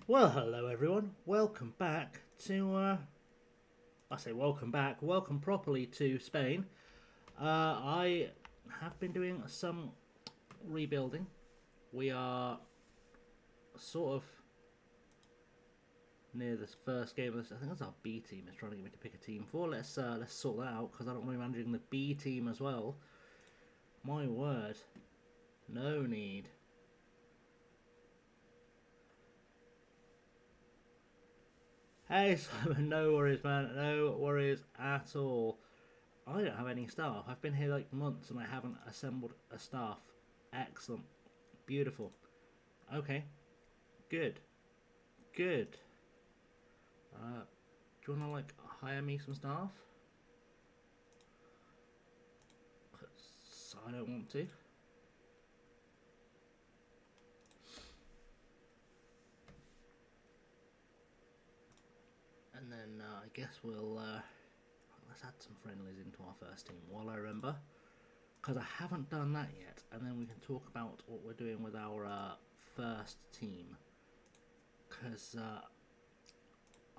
Well, hello everyone. Welcome back to, I say welcome back, welcome properly to Spain. I have been doing some rebuilding. We are sort of near this first game of this. I think that's our B team is trying to get me to pick a team for. Let's sort that out because I don't want to be managing the B team as well. My word, no need. Hey Simon, no worries man, no worries at all. I don't have any staff. I've been here like months and I haven't assembled a staff. Excellent. Beautiful. Okay. Good. Good. Do you want to like hire me some staff? 'Cause I don't want to. And then I guess let's add some friendlies into our first team while I remember, because I haven't done that yet. And then we can talk about what we're doing with our first team. Because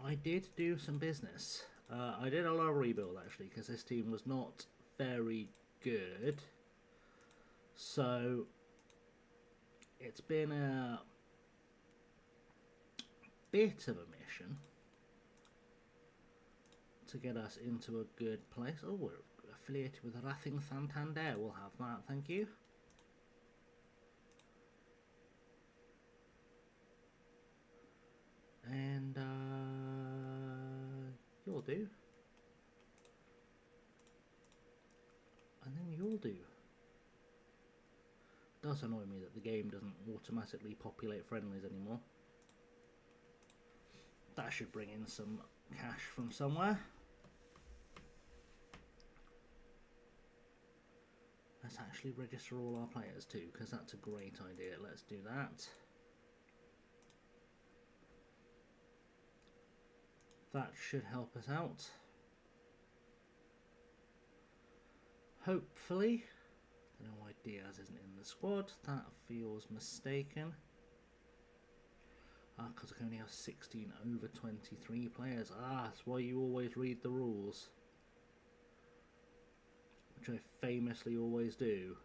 I did do some business. I did a lot of rebuild actually, because this team was not very good. So it's been a bit of a mission to get us into a good place. Oh, we're affiliated with Racing Santander. We'll have that, thank you. And you'll do. And then you'll do. It does annoy me that the game doesn't automatically populate friendlies anymore. That should bring in some cash from somewhere. Let's actually register all our players too, because that's a great idea. Let's do that. That should help us out. Hopefully. I don't know why Diaz isn't in the squad. That feels mistaken. Because I can only have 16 over 23 players. That's why you always read the rules. Which I famously always do.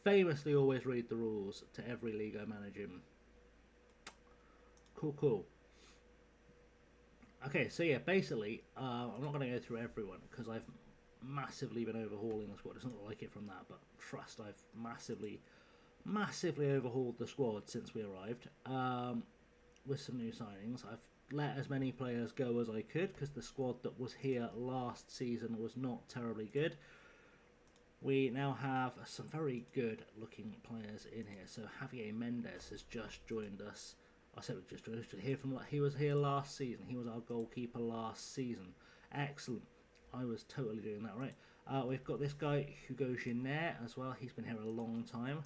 Famously always read the rules to every league I manage in. Cool. Okay, so yeah, basically, I'm not going to go through everyone because I've massively been overhauling the squad. It doesn't look like it from that, but trust, I've massively overhauled the squad since we arrived, with some new signings. I've let as many players go as I could because the squad that was here last season was not terribly good. We now have some very good looking players in here. So Javier Mendes has just joined us. I said just joined us. He was here last season. He was our goalkeeper last season. Excellent. I was totally doing that right. We've got this guy Hugo Genet as well. He's been here a long time.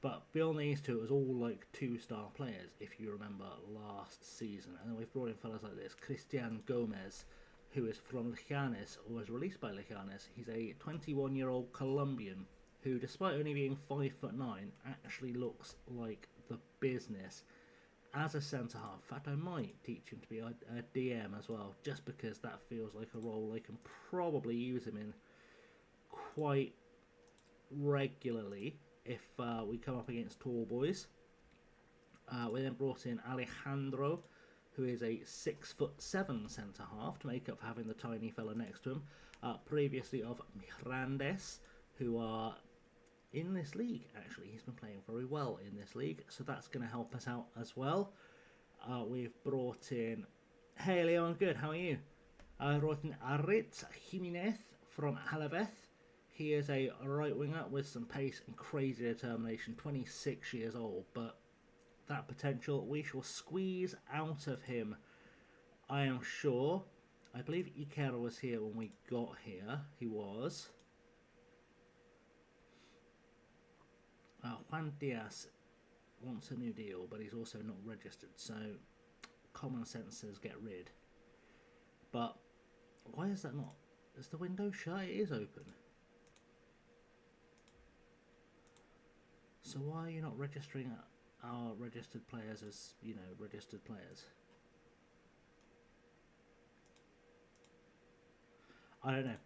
But beyond these two, it was all like 2-star players, if you remember last season. And then we've brought in fellas like this. Christian Gomez, who is from Leganes, or was released by Leganes. He's a 21-year-old Colombian who, despite only being 5'9", actually looks like the business as a centre-half. In fact, I might teach him to be a DM as well, just because that feels like a role I can probably use him in quite regularly if we come up against tall boys. We then brought in Alejandro, who is a 6'7" centre half to make up for having the tiny fella next to him. Previously of Mirandes, who are in this league. Actually, he's been playing very well in this league, so that's going to help us out as well. We've brought in, hey Leon, good. How are you? Brought in Aritz Jimenez from Alaves. He is a right winger with some pace and crazy determination, 26 years old, but that potential we shall squeeze out of him, I am sure. I believe Iker was here when we got here. He was. Juan Diaz wants a new deal, but he's also not registered, so common sense says get rid. But why is that not? Is the window shut? It is open. So why are you not registering our registered players as, you know, registered players? I don't know.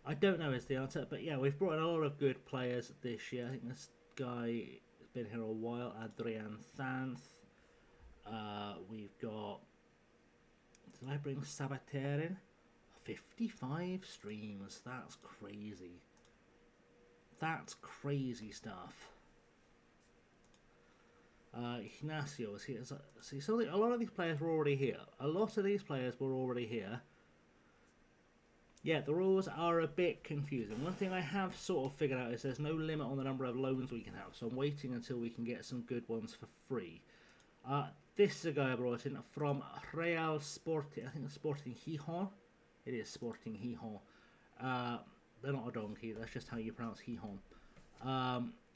I don't know is the answer, but yeah, we've brought in a lot of good players this year. I think this guy has been here a while, Adrian Thanth. We've got... Did I bring Sabater in? 55 streams. That's crazy. That's crazy stuff. Ignacio is here. See, so a lot of these players were already here. A lot of these players were already here. Yeah, the rules are a bit confusing. One thing I have sort of figured out is there's no limit on the number of loans we can have, so I'm waiting until we can get some good ones for free. This is a guy I brought in from Real Sporting. I think it's Sporting Gijón. It is Sporting Gijón. They're not a donkey, that's just how you pronounce Gijón.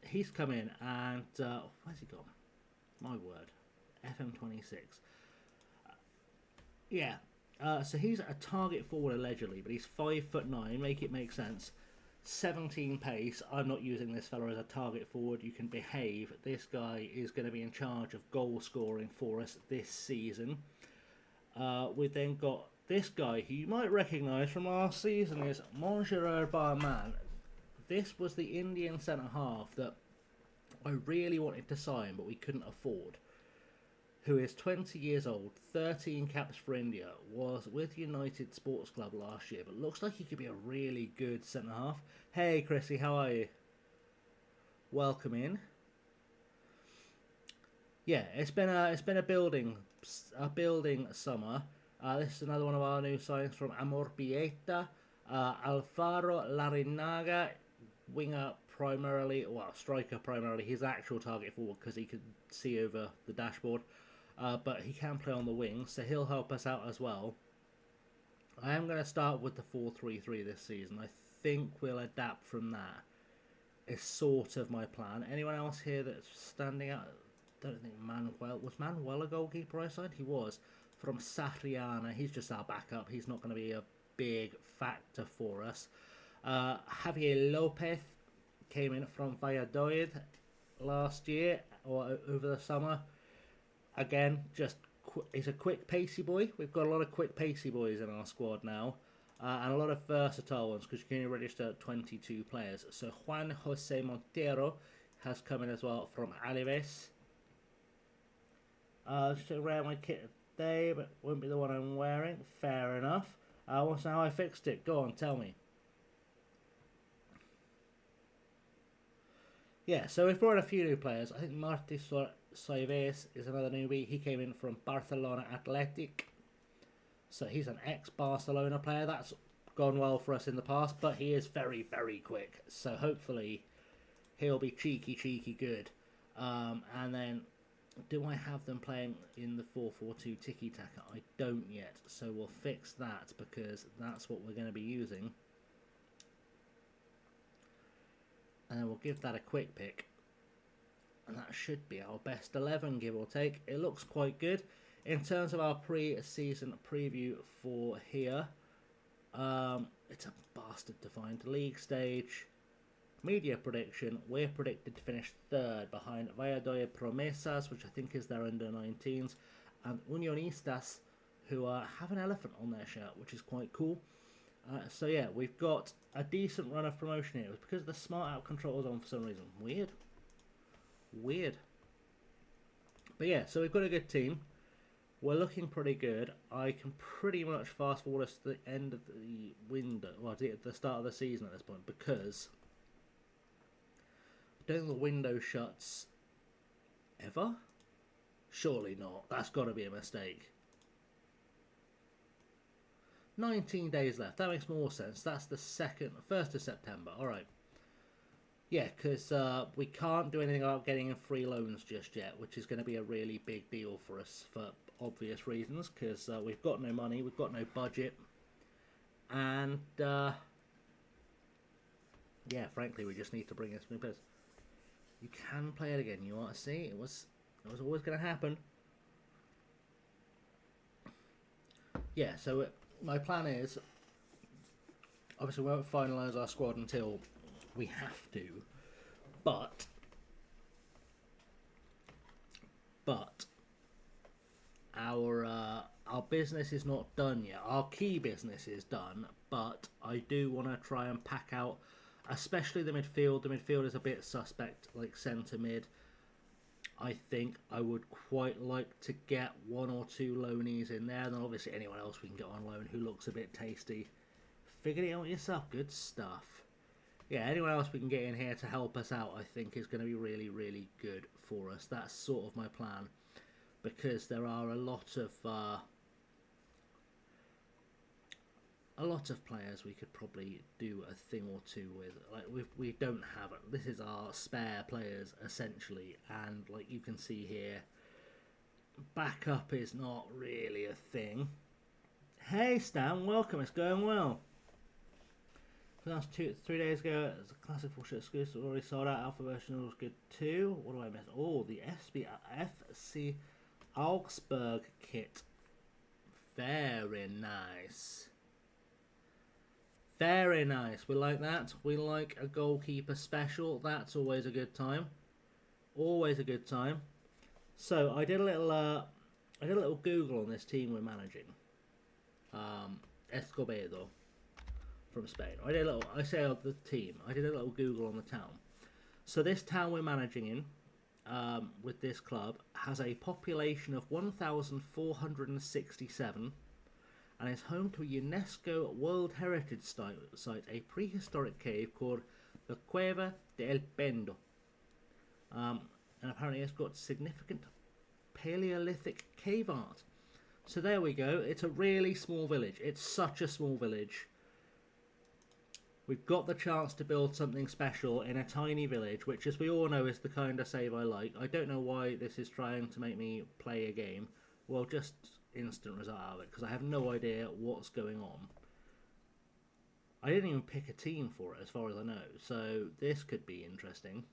He's come in and... where's he gone? My word. FM26. Yeah. So he's a target forward allegedly, but he's 5'9". Make it make sense. 17 pace. I'm not using this fella as a target forward. You can behave. This guy is going to be in charge of goal scoring for us this season. We've then got this guy who you might recognise from last season is managerial man. This was the Indian centre half that I really wanted to sign, but we couldn't afford. Who is 20 years old, 13 caps for India, was with United Sports Club last year, but looks like he could be a really good centre-half. Hey, Chrissy, how are you? Welcome in. Yeah, it's been a building summer. This is another one of our new signings from Amor Pieta. Alfaro Larinaga, winger primarily, well, striker primarily. His actual target forward because he could see over the dashboard. But he can play on the wing, so he'll help us out as well. I am going to start with the 4-3-3 this season. I think we'll adapt from that. It's sort of my plan. Anyone else here that's standing out? I don't think Manuel. Was Manuel a goalkeeper I signed? He was. From Satriana. He's just our backup. He's not going to be a big factor for us. Javier Lopez came in from Valladolid last year, or over the summer. Again, he's a quick, pacey boy. We've got a lot of quick, pacey boys in our squad now. And a lot of versatile ones, because you can only register 22 players. So Juan Jose Montero has come in as well from Alaves. Just around my kit today, but won't be the one I'm wearing. Fair enough. What's how I fixed it? Go on, tell me. Yeah, so we've brought a few new players. I think Martí Saives is another newbie. He came in from Barcelona Athletic. So he's an ex-Barcelona player. That's gone well for us in the past, but he is very, very quick. So hopefully he'll be cheeky good. And then, do I have them playing in the 4-4-2 tiki-taka? I don't yet. So we'll fix that because that's what we're going to be using. And then we'll give that a quick pick. And that should be our best 11, give or take. It looks quite good. In terms of our pre-season preview for here, it's a bastard to find. League stage, media prediction. We're predicted to finish third behind Valladolid Promesas, which I think is their under-19s, and Unionistas, who have an elephant on their shirt, which is quite cool. So yeah, we've got a decent run of promotion here. It was because the smart out control was on for some reason. Weird. But yeah, so we've got a good team. We're looking pretty good. I can pretty much fast forward us to the end of the window, well, the start of the season at this point, because I don't think the window shuts ever. Surely not. That's got to be a mistake. 19 days left. That makes more sense. That's the 1st of September. All right. Yeah, because we can't do anything about getting in free loans just yet, which is going to be a really big deal for us for obvious reasons, because we've got no money, we've got no budget, and yeah, frankly, we just need to bring in some new players. You can play it again. You want to see? It was always going to happen. Yeah, so my plan is, obviously we won't finalise our squad until we have to, but but our business is not done yet. Our key business is done, but I do want to try and pack out, especially the midfield. The midfield is a bit suspect, like centre mid. I think I would quite like to get one or two loanies in there, and then obviously anyone else we can get on loan who looks a bit tasty. Figured it out yourself. Good stuff. Yeah, anyone else we can get in here to help us out, I think, is going to be really, really good for us. That's sort of my plan, because there are a lot of players we could probably do a thing or two with. Like we don't have it. This is our spare players essentially, and like you can see here, backup is not really a thing. Hey Stan, welcome. It's going well. Last 3 days ago, it's a classic full-shit exclusive. Already sold out. Alpha version was good too. What do I miss? Oh, the FC Augsburg kit. Very nice. Very nice. We like that. We like a goalkeeper special. That's always a good time. Always a good time. So I did a little Google on this team we're managing. Escobedo from Spain. I did a little. I say of the team. I did a little Google on the town. So this town we're managing in, with this club, has a population of 1,467, and is home to a UNESCO World Heritage Site, a prehistoric cave called the Cueva del Pendo. And apparently it's got significant Paleolithic cave art. So there we go. It's a really small village. It's such a small village. We've got the chance to build something special in a tiny village, which, as we all know, is the kind of save I like. I don't know why this is trying to make me play a game. Well, just instant result out of it, because I have no idea what's going on. I didn't even pick a team for it, as far as I know, so this could be interesting.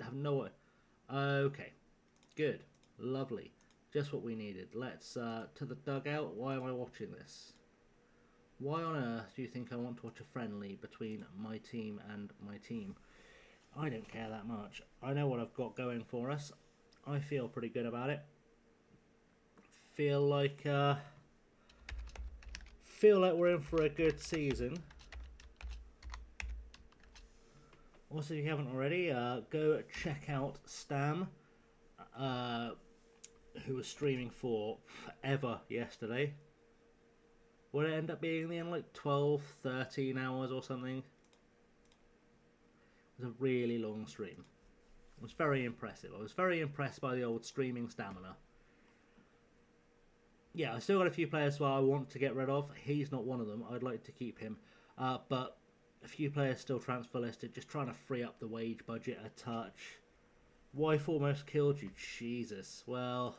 I have no idea. Okay, good, lovely, just what we needed. Let's, to the dugout. Why am I watching this? Why on earth do you think I want to watch a friendly between my team and my team? I don't care that much. I know what I've got going for us. I feel pretty good about it. Feel like we're in for a good season. Also, if you haven't already, go check out Stam, who was streaming for forever yesterday. Would it end up being in the end like 12, 13 hours or something? It was a really long stream. It was very impressive. I was very impressed by the old streaming stamina. Yeah, I still got a few players who I want to get rid of. He's not one of them. I'd like to keep him. But a few players still transfer listed. Just trying to free up the wage budget a touch. Wife almost killed you. Jesus. Well,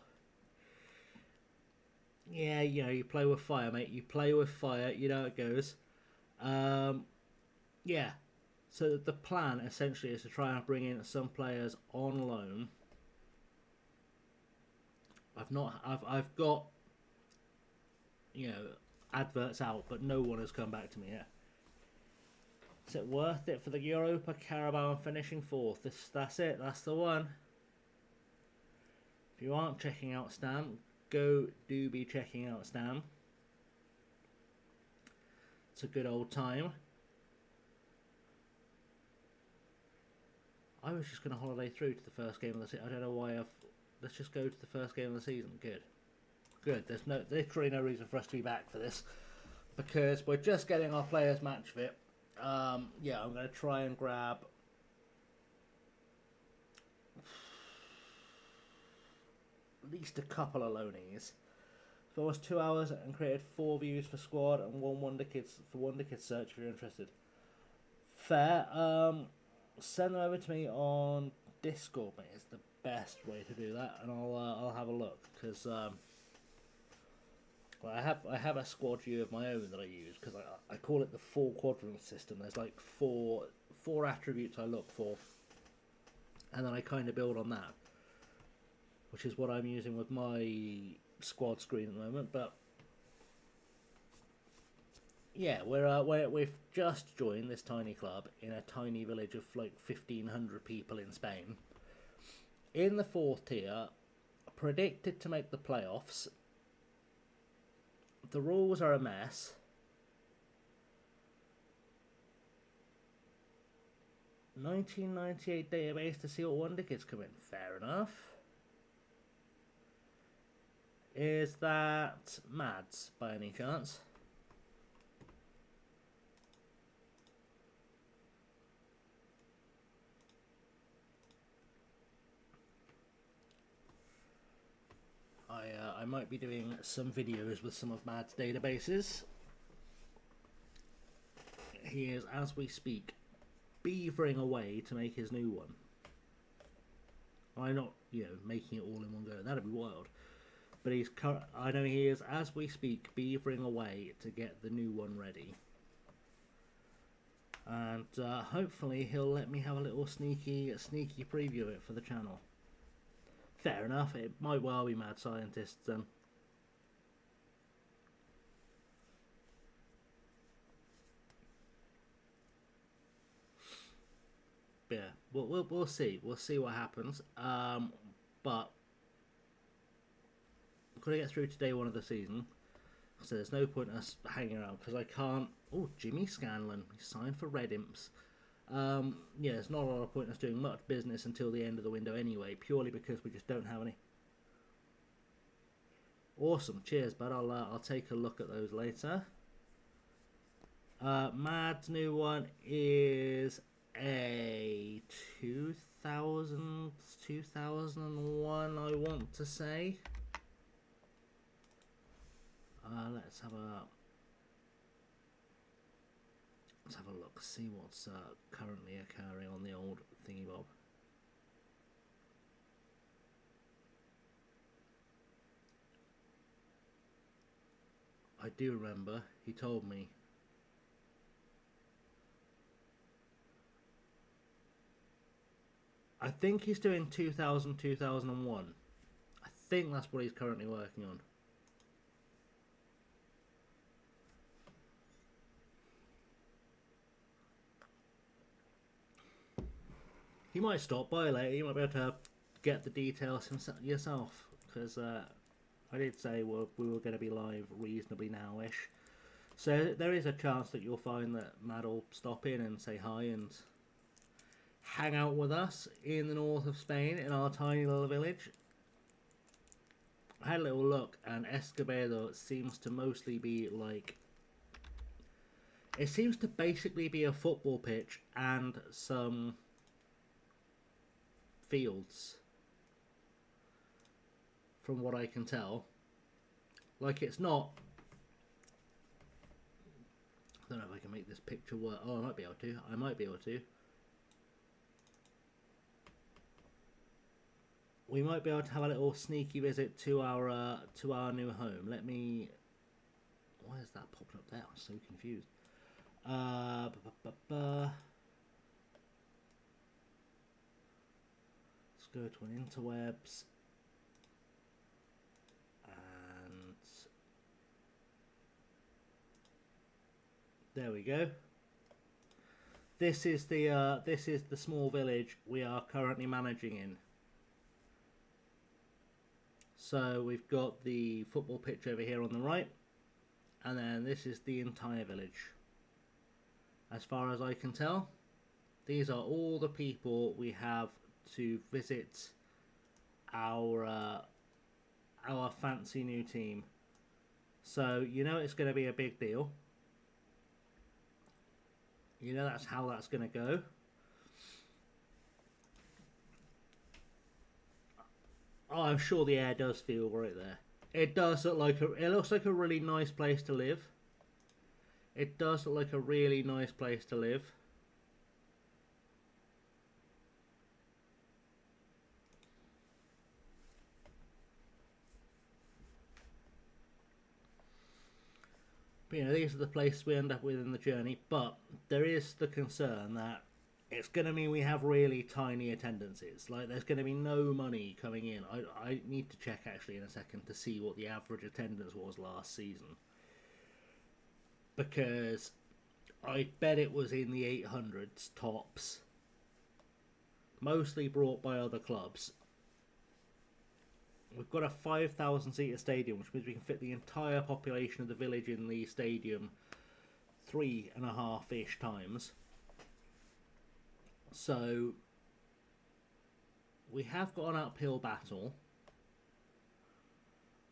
yeah, you know, you play with fire, mate. You play with fire. You know how it goes. Yeah. So the plan essentially is to try and bring in some players on loan. I've got, you know, adverts out, but no one has come back to me yet. Is it worth it for the Europa Carabao and finishing fourth? That's it. That's the one. If you aren't checking out Stam, do be checking out Stam. It's a good old time. I was just going to holiday through to the first game of the season. I don't know why let's just go to the first game of the season. Good. There's literally no reason for us to be back for this, because we're just getting our players match fit. Yeah, I'm going to try and grab at least a couple of loanies. So it was 2 hours and created 4 views for squad and one Wonder Kids search if you're interested. Fair. Send them over to me on Discord, mate. It's the best way to do that, and I'll have a look, because well, I have a squad view of my own that I use, because I call it the 4 quadrant system. There's like four attributes I look for, and then I kind of build on that, which is what I'm using with my squad screen at the moment. But yeah, we've just joined this tiny club in a tiny village of like 1,500 people in Spain. In the 4th tier, predicted to make the playoffs. The rules are a mess. ...1998 database to see what wonder kids come in. Fair enough. Is that Mads by any chance? I might be doing some videos with some of Mad's databases. He is, as we speak, beavering away to make his new one. I'm not, making it all in one go. That'd be wild. But I know he is, as we speak, beavering away to get the new one ready. And hopefully he'll let me have a little sneaky preview of it for the channel. Fair enough, it might well be Mad Scientists then. Yeah, we'll see. We'll see what happens. But I'm gonna get through to day one of the season, so there's no point in us hanging around because I can't. Oh, Jimmy Scanlon, he signed for Red Imps. Yeah, there's not a lot of point in us doing much business until the end of the window anyway, purely because we just don't have any. Awesome, cheers, bud. I'll take a look at those later. Mad's new one is a 2001, I want to say. Let's have a look, see what's currently occurring on the old thingy bob. I do remember, he told me. I think he's doing 2000, 2001. I think that's what he's currently working on. You might stop by later, you might be able to get the details yourself, because I did say we were going to be live reasonably now-ish. So there is a chance that you'll find that Matt will stop in and say hi and hang out with us in the north of Spain in our tiny little village. I had a little look, and Escobedo seems to mostly be like... It seems to basically be a football pitch and some fields, from what I can tell. Like, it's not... I don't know if I can make this picture work. Oh, I might be able to. I might be able to. We might be able to have a little sneaky visit to our new home. Let me... Why is that popping up there? I'm so confused. Let's go to an interwebs. And there we go. This is the small village we are currently managing in. So we've got the football pitch over here on the right, and then this is the entire village. As far as I can tell, these are all the people we have to visit our fancy new team. So you know it's going to be a big deal. You know that's how that's going to go. Oh, I'm sure the air does feel right there. It does look like it looks like a really nice place to live. It does look like a really nice place to live. But, you know, these are the places we end up with in the journey. But there is the concern that it's going to mean we have really tiny attendances. Like, there's going to be no money coming in. I need to check, actually, in a second to see what the average attendance was last season. Because I bet it was in the 800s tops. Mostly brought by other clubs. We've got a 5,000 seater stadium, which means we can fit the entire population of the village in the stadium 3.5-ish times. So we have got an uphill battle,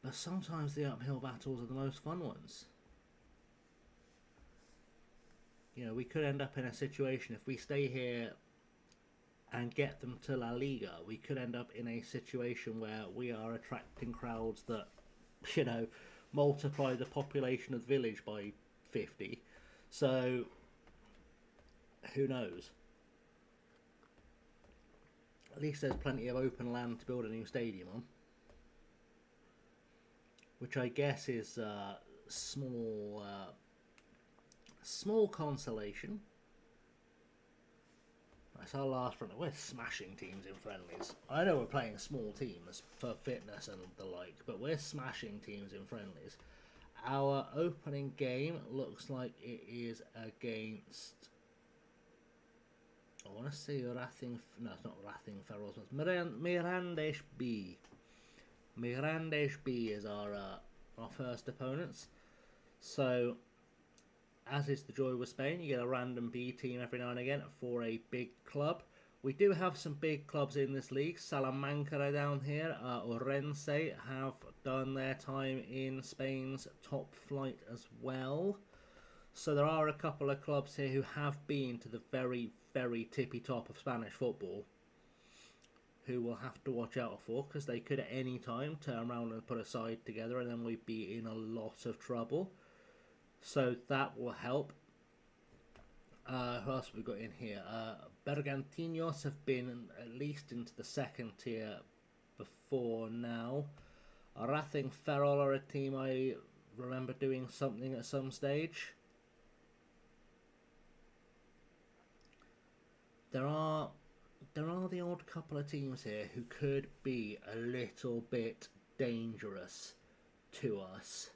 but sometimes the uphill battles are the most fun ones. You know, we could end up in a situation, if we stay here and get them to La Liga, we could end up in a situation where we are attracting crowds that, you know, multiply the population of the village by 50. So, who knows? At least there's plenty of open land to build a new stadium on, which I guess is small consolation. That's our last friendly. We're smashing teams in friendlies. I know we're playing small teams for fitness and the like, but we're smashing teams in friendlies. Our opening game looks like it is against, I want to say Rathing. No, it's not Rathing Ferals. It's Mirandes B. Mirandes B is our first opponents. So, as is the joy with Spain, you get a random B team every now and again for a big club. We do have some big clubs in this league. Salamanca are down here. Orense have done their time in Spain's top flight as well. So there are a couple of clubs here who have been to the very, very tippy top of Spanish football, who we'll have to watch out for, because they could at any time turn around and put a side together and then we'd be in a lot of trouble. So that will help. Who else have we got in here? Bergantinos have been at least into the second tier before now. Racing Ferrol are a team I remember doing something at some stage. There are the odd couple of teams here who could be a little bit dangerous to us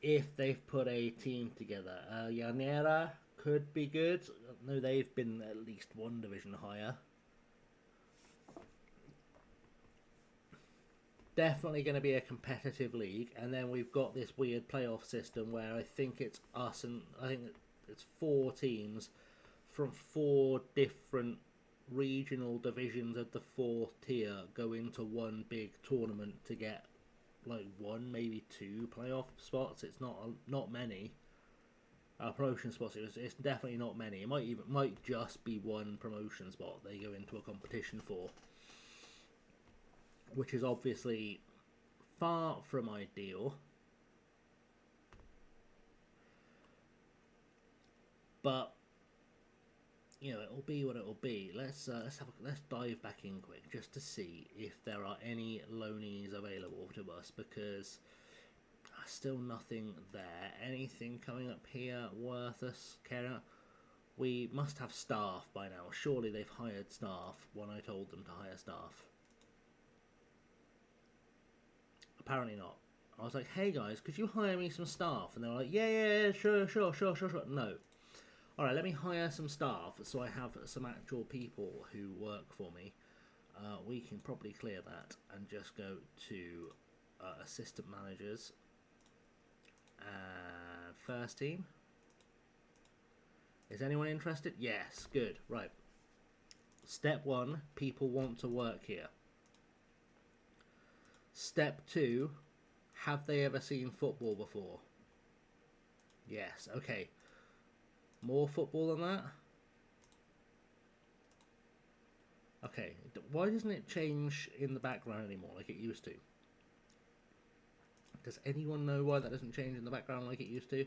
if they've put a team together. Llanera could be good. I know they've been at least one division higher. Definitely going to be a competitive league. And then we've got this weird playoff system where I think it's us and I think it's 4 teams from 4 different regional divisions of the 4th tier go into one big tournament to get like 1, maybe 2 playoff spots. It's not many promotion spots. It's definitely not many. It might just be 1 promotion spot they go into a competition for, which is obviously far from ideal. But you know, it'll be what it'll be. Let's dive back in quick just to see if there are any loanies available to us, because still nothing there. Anything coming up here worth us caring about? We must have staff by now. Surely they've hired staff when I told them to hire staff. Apparently not. I was like, hey guys, could you hire me some staff? And they were like, yeah, sure. No. Alright, let me hire some staff so I have some actual people who work for me. We can probably clear that and just go to assistant managers and first team. Is anyone interested? Yes, good. Right. Step 1, people want to work here. Step 2, have they ever seen football before? Yes, okay. More football than that? Okay, why doesn't it change in the background anymore like it used to? Does anyone know why that doesn't change in the background like it used to?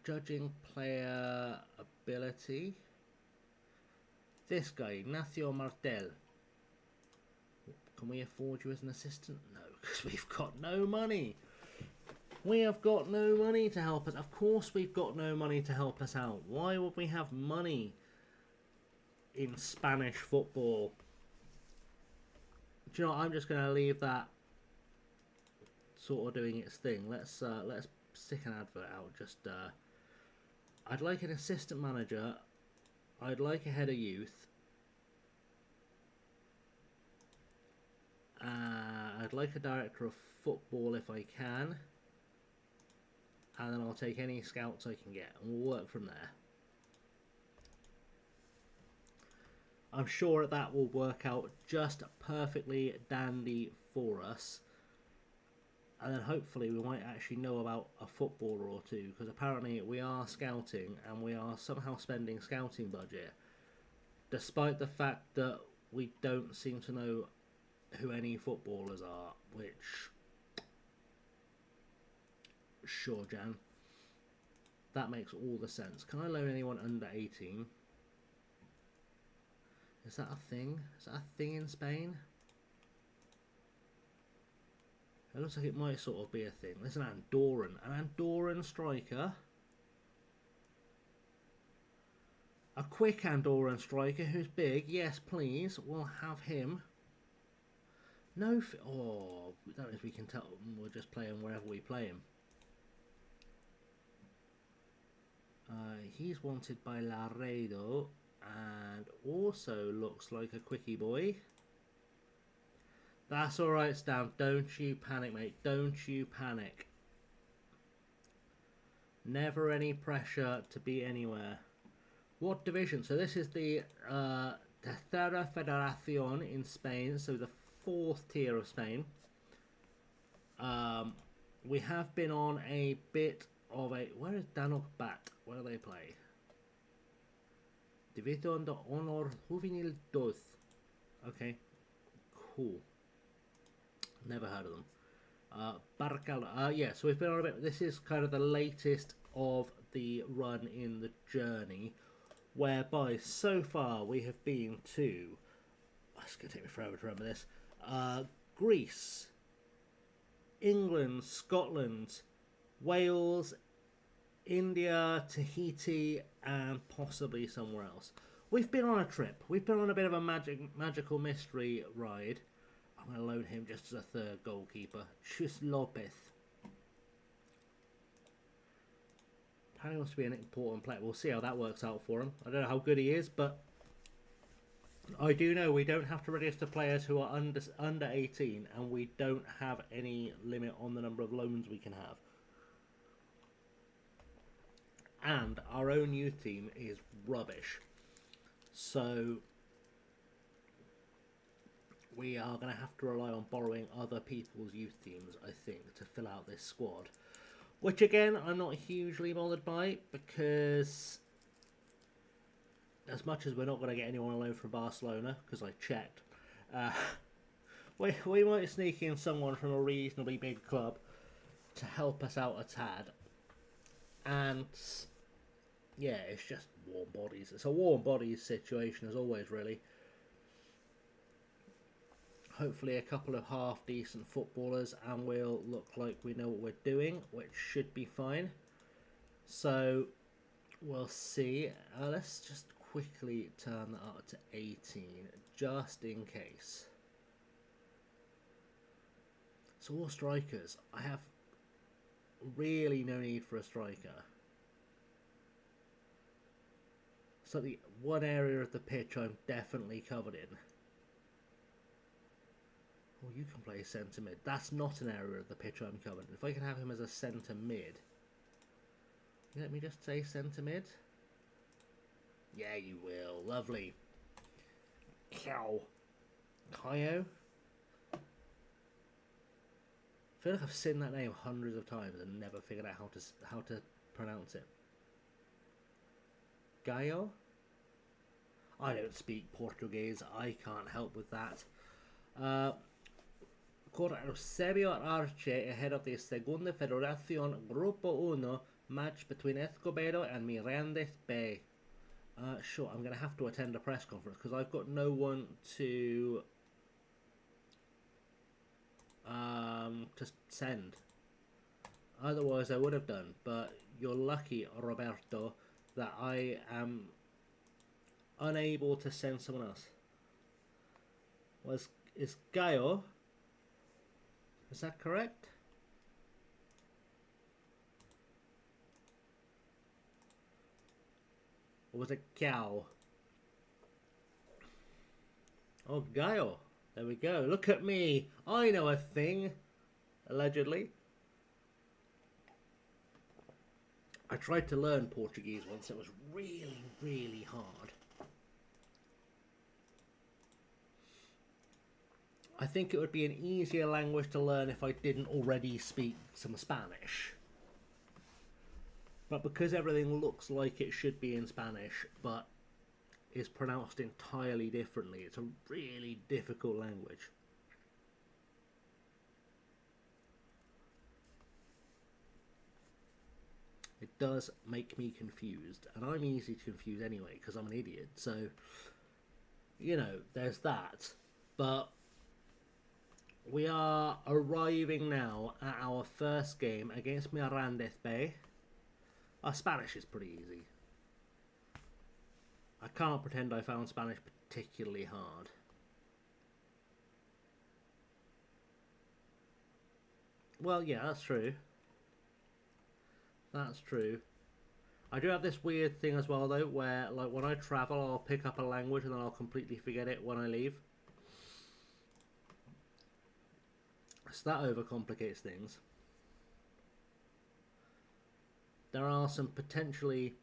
Judging player ability. This guy, Ignacio Martel. Can we afford you as an assistant? No, because we've got no money. We have got no money to help us. Of course we've got no money to help us out. Why would we have money in Spanish football? Do you know what? I'm just going to leave that sort of doing its thing. Let's stick an advert out. Just I'd like an assistant manager. I'd like a head of youth. I'd like a director of football if I can. And then I'll take any scouts I can get, and we'll work from there. I'm sure that will work out just perfectly dandy for us. And then hopefully we might actually know about a footballer or two, because apparently we are scouting and we are somehow spending scouting budget, despite the fact that we don't seem to know who any footballers are, which... Sure, Jan. That makes all the sense. Can I loan anyone under 18? Is that a thing? Is that a thing in Spain? It looks like it might sort of be a thing. There's an Andorran striker. A quick Andorran striker who's big. Yes, please. We'll have him. No, oh, that means we can tell we'll just play him wherever we play him. He's wanted by Laredo and also looks like a quickie boy. That's alright, Stam. Don't you panic, mate. Don't you panic. Never any pressure to be anywhere. What division? So this is the Tercera Federación in Spain, so the 4th tier of Spain. We have been on a bit of a... Where is Danok Bat? Where do they play? División de Honor Juvenil 2. Okay, cool. Never heard of them. Barcal. Yeah, so we've been on a bit. This is kind of the latest of the run in the journey, whereby so far we have been to... Oh, it's going to take me forever to remember this. Greece, England, Scotland, Wales, India, Tahiti, and possibly somewhere else. We've been on a trip. We've been on a bit of a magical mystery ride. I'm going to loan him just as a third goalkeeper. Chus Lopez. Apparently wants to be an important player. We'll see how that works out for him. I don't know how good he is, but I do know we don't have to register players who are under 18, and we don't have any limit on the number of loans we can have. And our own youth team is rubbish. So we are going to have to rely on borrowing other people's youth teams, I think, to fill out this squad. Which, again, I'm not hugely bothered by, because as much as we're not going to get anyone alone from Barcelona, because I checked, we might sneak in someone from a reasonably big club to help us out a tad. And yeah, it's just warm bodies. It's a warm bodies situation as always, really. Hopefully a couple of half decent footballers and we'll look like we know what we're doing, which should be fine. So we'll see. Let's just quickly turn that up to 18 just in case. So all strikers. I have really no need for a striker. So the one area of the pitch I'm definitely covered in. Oh, you can play centre mid. That's not an area of the pitch I'm covered in. If I can have him as a centre mid. Let me just say centre mid. Yeah, you will. Lovely. Cow. Kaio. I feel like I've seen that name hundreds of times and never figured out how to pronounce it. Gaio? I don't speak Portuguese. I can't help with that. Eusebio Arce ahead of the Segunda Federación Grupo 1 match between Escobedo and Mirandes Bay. Sure, I'm going to have to attend a press conference because I've got no one to send. Otherwise I would have done, but you're lucky, Roberto, that I am unable to send someone else. Is Gaio? Is that correct? Or was it Cow? Oh, Gaio. There we go. Look at me. I know a thing. Allegedly. I tried to learn Portuguese once. It was really, really hard. I think it would be an easier language to learn if I didn't already speak some Spanish. But because everything looks like it should be in Spanish, but is pronounced entirely differently, it's a really difficult language. It does make me confused, and I'm easy to confuse anyway because I'm an idiot. So, you know, there's that. But we are arriving now at our first game against Mirandez Bay. Our Spanish is pretty easy. I can't pretend I found Spanish particularly hard. Well, yeah, that's true. That's true. I do have this weird thing as well, though, where, like, when I travel, I'll pick up a language and then I'll completely forget it when I leave. So that overcomplicates things. There are some potentially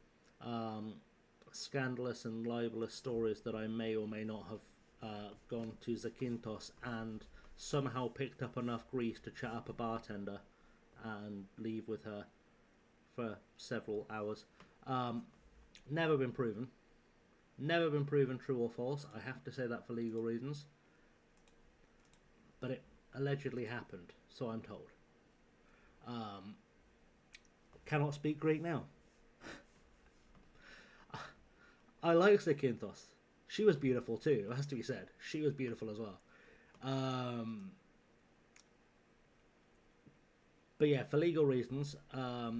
scandalous and libelous stories that I may or may not have gone to Zakynthos and somehow picked up enough grease to chat up a bartender and leave with her for several hours. Never been proven. Never been proven true or false. I have to say that for legal reasons. But it allegedly happened, so I'm told. Cannot speak Greek now. I like Zakynthos. She was beautiful too, it has to be said. She was beautiful as well. But yeah, for legal reasons, I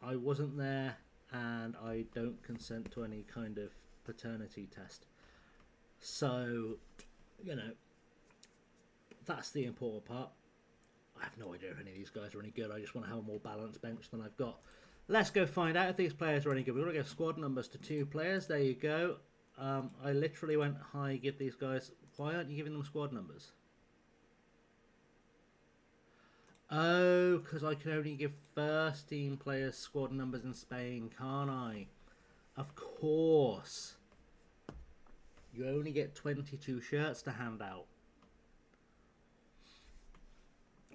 wasn't there and I don't consent to any kind of paternity test. So, you know, that's the important part. I have no idea if any of these guys are any good. I just want to have a more balanced bench than I've got. Let's go find out if these players are any good. We're going to give squad numbers to 2 players. There you go. I literally went, hi, give these guys... Why aren't you giving them squad numbers? Oh, because I can only give first team players squad numbers in Spain, can't I? Of course. You only get 22 shirts to hand out.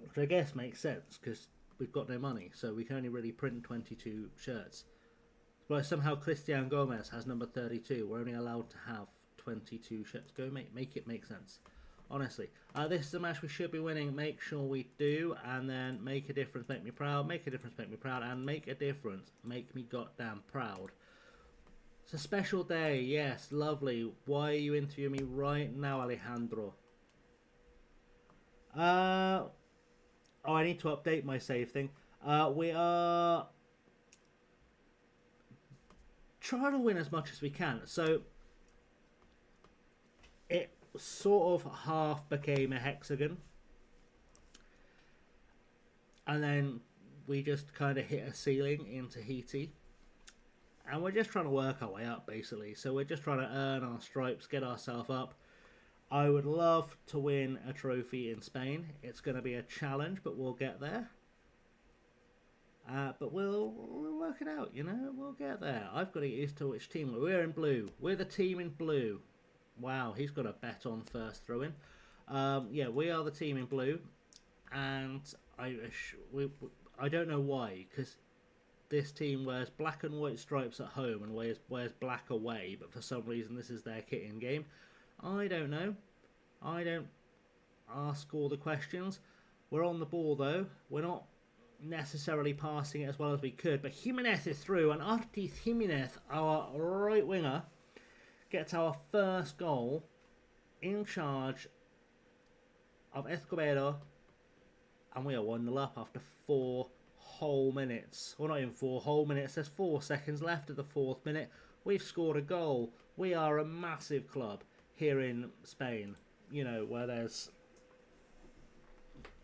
Which I guess makes sense, because we've got no money, so we can only really print 22 shirts. But somehow Christian Gomez has number 32. We're only allowed to have 22 shirts. Go make it make sense. Honestly. This is a match we should be winning. Make sure we do. And then make a difference, make me proud. Make a difference, make me proud. And make a difference, make me goddamn proud. It's a special day. Yes, lovely. Why are you interviewing me right now, Alejandro? Oh, I need to update my save thing. We are trying to win as much as we can. So it sort of half became a hexagon. And then we just kind of hit a ceiling in Tahiti. And we're just trying to work our way up, basically. So we're just trying to earn our stripes, get ourselves up. I would love to win a trophy in Spain. It's going to be a challenge, but we'll get there. But we'll work it out, you know. We'll get there. I've got to get used to which team we're in. Blue. We're the team in blue. Wow, he's got a bet on first throw-in. Yeah, we are the team in blue, and I don't know why, because this team wears black and white stripes at home and wears black away, but for some reason this is their kit in game. I don't know. I don't ask all the questions. We're on the ball though. We're not necessarily passing it as well as we could, but Jimenez is through, and Artis Jimenez, our right winger, gets our first goal in charge of Escobedo, and we are 1-0 up after 4 whole minutes. Well, not even 4 whole minutes, there's 4 seconds left of the 4th minute. We've scored a goal. We are a massive club here in Spain, you know, where there's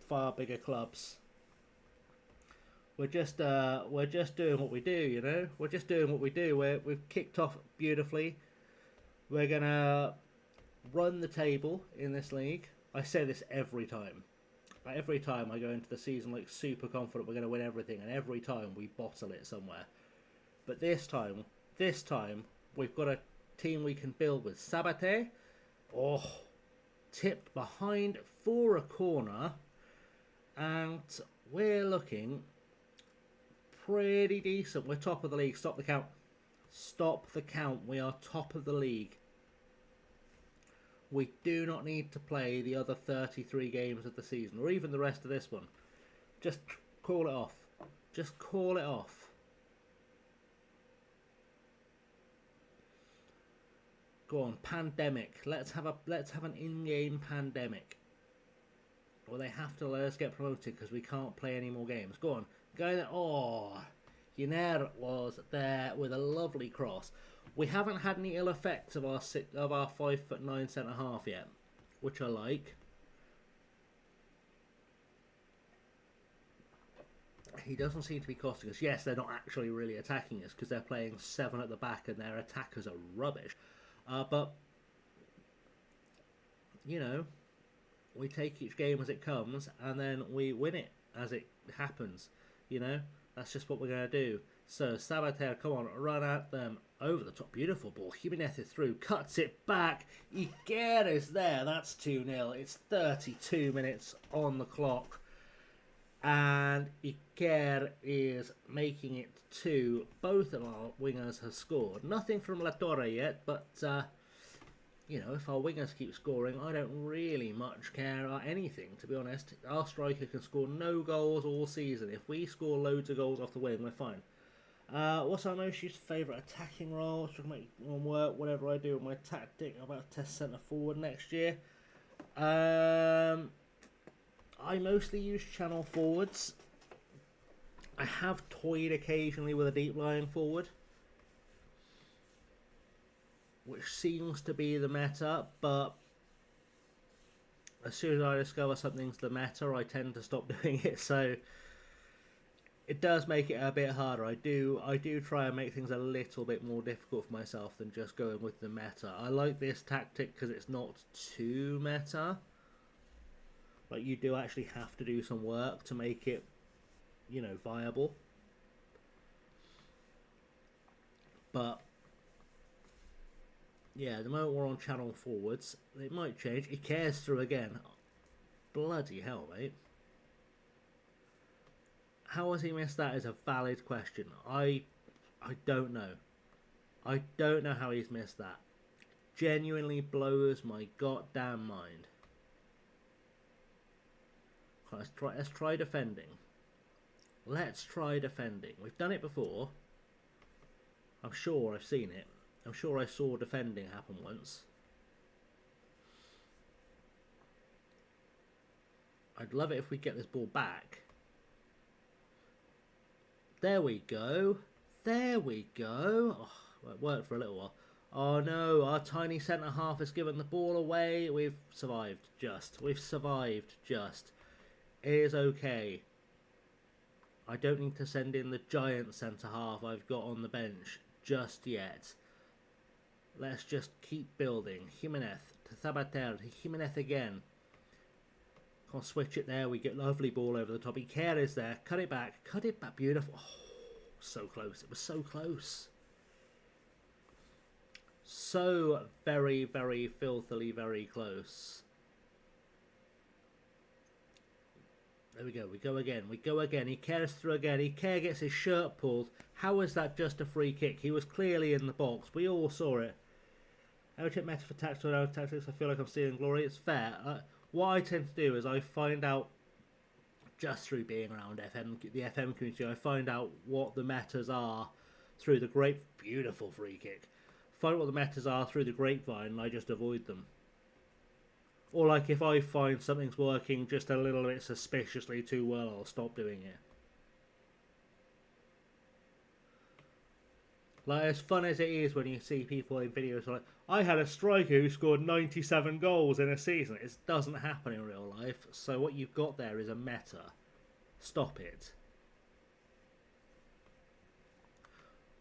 far bigger clubs. We're just doing what we do, you know. We're just doing what we do. We've kicked off beautifully. We're gonna run the table in this league. I say this every time. Like every time I go into the season like super confident we're going to win everything, and every time we bottle it somewhere. But this time we've got a team we can build with. Sabate, tipped behind for a corner, and we're looking pretty decent. We're top of the league. Stop the count. Stop the count. We are top of the league. We do not need to play the other 33 games of the season, or even the rest of this one. Just call it off. Just call it off. Go on, pandemic. Let's have an in-game pandemic. Or they have to let us get promoted because we can't play any more games. Go on, go there. Yner was there with a lovely cross. We haven't had any ill effects of our 5'9" centre half yet, which I like. He doesn't seem to be costing us. Yes, they're not actually really attacking us because they're playing 7 at the back and their attackers are rubbish. But you know, we take each game as it comes and then we win it as it happens. You know, that's just what we're going to do. So Sabater, come on, run at them. Over the top, beautiful ball. Jimenez is through, cuts it back. Iker is there. That's 2-0. It's 32 minutes on the clock. And Iker is making it 2. Both of our wingers have scored. Nothing from La Torre yet, but, you know, if our wingers keep scoring, I don't really much care about anything, to be honest. Our striker can score no goals all season. If we score loads of goals off the wing, we're fine. What's our most used favourite attacking role? Should make one work, whatever I do with my tactic. I'm about to test centre forward next year. I mostly use channel forwards. I have toyed occasionally with a deep lying forward, which seems to be the meta, but as soon as I discover something's the meta, I tend to stop doing it, so it does make it a bit harder. I do try and make things a little bit more difficult for myself than just going with the meta. I like this tactic because it's not too meta. Like, you do actually have to do some work to make it, you know, viable. But yeah, the moment we're on channel forwards, it might change. He cares through again. Bloody hell, mate. How has he missed that is a valid question. I don't know. I don't know how he's missed that. Genuinely blows my goddamn mind. Let's try defending. Let's try defending. We've done it before. I'm sure I've seen it. I'm sure I saw defending happen once. I'd love it if we get this ball back. There we go. There we go. Oh, well, it worked for a little while. Oh no, our tiny centre half has given the ball away. We've survived just. We've survived just. It is okay. I don't need to send in the giant centre half I've got on the bench just yet. Let's just keep building. Jimenez to Sabater. Jimenez again. Can't switch it there. We get lovely ball over the top. Iker is there. Cut it back. Cut it back. Beautiful. Oh, so close. It was so close. So very, very filthily very close. There we go. We go again. We go again. Iker's through again. Iker gets his shirt pulled. How is that just a free kick? He was clearly in the box. We all saw it. I tip meta for tactics. I feel like I'm stealing glory. It's fair. What I tend to do is I find out, just through being around the FM community, I find out what the metas are through the beautiful free kick. Find out what the metas are through the grapevine and I just avoid them. Or like if I find something's working just a little bit suspiciously too well, I'll stop doing it. Like, as fun as it is when you see people in videos like, I had a striker who scored 97 goals in a season. It doesn't happen in real life. So what you've got there is a meta. Stop it.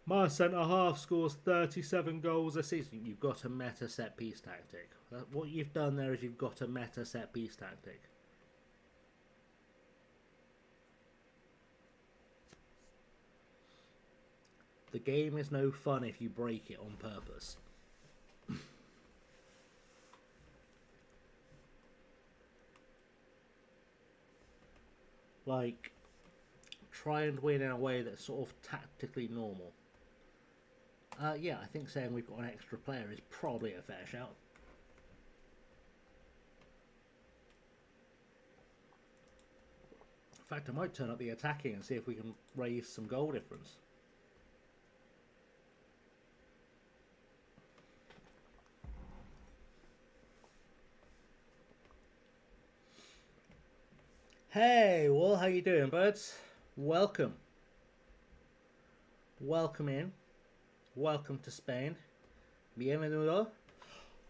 My centre half scores 37 goals a season. You've got a meta set piece tactic. What you've done there is you've got a meta set piece tactic. The game is no fun if you break it on purpose. Like, try and win in a way that's sort of tactically normal. Yeah, I think saying we've got an extra player is probably a fair shout. In fact, I might turn up the attacking and see if we can raise some goal difference. Hey, well, how you doing, buds? Welcome. Welcome in. Welcome to Spain. Bienvenido.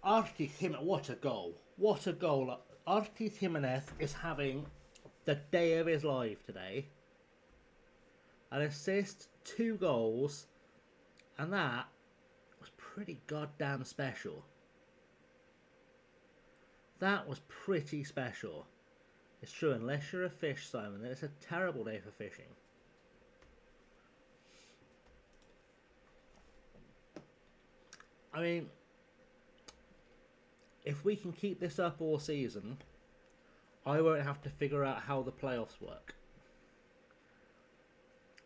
Artis Jimenez, what a goal. What a goal. Artis Jimenez is having the day of his life today. An assist, 2 goals, and that was pretty goddamn special. That was pretty special. It's true, unless you're a fish, Simon, then it's a terrible day for fishing. I mean, if we can keep this up all season, I won't have to figure out how the playoffs work.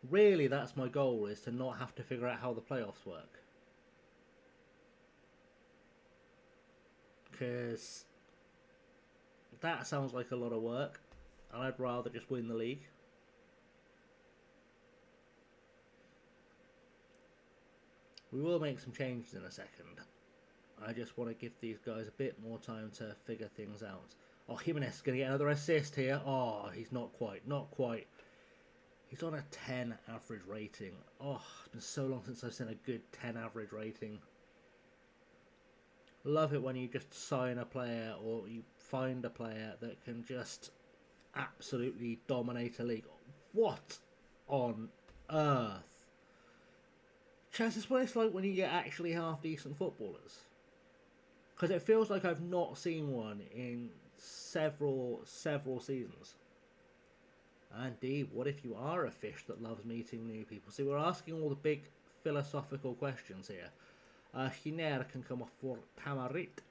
Really, that's my goal, is to not have to figure out how the playoffs work. Because that sounds like a lot of work, and I'd rather just win the league. We will make some changes in a second. I just want to give these guys a bit more time to figure things out. Oh, Jimenez is going to get another assist here. Oh, he's not quite. He's on a 10 average rating. Oh, it's been so long since I've seen a good 10 average rating. Love it when you just sign a player or you find a player that can just absolutely dominate a league. What on earth? Chaz, it's what it's like when you get actually half decent footballers. Because it feels like I've not seen one in several seasons. Indeed, what if you are a fish that loves meeting new people? See, we're asking all the big philosophical questions here. Giner can come off for Tamarit.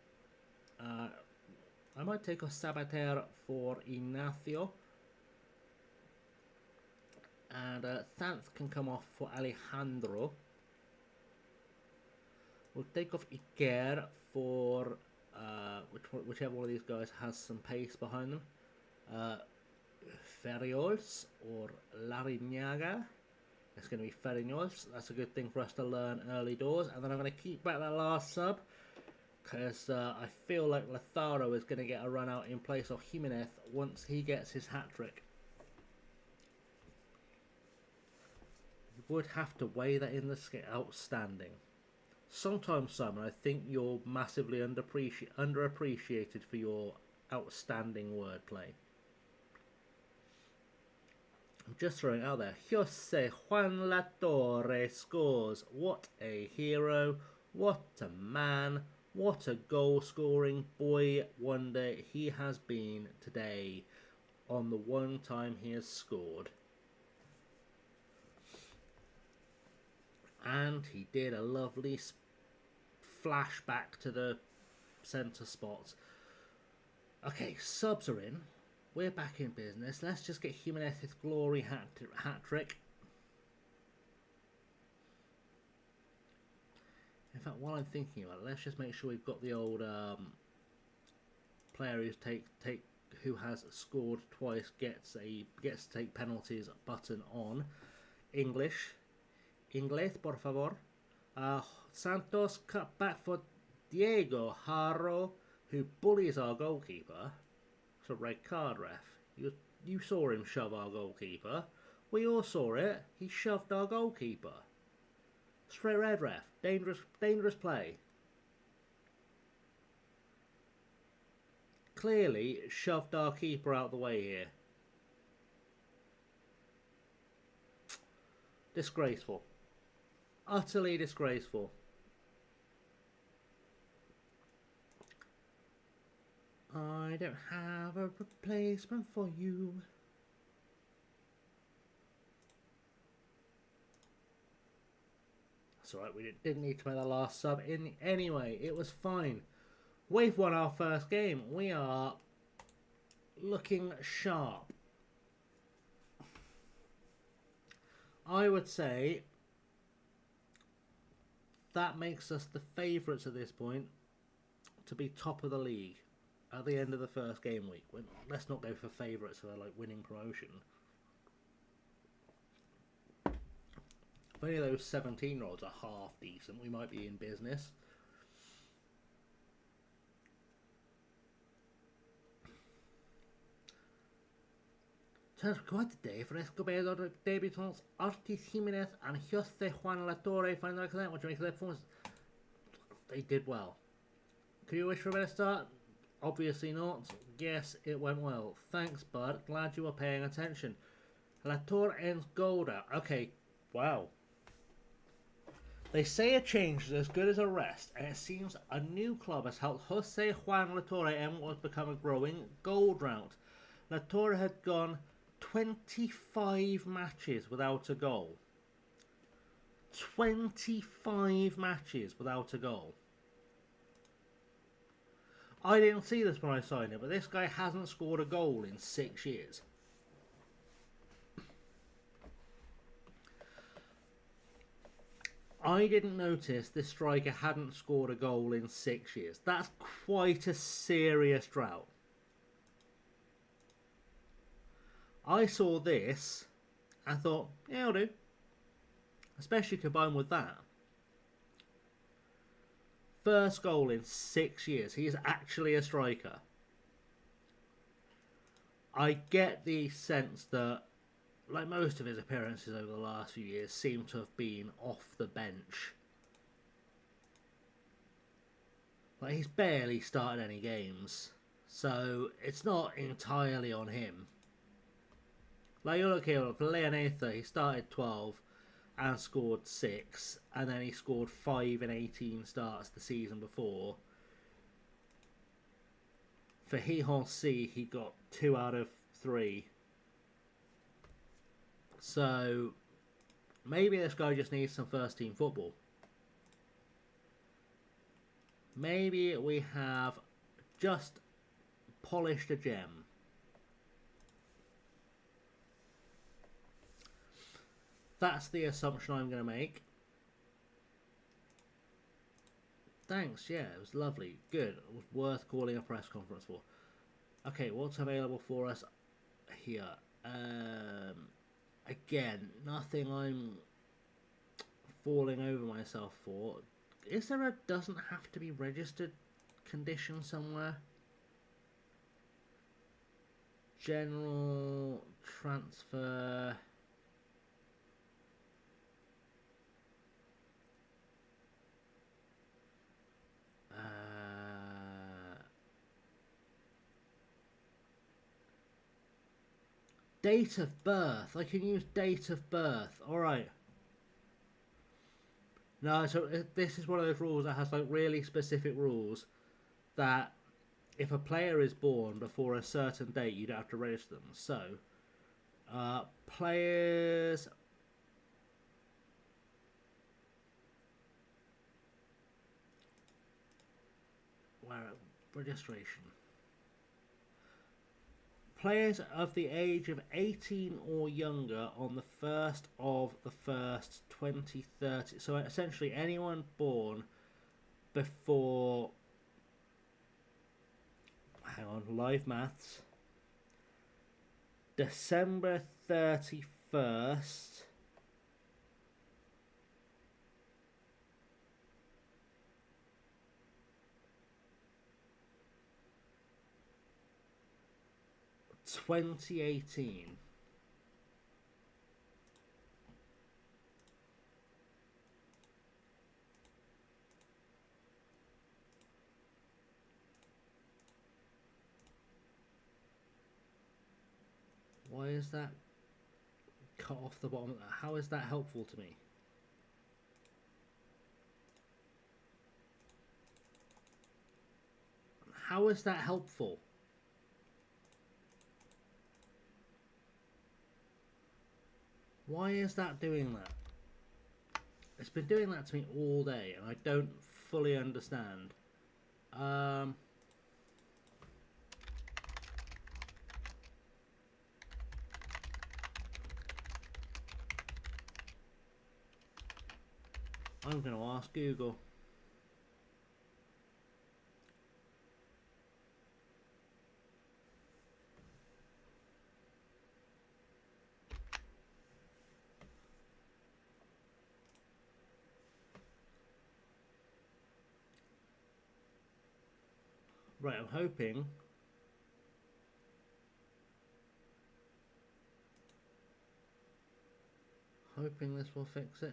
I might take a Sabater for Ignacio. And Thanth can come off for Alejandro. We'll take off Iker for whichever one of these guys has some pace behind them. Ferriols or Larinaga. It's going to be Ferriols. That's a good thing for us to learn early doors. And then I'm going to keep back that last sub, because I feel like Lazaro is going to get a run out in place of Jimenez once he gets his hat-trick. You would have to weigh that in the scale. Outstanding. Sometimes, Simon, I think you're massively underappreciated for your outstanding wordplay. I'm just throwing it out there. Jose Juan Latorre scores. What a hero. What a man. What a goal-scoring boy wonder he has been today on the one time he has scored. And he did a lovely flashback to the centre spots. Okay, subs are in. We're back in business. Let's just get Jimenez's glory hat-trick. In fact, while I'm thinking about it, let's just make sure we've got the old player who has scored twice gets to take penalties button on. Inglés, por favor. Santos cut back for Diego Haro, who bullies our goalkeeper. It's a red card, ref. You saw him shove our goalkeeper. We all saw it. He shoved our goalkeeper. Straight red, ref. Dangerous play. Clearly shoved our keeper out the way here. Disgraceful. Utterly disgraceful. I don't have a replacement for you. That's alright, we didn't need to make the last sub in anyway. It was fine. We've won our first game. We are looking sharp. I would say that makes us the favourites at this point to be top of the league at the end of the first game week. Let's not go for favourites who are like winning promotion. If any of those 17-year-olds are half decent, we might be in business. Turns quite a day for Escobedo debutants Ortiz Jimenez and Jose Juan Latorre find their excellent, which makes their performance. They did well. Could you wish for a better start? Obviously not. Yes, it went well. Thanks, bud. Glad you were paying attention. Latorre ends gold out. Okay, wow. They say a change is as good as a rest, and it seems a new club has helped Jose Juan Latorre end what has become a growing gold drought. Latorre had gone 25 matches without a goal. 25 matches without a goal. I didn't see this when I signed it, but this guy hasn't scored a goal in 6 years. I didn't notice this striker hadn't scored a goal in 6 years. That's quite a serious drought. I saw this and thought, yeah, I'll do. Especially combined with that. First goal in 6 years. He is actually a striker. I get the sense that, like most of his appearances over the last few years, seem to have been off the bench. Like, he's barely started any games, so it's not entirely on him. Like, you look here, for Leoneta, he started 12 and scored 6, and then he scored 5 in 18 starts the season before. For Hihon-C, he got 2 out of 3. So, maybe this guy just needs some first team football. Maybe we have just polished a gem. That's the assumption I'm going to make. Thanks, yeah, it was lovely. Good. It was worth calling a press conference for. Okay, what's available for us here? Again, nothing I'm falling over myself for. Is there a doesn't have to be registered condition somewhere? General transfer. Date of birth. I can use date of birth. Alright. No, so this is one of those rules that has like really specific rules that if a player is born before a certain date, you don't have to register them. So, players... Where registration? Players of the age of 18 or younger on the 1st of the 1st, 2030. So essentially anyone born before... Hang on, live maths. December 31st. (2018). Why is that cut off the bottom? How is that helpful to me? How is that helpful? Why is that doing that? It's been doing that to me all day, and I don't fully understand. I'm going to ask Google. Right, I'm hoping this will fix it.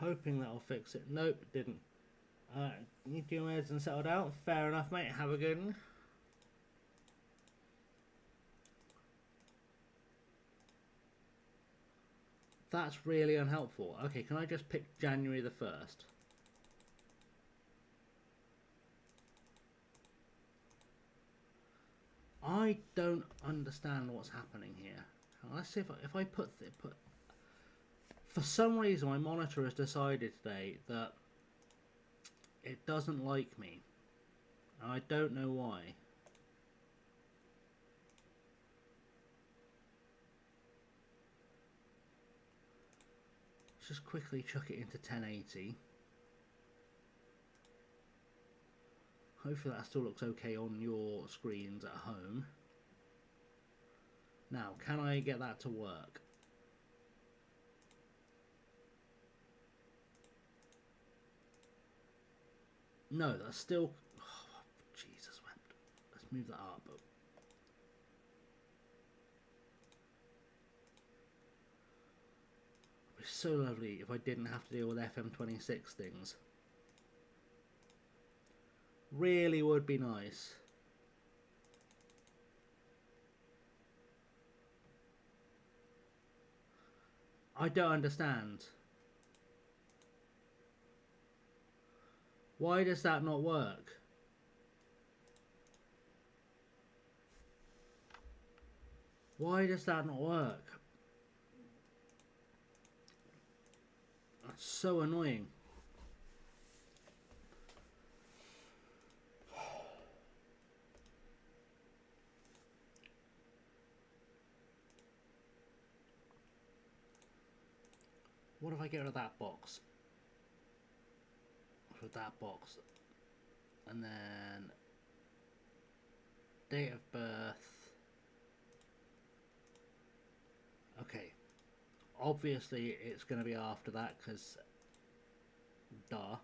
Hoping that'll fix it. Nope, it didn't. You do your meds and settled out. Fair enough, mate. Have a good one. That's really unhelpful. Okay, can I just pick January the 1st? I don't understand what's happening here. Let's see if I put... For some reason, my monitor has decided today that it doesn't like me. And I don't know why. Let's just quickly chuck it into 1080. Hopefully that still looks okay on your screens at home. Now, can I get that to work? No, that's still... Oh, Jesus wept. Let's move that up. It would be so lovely if I didn't have to deal with FM26 things. Really would be nice. I don't understand. Why does that not work? Why does that not work? That's so annoying. What if I get rid of that box? For that box, and then date of birth. Okay, obviously it's going to be after that because duh.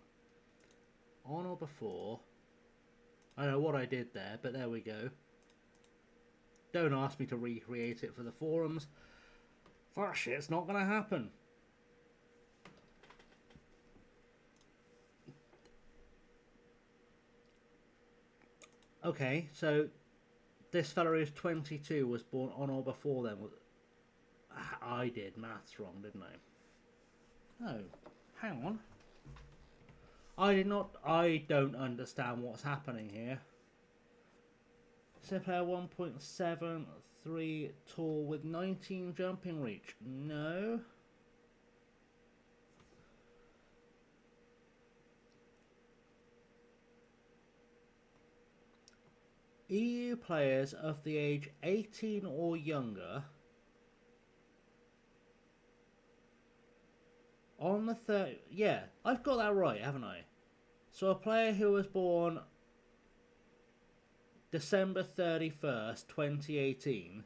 On or before. I don't know what I did there, but there we go. Don't ask me to recreate it for the forums. That shit's not going to happen. Okay, so this fella who's 22 was born on or before then. I did maths wrong, didn't I? Oh, hang on. I don't understand what's happening here. Set player 1.73 tall with 19 jumping reach. No. EU players of the age 18 or younger on the third. Yeah, I've got that right, haven't I? So a player who was born December 31st, 2018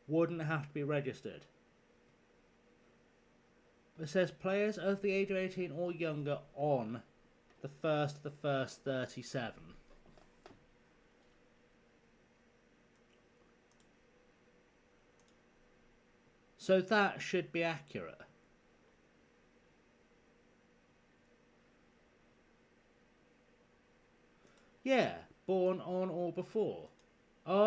wouldn't have to be registered. It says players of the age of 18 or younger on the 1st of the 1st, 37. So that should be accurate. Yeah, born on or before. Oh!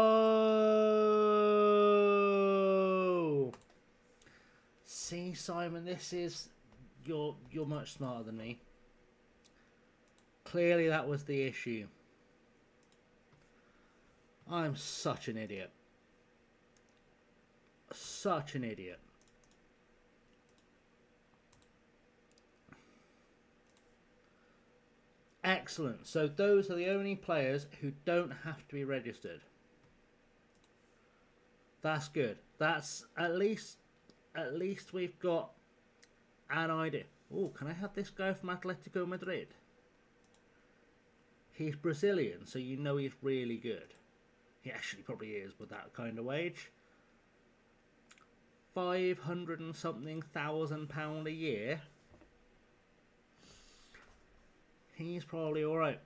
See, Simon, this is... You're much smarter than me. Clearly that was the issue. I'm such an idiot. Such an idiot. Excellent. So those are the only players who don't have to be registered. That's good. That's at least we've got an idea. Oh, can I have this guy from Atletico Madrid? He's Brazilian, so you know he's really good. He actually probably is with that kind of wage. 500 and something £1,000 a year. He's probably alright.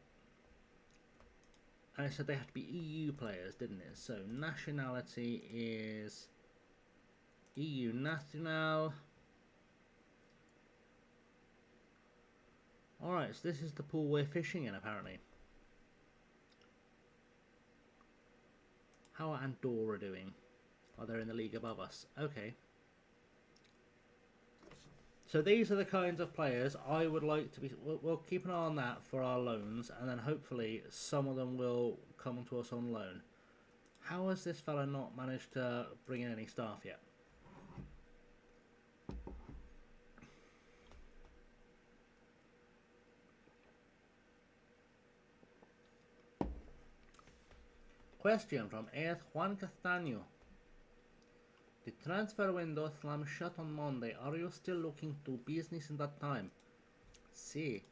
And it said they have to be EU players, didn't it? So nationality is EU national. Alright, so this is the pool we're fishing in, apparently. How are Andorra doing? Oh, they're in the league above us. Okay. So these are the kinds of players I would like to be... We'll keep an eye on that for our loans, and then hopefully some of them will come to us on loan. How has this fella not managed to bring in any staff yet? Question from Ed Juan Castaño. The transfer window slammed shut on Monday. Are you still looking to business in that time? Sí.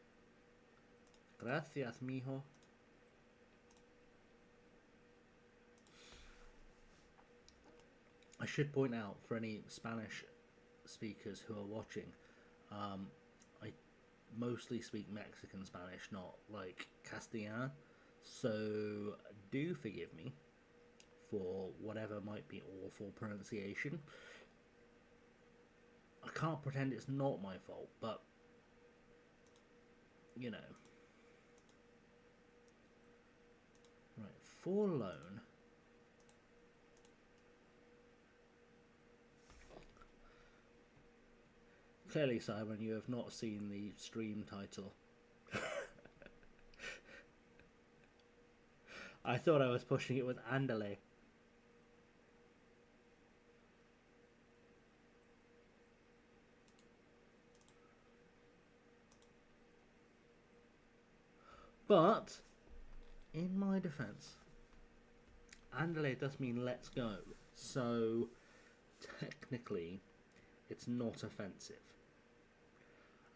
Gracias, mijo. I should point out for any Spanish speakers who are watching, I mostly speak Mexican Spanish, not like Castellan. So do forgive me for whatever might be awful pronunciation. I can't pretend it's not my fault, but you know. Right, for loan. Clearly, Simon, you have not seen the stream title. I thought I was pushing it with Andale. But, in my defense, Andale does mean let's go. So, technically, it's not offensive.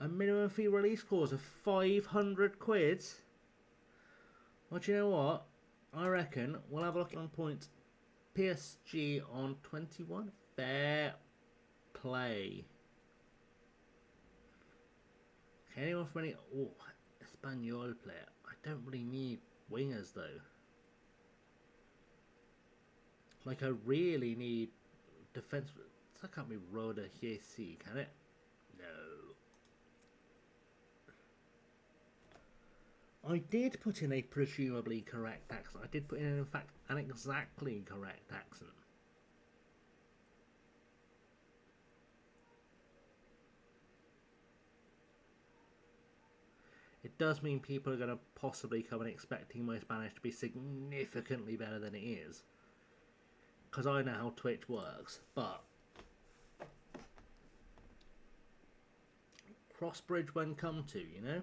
A minimum fee release clause of 500 quid? Well, do you know what? I reckon we'll have a look on points. PSG on 21. Fair play. Okay, anyone from any... Oh, Espanol player. I don't really need wingers, though. Like, I really need defense... That can't be Roda Hiesi, can it? No. I did put in a presumably correct accent. I did put in fact, an exactly correct accent. It does mean people are going to possibly come and expecting my Spanish to be significantly better than it is. Because I know how Twitch works, but... Crossbridge when come to, you know?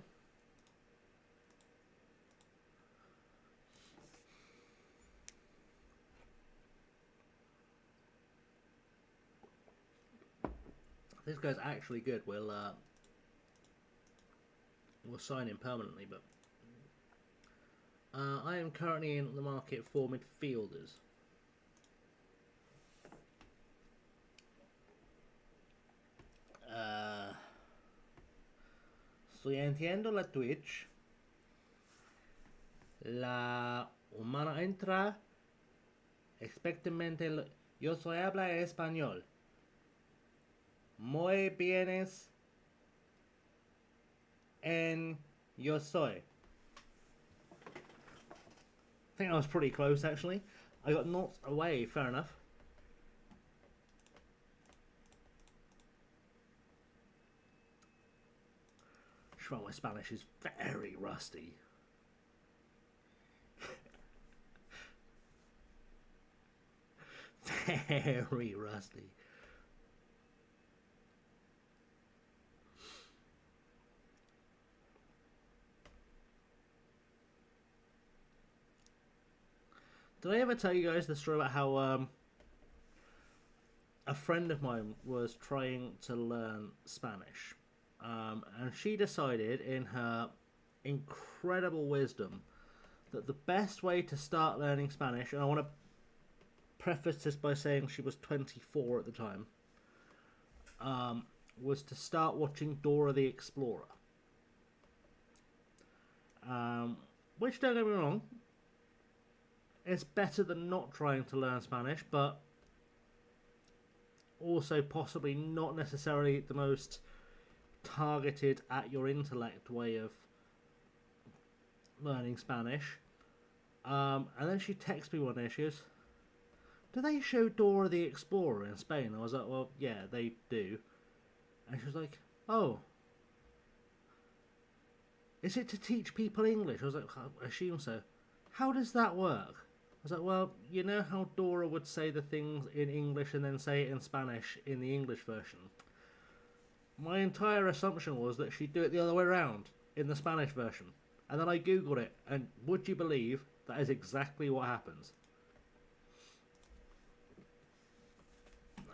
This guy's actually good. We'll sign him permanently, but I am currently in the market for midfielders. Estoy entiendo la Twitch. La humana entra. Expectamente. Yo soy habla español. Muy bienes en yo soy. I think I was pretty close, actually. I got knocked away, fair enough. Sure, my Spanish is very rusty. very rusty. Did I ever tell you guys the story about how a friend of mine was trying to learn Spanish, and she decided, in her incredible wisdom, that the best way to start learning Spanish, and I want to preface this by saying she was 24 at the time, was to start watching Dora the Explorer. Which, don't get me wrong, it's better than not trying to learn Spanish, but also possibly not necessarily the most targeted at your intellect way of learning Spanish. And then she texted me one day, she goes, "Do they show Dora the Explorer in Spain?" I was like, "Well, yeah, they do." And she was like, "Oh, is it to teach people English?" I was like, "I assume so." "How does that work?" I was like, "Well, you know how Dora would say the things in English and then say it in Spanish in the English version? My entire assumption was that she'd do it the other way around in the Spanish version." And then I googled it, and would you believe that is exactly what happens?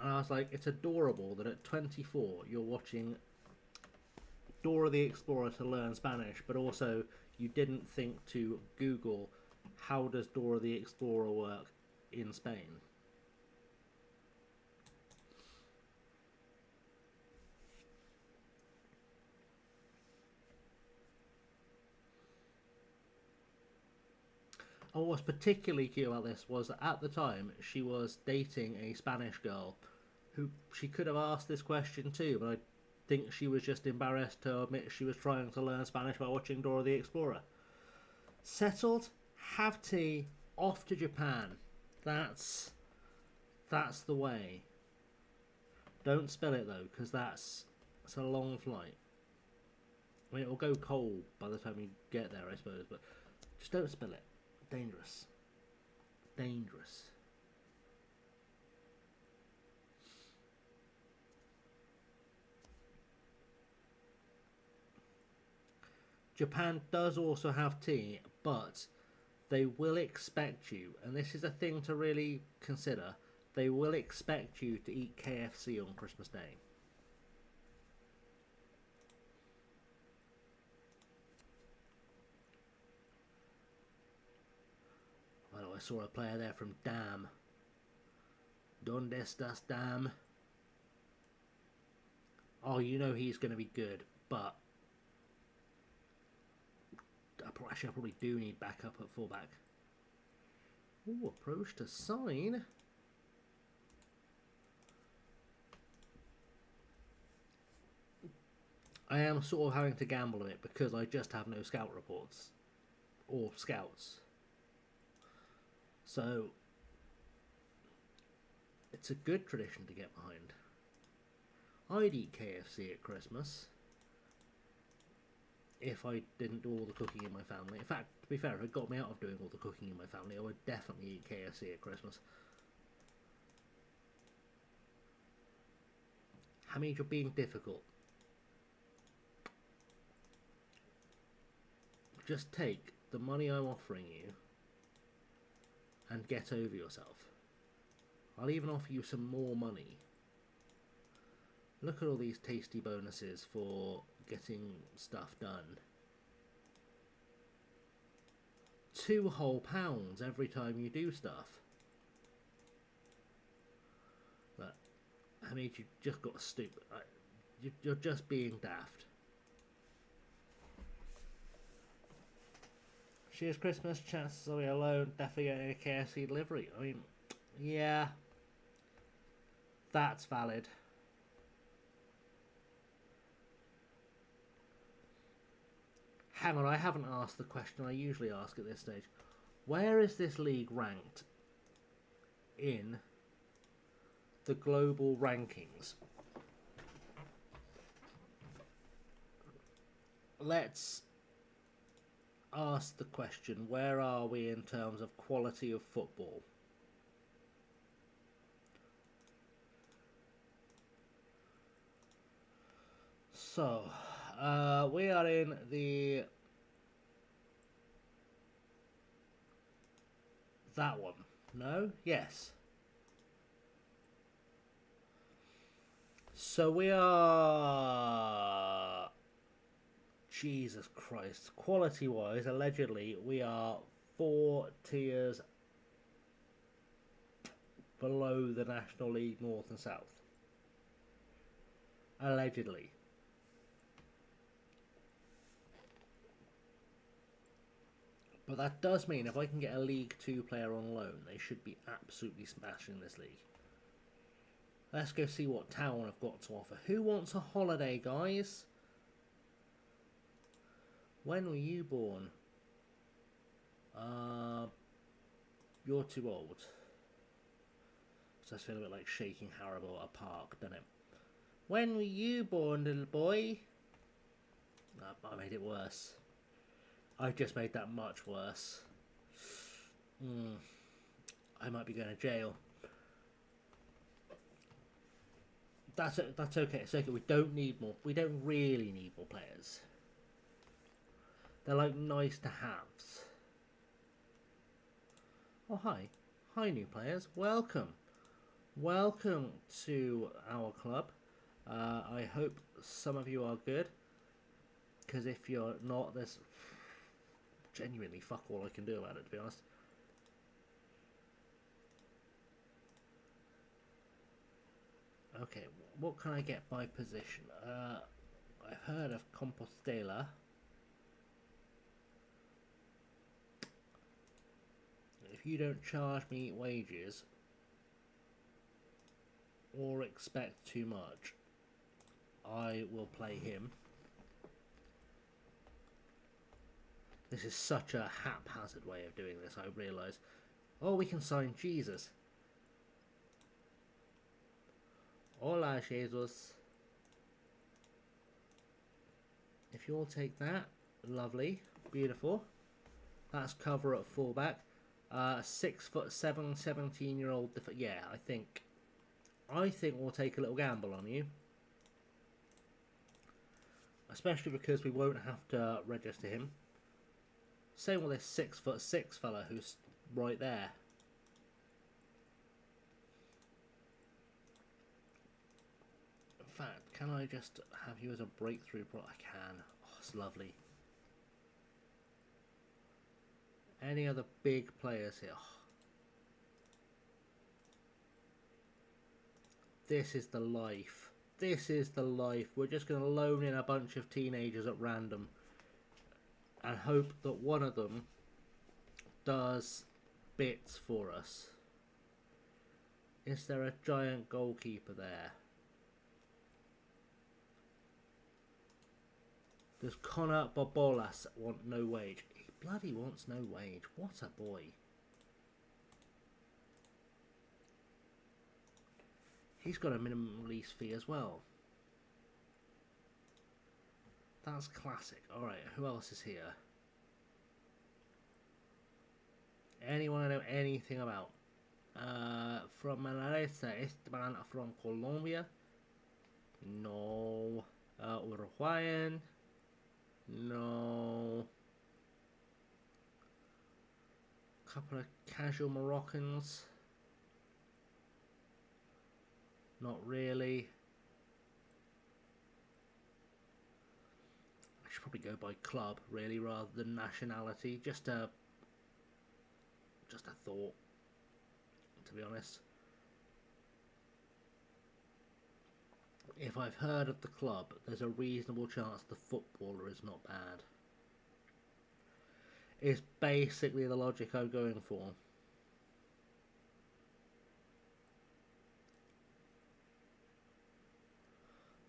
And I was like, it's adorable that at 24 you're watching Dora the Explorer to learn Spanish, but also you didn't think to Google, how does Dora the Explorer work in Spain? And what was particularly cute about this was that at the time she was dating a Spanish girl who she could have asked this question to, but I think she was just embarrassed to admit she was trying to learn Spanish by watching Dora the Explorer. Settled, have tea, off to Japan. That's the way. Don't spill it though, because it's a long flight. I mean, it'll go cold by the time you get there, I suppose, but just don't spill it. Dangerous. Dangerous. Japan does also have tea, but they will expect you, and this is a thing to really consider, they will expect you to eat KFC on Christmas Day. Well, I saw a player there from Dam. Donde estás, Dam? Oh, you know he's going to be good, but actually I probably do need backup at fullback. Ooh, approach to sign. I am sort of having to gamble a bit because I just have no scout reports or scouts. So it's a good tradition to get behind. I'd eat KFC at Christmas if I didn't do all the cooking in my family. In fact, to be fair, if it got me out of doing all the cooking in my family, I would definitely eat KFC at Christmas. Hamid, you're being difficult. Just take the money I'm offering you and get over yourself. I'll even offer you some more money. Look at all these tasty bonuses for getting stuff done. 2 whole pounds every time you do stuff. But I mean, you just got stupid. You're just being daft. Cheers Christmas, chances are we alone, definitely getting a KFC delivery. I mean, yeah, that's valid. Hang on, I haven't asked the question I usually ask at this stage. Where is this league ranked in the global rankings? Let's ask the question, where are we in terms of quality of football? So, we are in the... That one. No? Yes. So we are... Jesus Christ. Quality-wise, allegedly, we are 4 tiers below the National League North and South. Allegedly. But that does mean if I can get a League 2 player on loan, they should be absolutely smashing this league. Let's go see what town I've got to offer. Who wants a holiday, guys? When were you born? You're too old. So I feel a bit like shaking Haribo at a park, doesn't it? When were you born, little boy? I made it worse. I just made that much worse. I might be going to jail. That's okay. It's okay. We don't need more. We don't really need more players. They're like nice to haves. Oh, hi. Hi, new players. Welcome. Welcome to our club. I hope some of you are good. Because if you're not, there's genuinely fuck all I can do about it, to be honest. Okay, what can I get by position? I've heard of Compostela. If you don't charge me wages or expect too much, I will play him. This is such a haphazard way of doing this, I realise. Oh, we can sign Jesus. Hola, Jesus. If you'll take that, lovely, beautiful. That's cover at fullback. 6'7", 17-year-old. Yeah, I think we'll take a little gamble on you, especially because we won't have to register him. Same with this 6'6" fella who's right there. In fact, can I just have you as a breakthrough pro? I can. Oh, it's lovely. Any other big players here? Oh. This is the life. This is the life. We're just going to loan in a bunch of teenagers at random and hope that one of them does bits for us. Is there a giant goalkeeper there? Does Connor Bobolas want no wage? He bloody wants no wage. What a boy. He's got a minimum release fee as well. That's classic. Alright, who else is here? Anyone I know anything about? From Manresa, Esteban from Colombia? No. Uruguayan? No. Couple of casual Moroccans? Not really. I should probably go by club, really, rather than nationality. Just a thought, to be honest. If I've heard of the club, there's a reasonable chance the footballer is not bad. It's basically the logic I'm going for.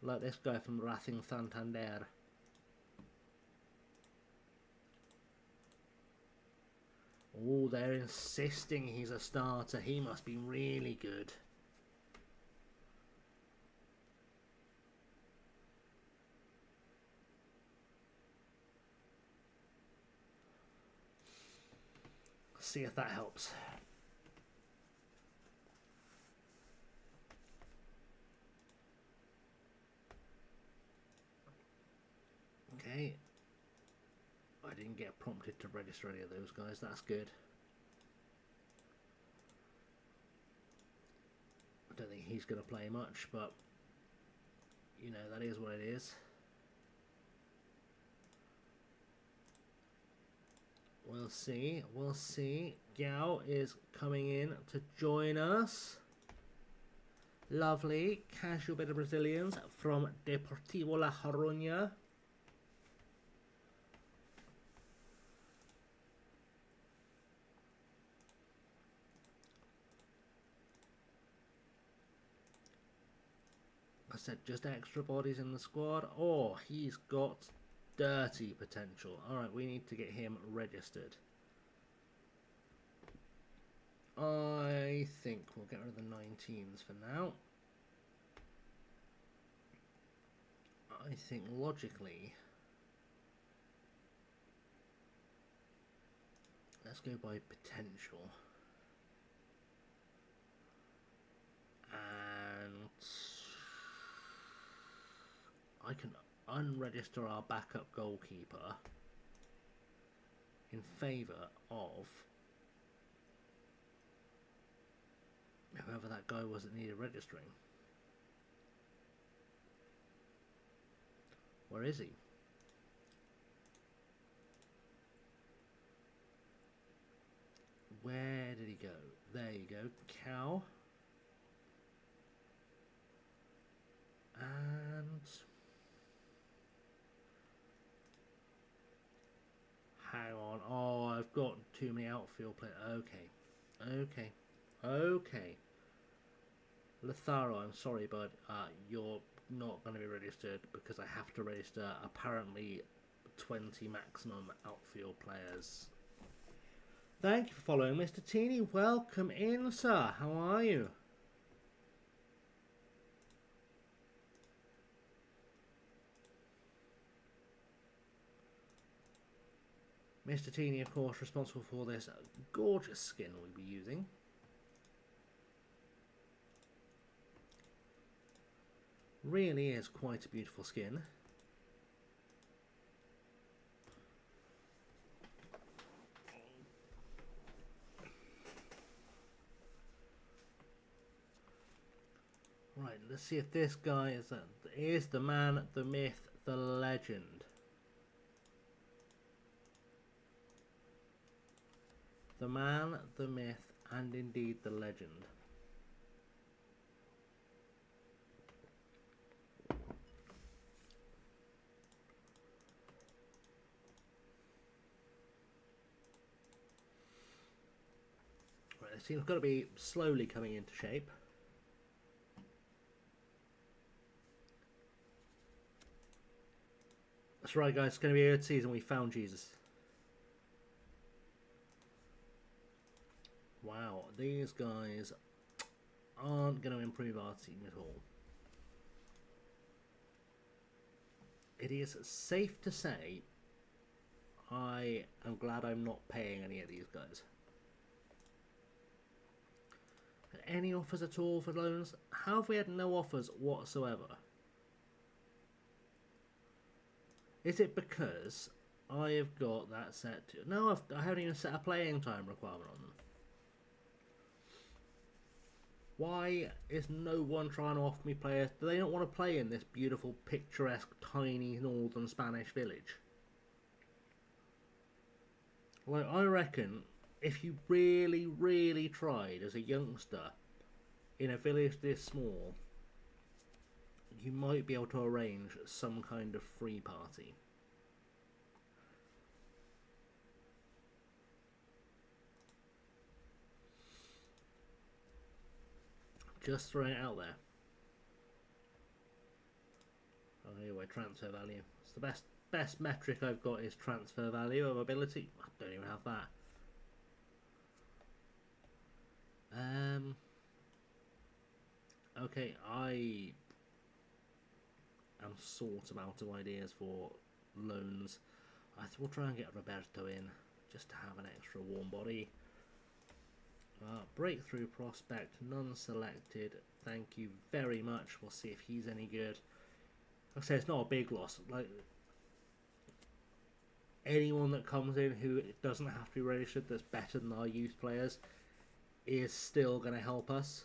Like this guy from Racing Santander. Oh, they're insisting he's a starter. He must be really good. See if that helps. Okay. I didn't get prompted to register any of those guys. That's good. I don't think he's going to play much, but you know, that is what it is. We'll see. We'll see. Gao is coming in to join us. Lovely. Casual bit of Brazilians from Deportivo La Coruña. I said just extra bodies in the squad. Oh, he's got dirty potential. Alright, we need to get him registered. I think we'll get rid of the 19s for now. I think logically, let's go by potential. And I can unregister our backup goalkeeper in favour of whoever that guy was that needed registering. Where is he? Where did he go? There you go. Cow. And hang on. Oh, I've got too many outfield players. Okay. Letharo, I'm sorry, bud. You're not going to be registered because I have to register apparently 20 maximum outfield players. Thank you for following, Mr. Teeny. Welcome in, sir. How are you? Mr. Teeny, of course, responsible for this gorgeous skin we'll be using. Really is quite a beautiful skin. Right, let's see if this guy is the man, the myth, the legend. The man, the myth, and indeed the legend. Right, this team's got to be slowly coming into shape. That's right, guys. It's going to be a good season. We found Jesus. Wow, these guys aren't going to improve our team at all. It is safe to say I am glad I'm not paying any of these guys. Any offers at all for loans? How have we had no offers whatsoever? Is it because I have got that set to... No, I haven't even set a playing time requirement on them. Why is no one trying to offer me players? Do they not want to play in this beautiful, picturesque, tiny northern Spanish village? Like, I reckon if you really, really tried as a youngster in a village this small, you might be able to arrange some kind of free party. Just throwing it out there. Oh, anyway, transfer value. It's the best metric I've got is transfer value of ability. I don't even have that. Okay, I am sort of out of ideas for loans. I thought we'll try and get Roberto in just to have an extra warm body. Breakthrough prospect, none selected. Thank you very much. We'll see if he's any good. Like I say, it's not a big loss. Like, anyone that comes in who doesn't have to be registered that's better than our youth players is still going to help us,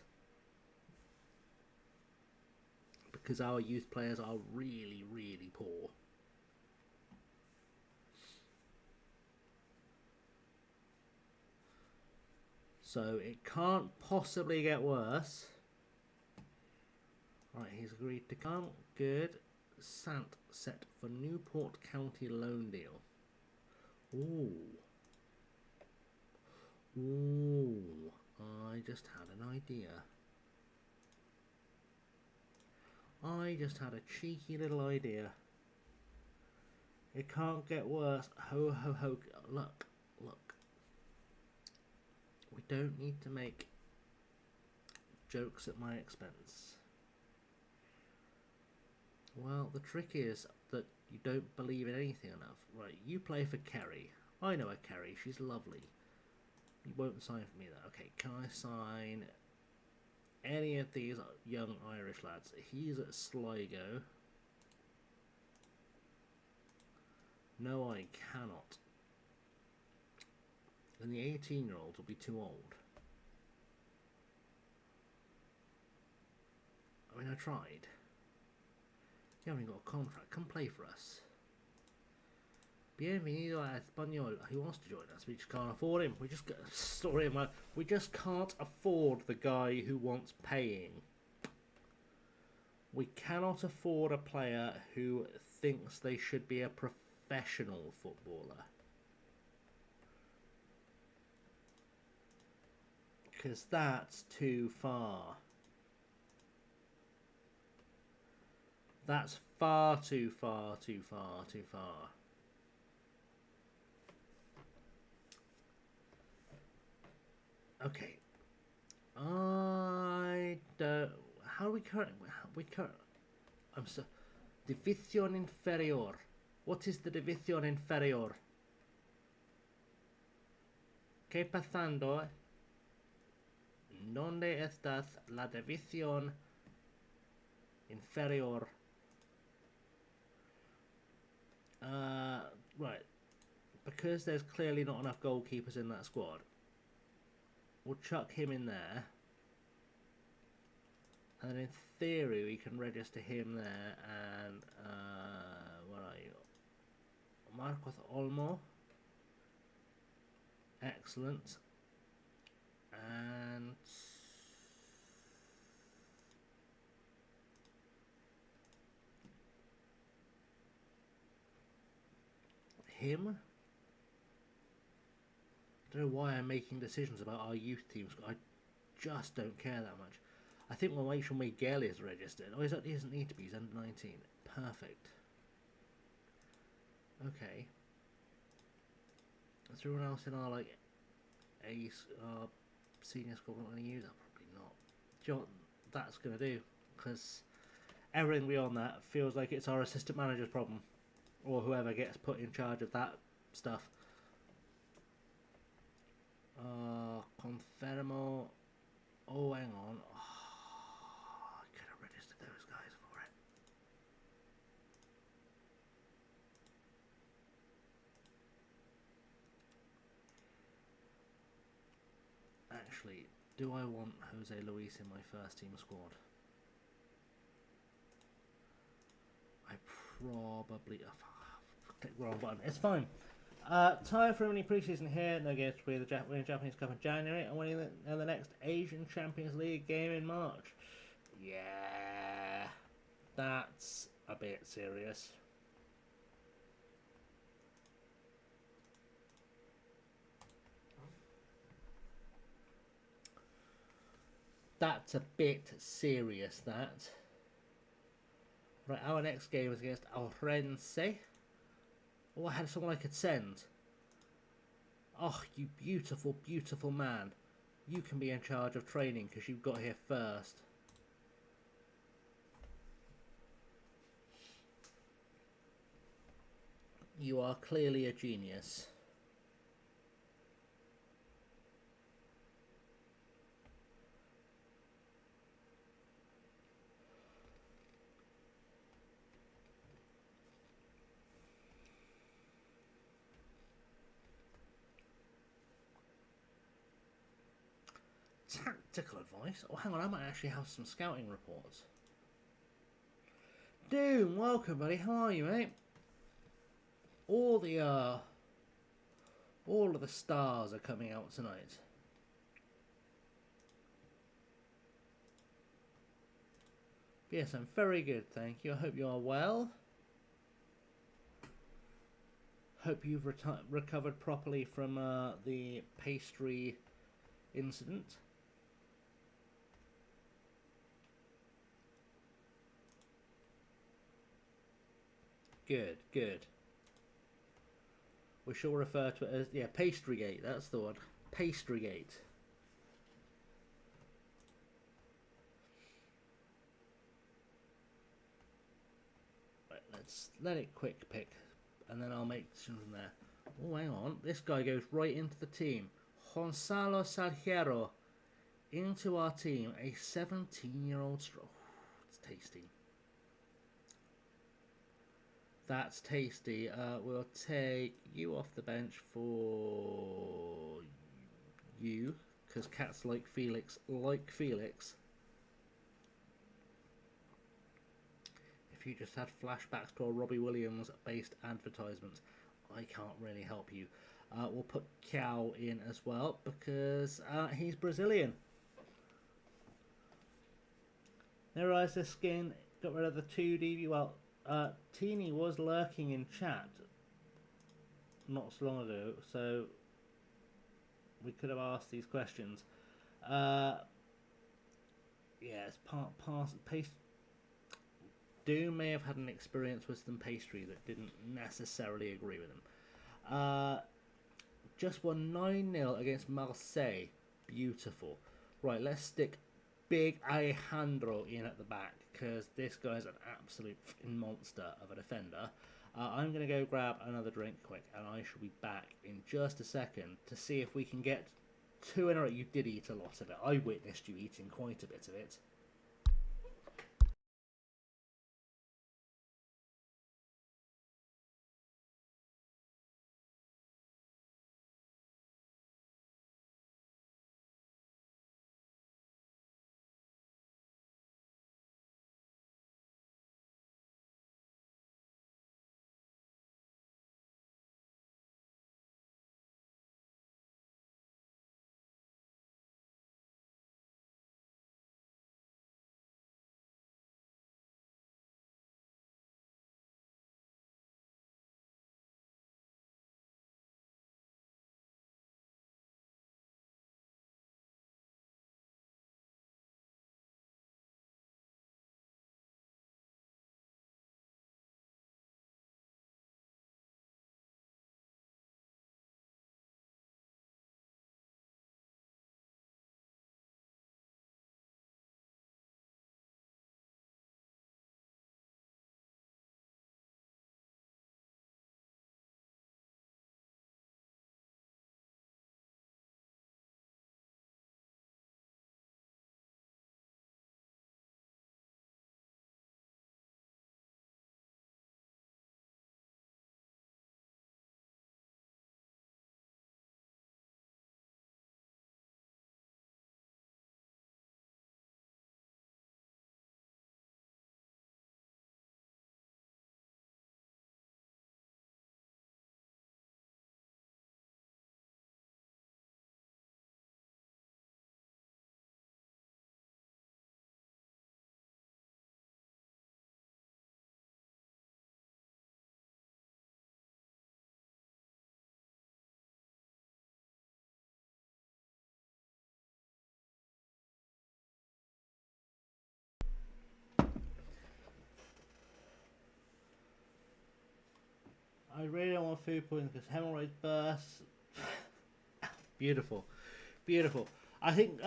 because our youth players are really, really poor. So it can't possibly get worse. Right, he's agreed to come. Good. Sant set for Newport County loan deal. Ooh. Ooh. I just had an idea. I just had a cheeky little idea. It can't get worse. Ho, ho, ho. Look. Look. We don't need to make jokes at my expense. Well, the trick is that you don't believe in anything enough. Right, you play for Kerry. I know a Kerry. She's lovely. You won't sign for me, though. Okay, can I sign any of these young Irish lads? He's at Sligo. No, I cannot. And the 18-year-old will be too old. I mean, I tried. You haven't got a contract. Come play for us. Bienvenido a Español. He wants to join us. We just can't afford him. We just We just can't afford the guy who wants paying. We cannot afford a player who thinks they should be a professional footballer. Because that's too far. That's far too far, too far, too far. Okay. I don't... How are we current... I'm so... División inferior. What is the división inferior? ¿Qué pasando? ¿Dónde estás la división inferior? Right. Because there's clearly not enough goalkeepers in that squad, we'll chuck him in there. And then in theory we can register him there and... where are you? Marcos Olmo. Excellent. And... him? I don't know why I'm making decisions about our youth teams. I just don't care that much. I think we'll make sure Miguel is registered. Oh, he doesn't need to be. He's under 19. Perfect. Okay. Is everyone else in our senior squad not going to use that? Probably not. Do you know what that's going to do? Because everything beyond that feels like it's our assistant manager's problem, or whoever gets put in charge of that stuff. Confermo. Oh, hang on. Oh, I could have registered those guys for it. Actually, do I want Jose Luis in my first team squad? I probably... click the wrong button. It's fine. Time for any preseason here. No games to play the winning Japanese Cup in January and winning the next Asian Champions League game in March. Yeah, that's a bit serious. That's a bit serious, that. Right, our next game is against Orense. Oh, I had someone I could send. Oh, you beautiful, beautiful man. You can be in charge of training because you got here first. You are clearly a genius. Tactical advice? Oh, hang on, I might actually have some scouting reports. Doom, welcome, buddy. How are you, mate? All of the stars are coming out tonight. Yes, I'm very good, thank you. I hope you are well. Hope you've recovered properly from the pastry incident. Good, good. We shall refer to it as, yeah, Pastrygate, that's the one. Pastrygate. Right, let's let it quick pick, and then I'll make decisions from there. Oh, hang on. This guy goes right into the team. Gonzalo Salguero into our team. A 17-year-old straw. It's tasty. That's tasty. We'll take you off the bench for you, because cats like Felix. If you just had flashbacks to a Robbie Williams-based advertisement, I can't really help you. We'll put Cow in as well, because he's Brazilian. There is the skin. Got rid of the 2DB. Well, Teeny was lurking in chat not so long ago, so we could have asked these questions. Yeah, it's paste. Doom may have had an experience with some pastry that didn't necessarily agree with him. Just won 9-0 against Marseille. Beautiful. Right, let's stick Big Alejandro in at the back, because this guy's an absolute monster of a defender. I'm going to go grab another drink quick, and I shall be back in just a second to see if we can get 2 in a row. You did eat a lot of it. I witnessed you eating quite a bit of it. I really don't want food poisoning because hemorrhoids burst. Beautiful. Beautiful. I think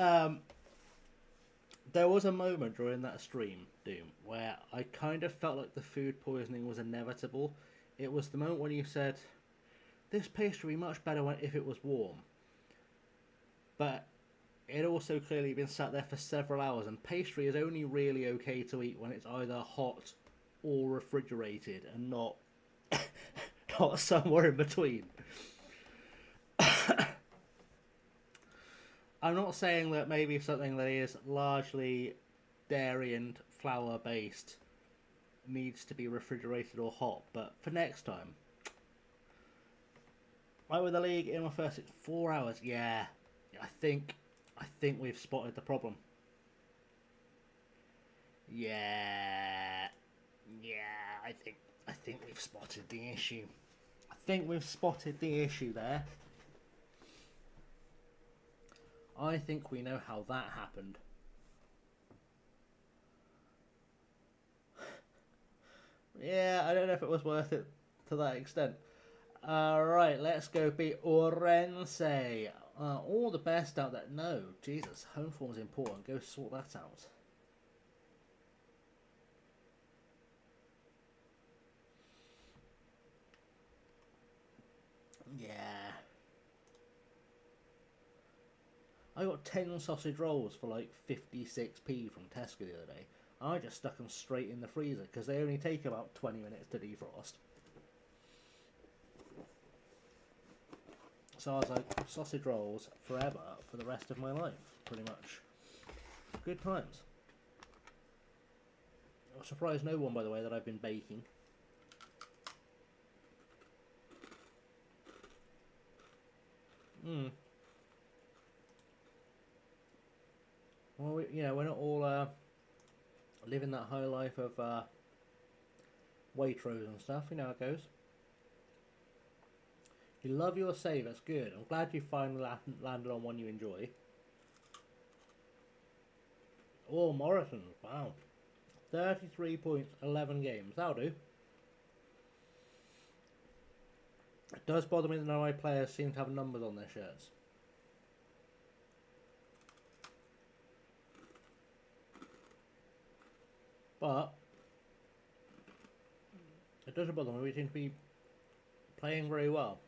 there was a moment during that stream, Doom, where I kind of felt like the food poisoning was inevitable. It was the moment when you said, this pastry would be much better if it was warm. But it also clearly been sat there for several hours, and pastry is only really okay to eat when it's either hot or refrigerated and not somewhere in between. I'm not saying that maybe something that is largely dairy and flour based needs to be refrigerated or hot, but for next time, I win the league in my first 4 hours. Yeah, I think we've spotted the problem. Yeah, I think we've spotted the issue. I think we've spotted the issue there. I think we know how that happened. Yeah, I don't know if it was worth it to that extent. Alright, let's go beat Orense. All the best out there. No, Jesus, home form is important. Go sort that out. Yeah. I got 10 sausage rolls for like 56p from Tesco the other day. I just stuck them straight in the freezer because they only take about 20 minutes to defrost. So I was like, sausage rolls forever for the rest of my life, pretty much. Good times. I'm surprised no one, by the way, that I've been baking. Well, you know, we're not all living that high life of Waitrose and stuff. You know how it goes. You love your save, that's good. I'm glad you finally landed on one you enjoy. Oh, Morrison, wow. 33 points, 11 games, that'll do. It does bother me that none of my players seem to have numbers on their shirts. But it doesn't bother me, we seem to be playing very well.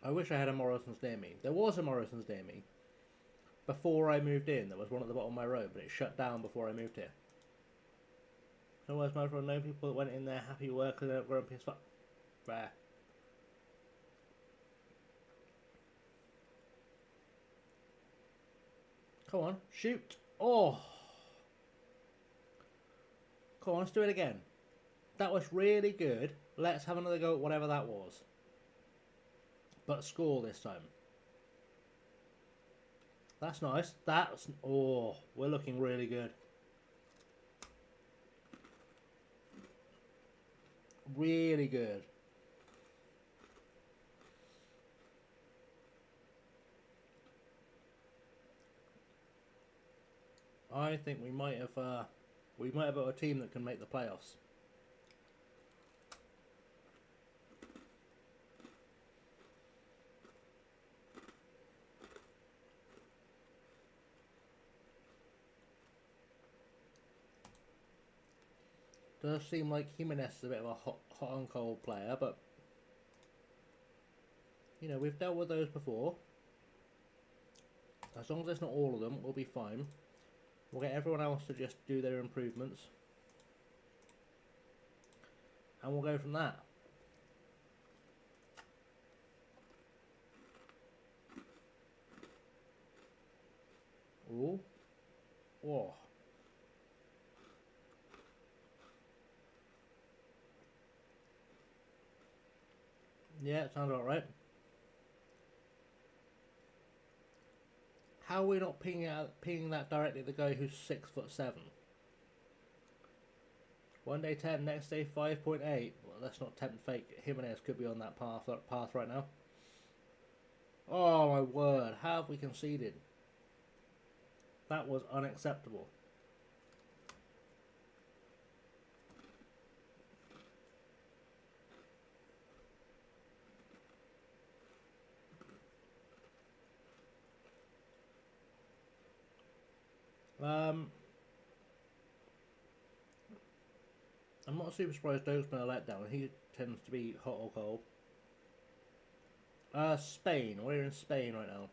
I wish I had a Morrison's near me. There was a Morrison's near me. Before I moved in, there was one at the bottom of my road, but it shut down before I moved here. Otherwise, most of know people that went in there happy working and grumpy as fuck. Rare. Come on, shoot! Oh! Come on, let's do it again. That was really good. Let's have another go at whatever that was. But score this time. That's nice. That's... Oh, we're looking really good. Really good. I think we might have got a team that can make the playoffs. Does seem like Jimenez is a bit of a hot and cold player, but you know, we've dealt with those before. As long as it's not all of them, we'll be fine. We'll get everyone else to just do their improvements. And we'll go from that. Ooh. Whoa. Yeah, it sounds about right. How are we not pinging that directly at the guy who's 6'7"? One day 10, next day 5.8. Well, let's not tempt fate. Jimenez could be on that path right now. Oh my word! How have we conceded? That was unacceptable. I'm not super surprised Doge's been a letdown. He tends to be hot or cold. Spain. We're in Spain right now.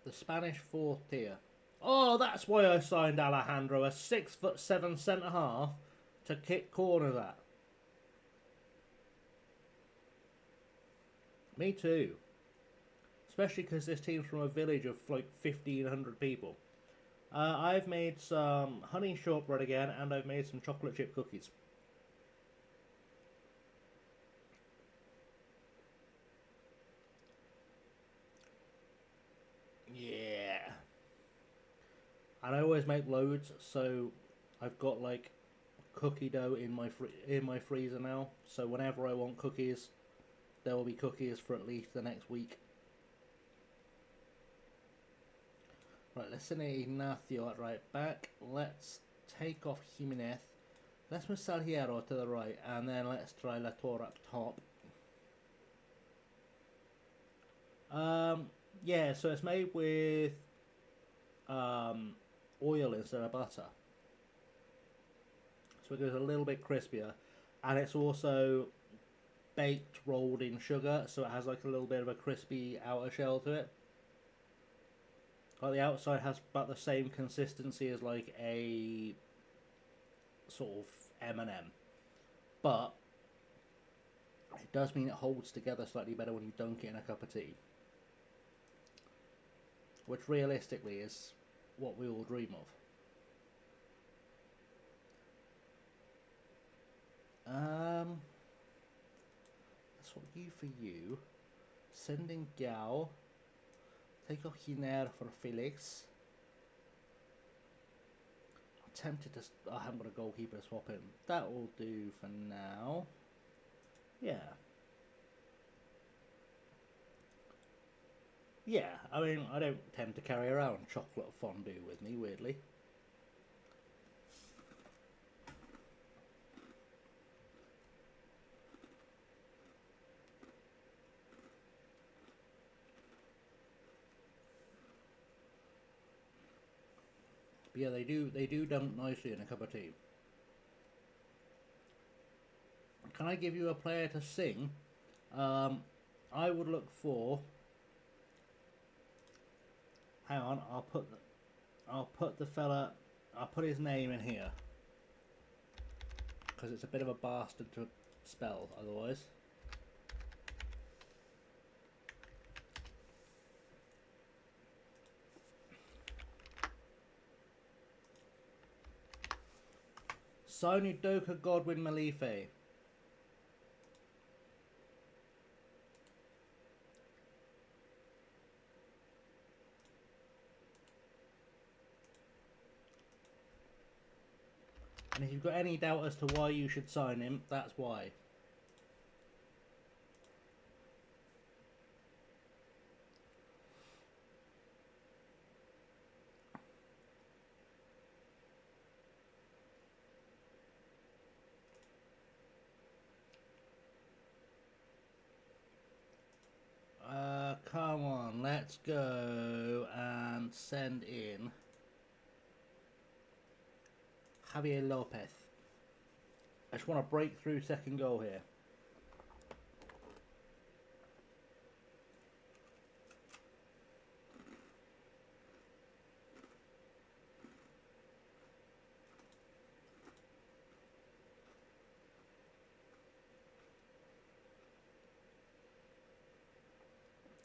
The Spanish 4th tier. Oh, that's why I signed Alejandro, a 6'7" centre half, to kick corners at. Me too. Especially because this team's from a village of like 1,500 people. I've made some honey shortbread again, and I've made some chocolate chip cookies. Yeah. And I always make loads, so I've got like cookie dough in my freezer now. So whenever I want cookies, there will be cookies for at least the next week. Right, let's send Ignacio at right back. Let's take off Jimenez. Let's move Salguero to the right, and then let's try Latour up top. Yeah, so it's made with oil instead of butter. So it goes a little bit crispier. And it's also baked, rolled in sugar, so it has like a little bit of a crispy outer shell to it. Like the outside has about the same consistency as like a sort of M&M. But it does mean it holds together slightly better when you dunk it in a cup of tea. Which realistically is what we all dream of. That's what you for you. Sending Gao. Take off Hiner for Felix. I'm tempted to... I haven't got a goalkeeper to swap in. That will do for now. Yeah. Yeah, I mean, I don't tend to carry around chocolate fondue with me, weirdly. But yeah, they do dunk nicely in a cup of tea. Can I give you a player to sing? I would look for... Hang on, I'll put his name in here. Because it's a bit of a bastard to spell otherwise. Sony Doka Godwin Malife. And if you've got any doubt as to why you should sign him, that's why. Come on, let's go and send in Javier Lopez. I just want to break through second goal here.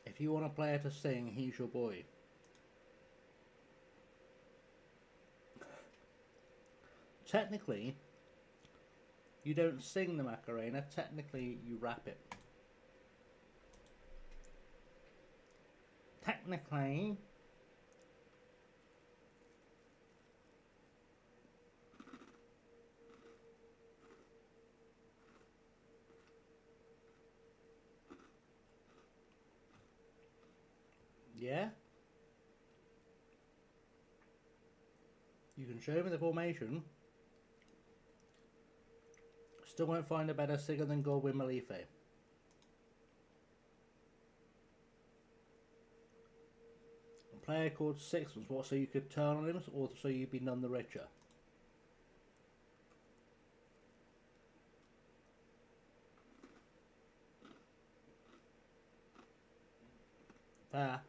If you want a player to sing, he's your boy. Technically, you don't sing the Macarena, technically you rap it. Technically... Yeah? You can show me the formation. Still won't find a better singer than Godwin Malife. A player called Sixpence, what, so you could turn on him, or so you'd be none the richer? Fair.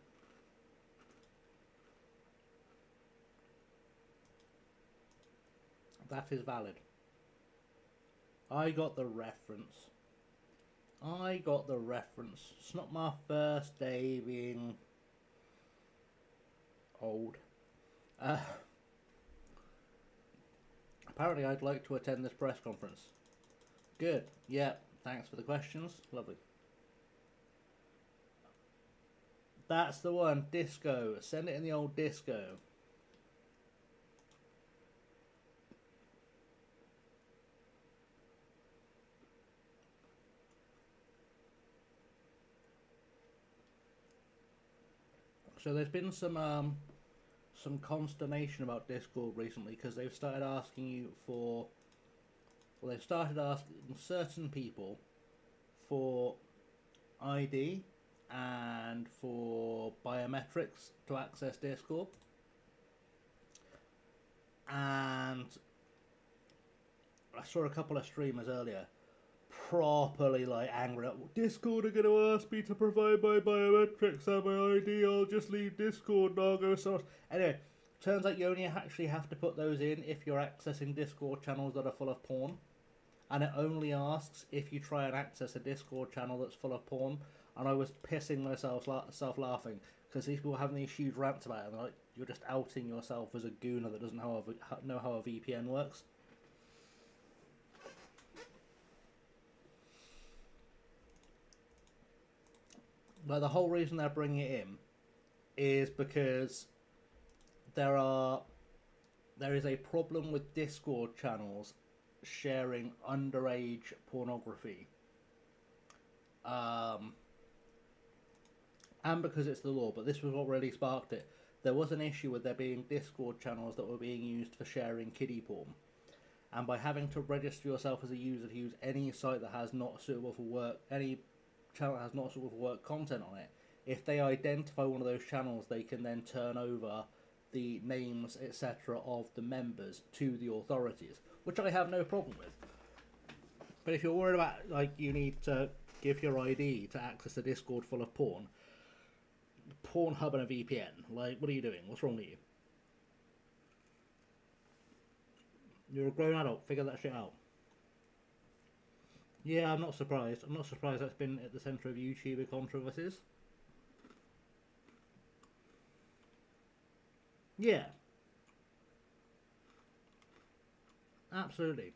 That is valid. I got the reference. It's not my first day being old. Apparently I'd like to attend this press conference. Good. Yeah, thanks for the questions. Lovely. That's the one. Disco. Send it in the old disco. So there's been some consternation about Discord recently because they've started asking you for, well, they've started asking certain people for ID and for biometrics to access Discord. And I saw a couple of streamers earlier properly like angry at Discord are going to ask me to provide my biometrics and my ID. I'll just leave Discord and I'll go source. Anyway, turns out you only actually have to put those in if you're accessing Discord channels that are full of porn, and it only asks if you try and access a Discord channel that's full of porn. And I was pissing myself laughing because these people were having these huge rants about it. And like, you're just outing yourself as a gooner that doesn't know how a VPN works. But the whole reason they're bringing it in is because there is a problem with Discord channels sharing underage pornography, and because it's the law. But this was what really sparked it. There was an issue with there being Discord channels that were being used for sharing kiddie porn, and by having to register yourself as a user to use any site that has not suitable for work, any channel that has not suitable for work content on it, if they identify one of those channels, they can then turn over the names, etc., of the members to the authorities, which I have no problem with. But if you're worried about, like, you need to give your ID to access a Discord full of porn, Pornhub and a VPN, like, what are you doing? What's wrong with you? You're a grown adult, figure that shit out. Yeah, I'm not surprised. I'm not surprised that's been at the centre of YouTuber controversies. Yeah. Absolutely.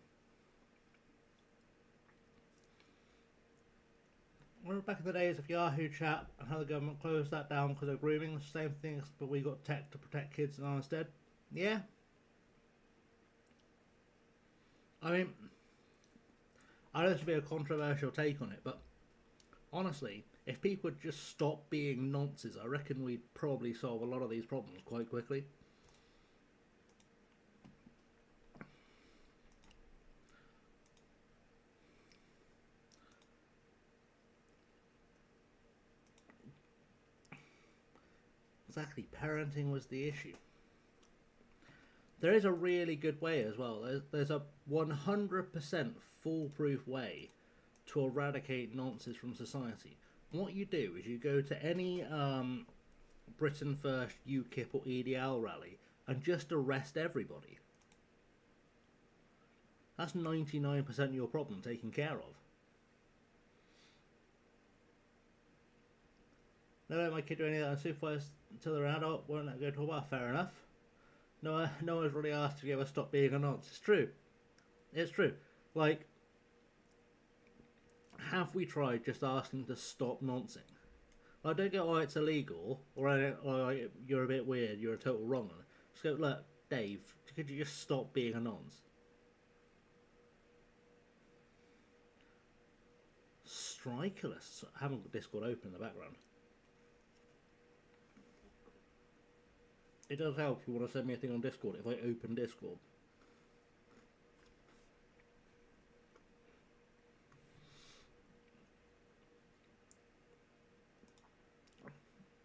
We're back in the days of Yahoo Chat and how the government closed that down because of grooming. Same things, but we got tech to protect kids now instead. Yeah. I mean, I know this would be a controversial take on it, but honestly, if people would just stop being nonces, I reckon we'd probably solve a lot of these problems quite quickly. Exactly, parenting was the issue. There is a really good way as well. There's a 100% foolproof way to eradicate nonces from society. What you do is you go to any Britain First, UKIP or EDL rally and just arrest everybody. That's 99% of your problem taken care of. No, let my kid do any of that unsupervised until they're an adult. Won't let go to a bar. Fair enough. No one's really asked if you ever stop being a nonce. It's true. It's true. Like, have we tried just asking to stop noncing? I don't go, oh, it's illegal, or you're a bit weird, you're a total wrong one. Just go, look, Dave, could you just stop being a nonce? Strikerless. I haven't got Discord open in the background. It does help if you want to send me a thing on Discord if I open Discord.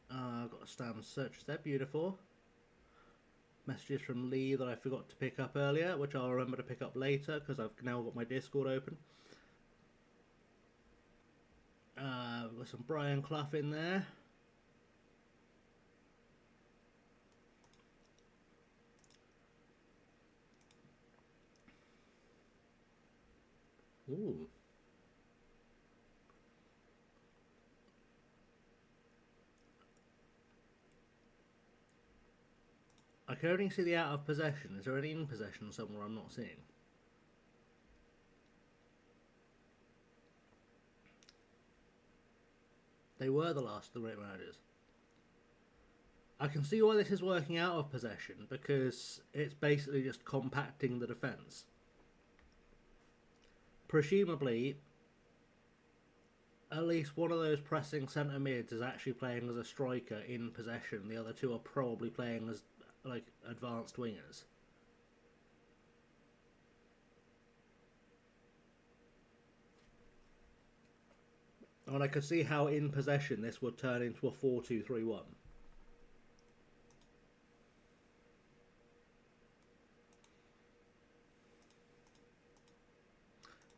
I've got a Stan search there, beautiful. Messages from Lee that I forgot to pick up earlier, which I'll remember to pick up later because I've now got my Discord open. We've got some Brian Clough in there. Ooh. I can only see the out of possession. Is there any in possession somewhere I'm not seeing? They were the last of the great managers. I can see why this is working out of possession, because it's basically just compacting the defence. Presumably, at least one of those pressing centre mids is actually playing as a striker in possession. The other two are probably playing as like advanced wingers. And I could see how in possession this would turn into a 4-2-3-1.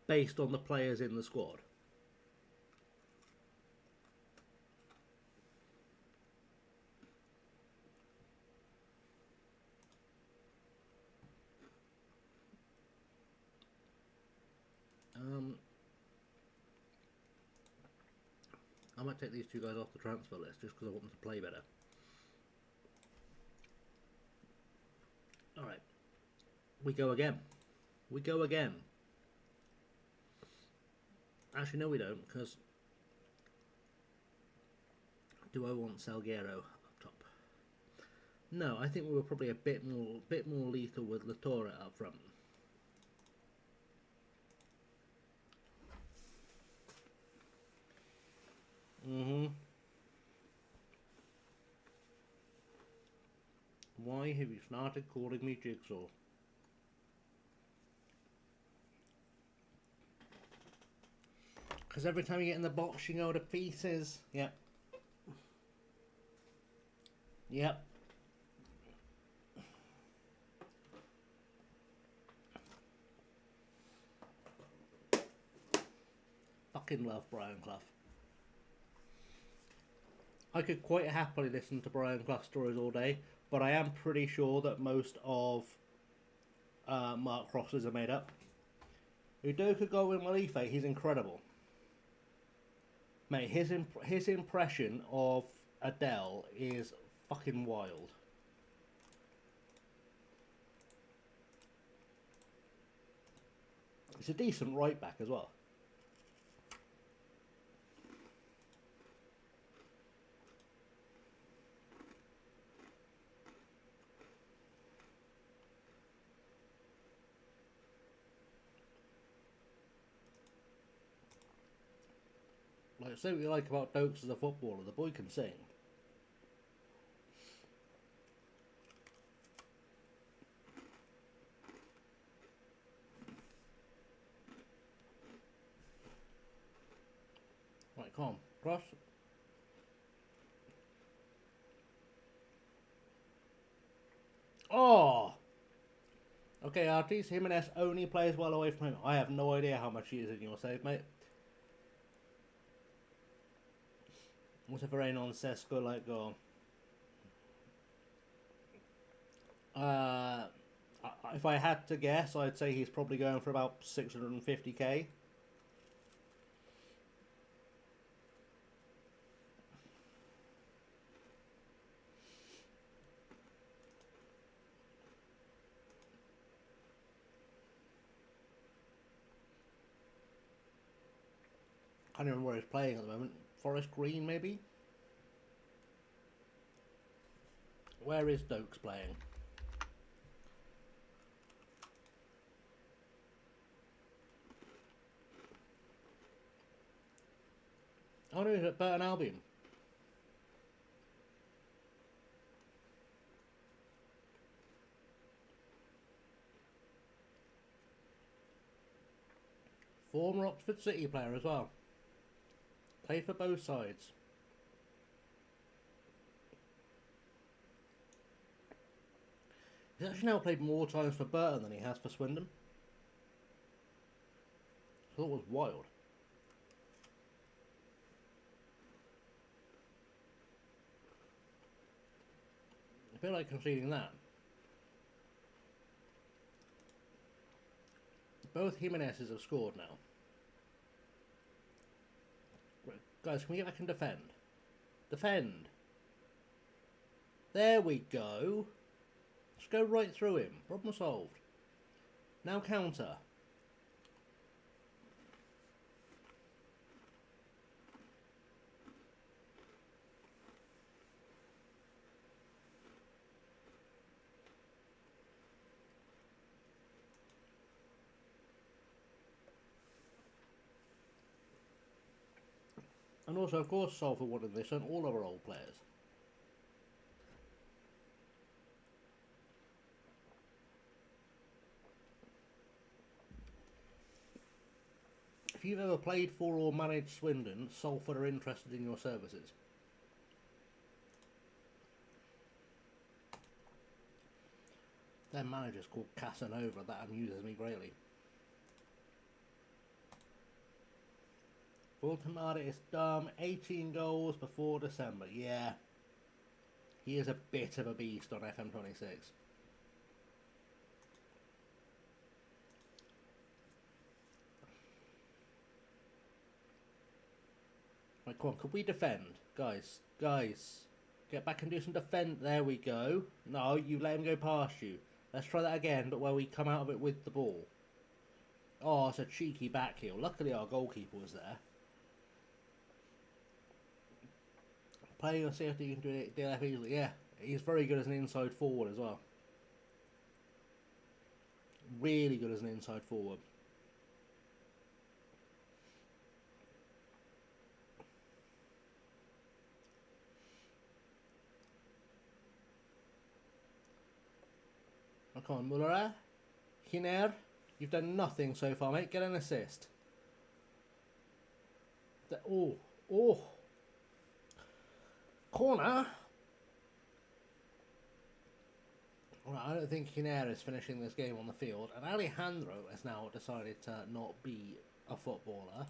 Based on the players in the squad. I might take these two guys off the transfer list just because I want them to play better. Alright. We go again. We go again. Actually, no we don't, because do I want Salguero up top? No, I think we were probably a bit more lethal with Latore up front. Why have you started calling me Jigsaw? Because every time you get in the box, you go to pieces. Yep. Yep. Fucking love Brian Clough. I could quite happily listen to Brian Clough stories all day, but I am pretty sure that most of Mark Ross's are made up. Udoka Godwin Malife, he's incredible. Mate, his impression of Adele is fucking wild. It's a decent right back as well. Like, say what you like about Dokes as a footballer, the boy can sing. Right, come on, cross. Oh! Okay, Artis Jimenez only plays well away from him. I have no idea how much he is in your save, mate. What's a very non-Sesco like goal? If I had to guess, I'd say he's probably going for about 650k. Can't remember where he's playing at the moment. Forest Green, maybe? Where is Dokes playing? Oh no, he's at Burton Albion. Former Oxford City player as well. Played for both sides. He's actually now played more times for Burton than he has for Swindon. I thought it was wild. I feel like conceding that. Both Jimenez's have scored now. Guys, can we get back and defend? Defend. There we go. Just go right through him. Problem solved. Now counter. And also, of course, Salford wanted this and all of our old players. If you've ever played for or managed Swindon, Salford are interested in your services. Their manager's called Casanova, that amuses me greatly. Voldemort is dumb, 18 goals before December. Yeah, he is a bit of a beast on FM26. Right, come on, could we defend? Guys, get back and do some defend. There we go. No, you let him go past you. Let's try that again, but where we come out of it with the ball. Oh, it's a cheeky back heel. Luckily our goalkeeper was there. Play your safety, you can do it easily. Yeah, he's very good as an inside forward as well. Really good as an inside forward. Oh, come on, Muller. Hiner, you've done nothing so far, mate. Get an assist. Oh. Corner. Well, I don't think Hiner is finishing this game on the field, and Alejandro has now decided to not be a footballer.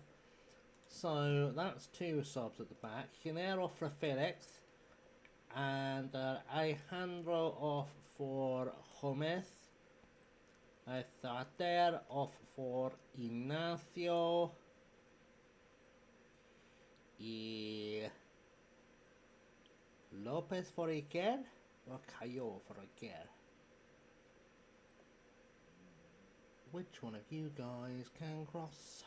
So that's two subs at the back. Hiner off for Felix, and Alejandro off for Gomez. Zater off for Ignacio. Lopez for Iker or Cayo for Iker? Which one of you guys can cross?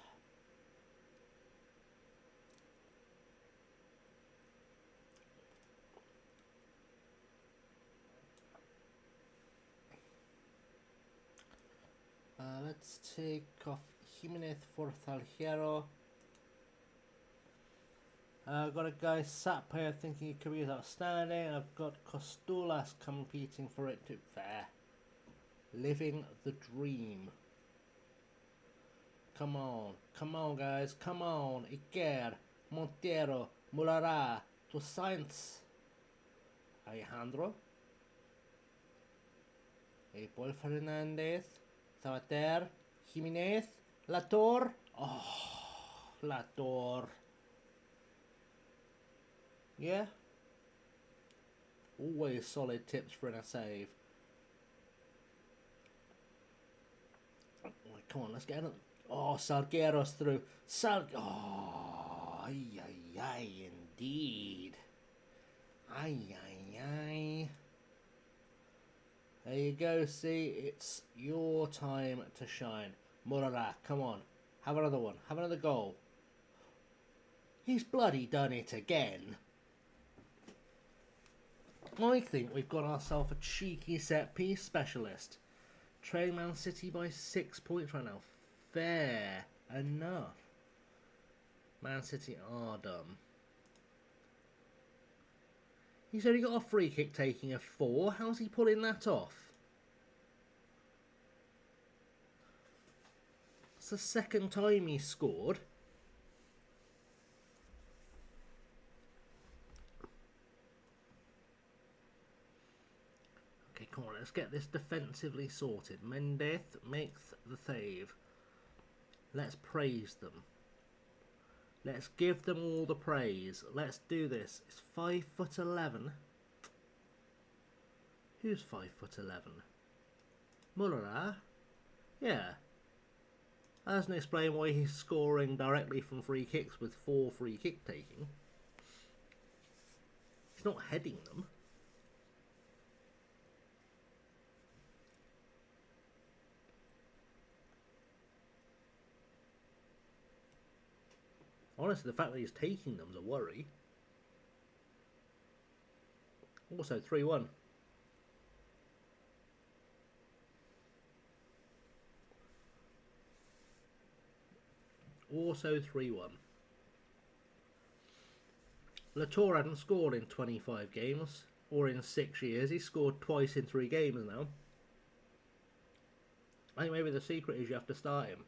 Let's take off Jimenez for Zaljero. I've got a guy sat here thinking his career is outstanding. I've got Costulas competing for it too. Fair. Living the dream. Come on guys, come on. Iker, Montero, Mulara, Toussaint, Alejandro. Paul Fernandez, Zater, Jimenez, Lator. Oh, Lator. Yeah. Always solid tips for a save. Oh, come on, let's get another. Oh, Salguero's through. Oh, indeed. There you go, see, it's your time to shine. Morara, come on. Have another one. Have another goal. He's bloody done it again. I think we've got ourselves a cheeky set-piece specialist. Trailing Man City by 6 points right now. Fair enough. Man City are dumb. He's only got a free kick taking a 4. How's he pulling that off? It's the second time he's scored. Okay, come on, let's get this defensively sorted. Mendez makes the save. Let's praise them. Let's give them all the praise. Let's do this. It's 5'11". Who's 5'11"? Muller? Yeah. That doesn't explain why he's scoring directly from free kicks with 4 free kick taking. He's not heading them. Honestly, the fact that he's taking them is a worry. Also, 3-1. Also 3-1. Latour hadn't scored in 25 games, or in 6 years. He's scored twice in 3 games now. I think maybe the secret is you have to start him.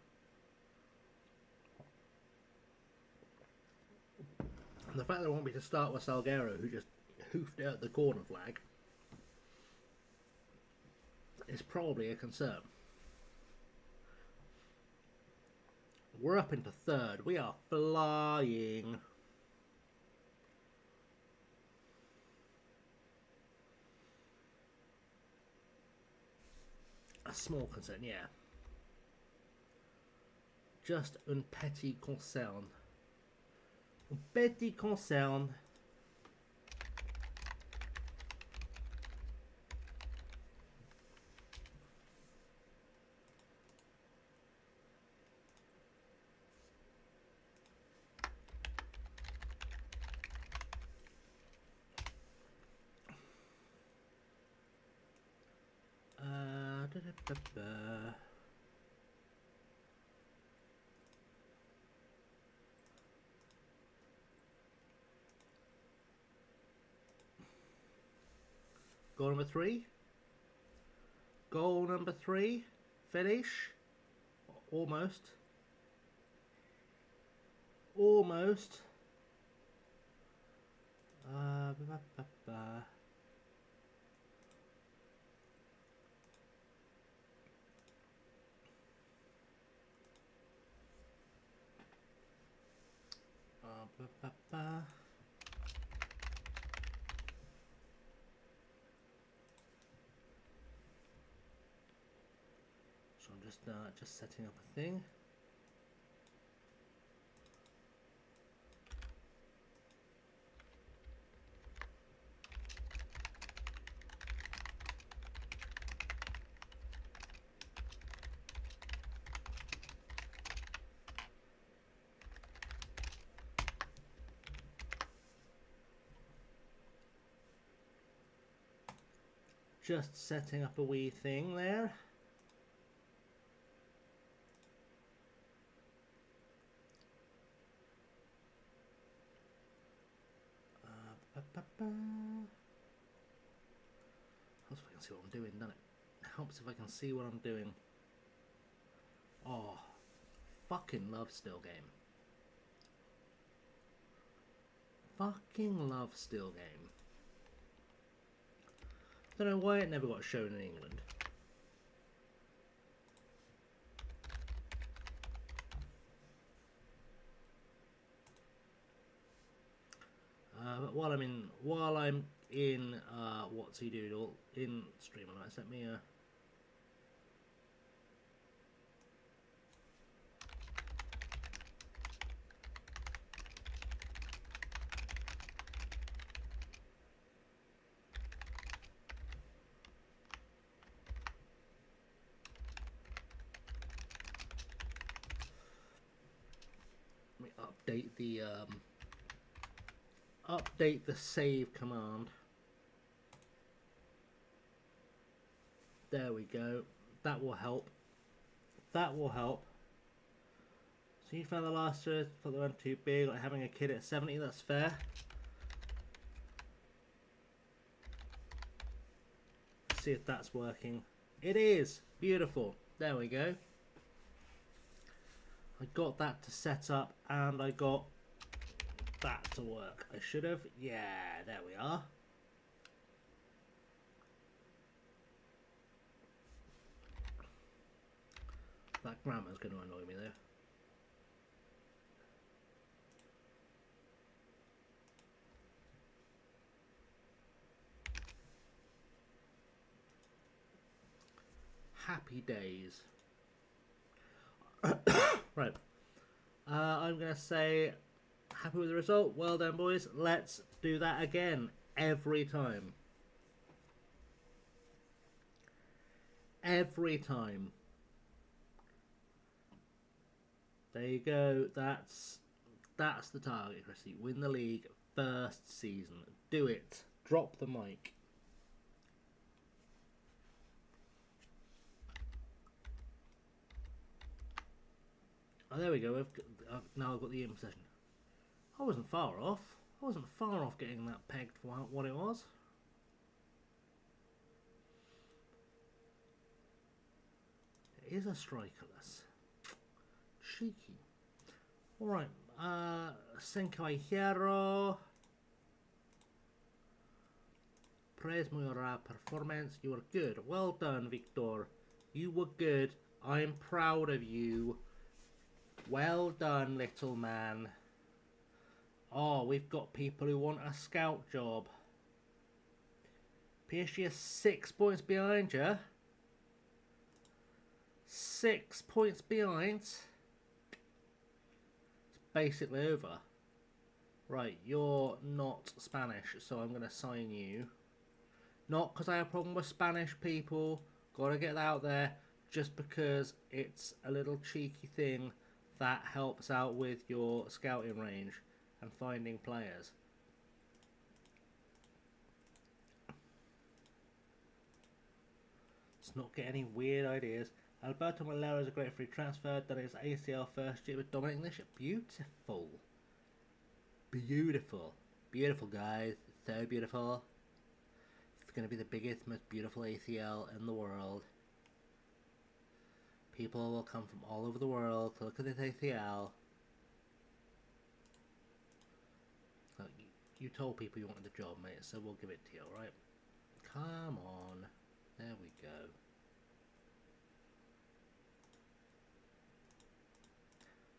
And the fact they want me to start with Salguero, who just hoofed out the corner flag, is probably a concern. We're up into 3rd. We are flying. A small concern, yeah. Just un petit concern. Un petit concern. Goal number 3. Goal number 3. Finish. Almost. Almost. So I'm just setting up a thing. Just setting up a wee thing there. Helps if I can see what I'm doing, doesn't it? Helps if I can see what I'm doing. Oh, fucking love still game. Fucking love still game. Don't know why it never got shown in England. But while I'm in what's he doing in streaming rights, let me update the save command. There we go. That will help. That will help. So you found the last two, thought they weren't too big, like having a kid at 70, that's fair. Let's see if that's working. It is! Beautiful. There we go. I got that to set up and I got that to work. I should have. Yeah, there we are. That grammar's going to annoy me though. Happy days. Right. I'm going to say, happy with the result. Well done, boys. Let's do that again. Every time. Every time. There you go. That's the target, Chrissy. Win the league first season. Do it. Drop the mic. Oh, there we go. Now I've got the imposition. I wasn't far off. I wasn't far off getting that pegged for what it was. It is a strikerless. Cheeky. Alright. Senkai Hero. Praise your performance. You were good. Well done, Victor. You were good. I'm proud of you. Well done, little man. Oh, we've got people who want a scout job. PSG is 6 points behind you. 6 points behind. It's basically over. Right, you're not Spanish, so I'm going to sign you. Not because I have a problem with Spanish people. Gotta get that out there. Just because it's a little cheeky thing that helps out with your scouting range and finding players. Let's not get any weird ideas. Alberto Malera is a great free transfer. Done his ACL first year with Dominic Nish. Beautiful. Beautiful. Beautiful, guys. So beautiful. It's going to be the biggest, most beautiful ACL in the world. People will come from all over the world to look at this ACL. Look, you told people you wanted the job, mate, so we'll give it to you, alright? Come on. There we go.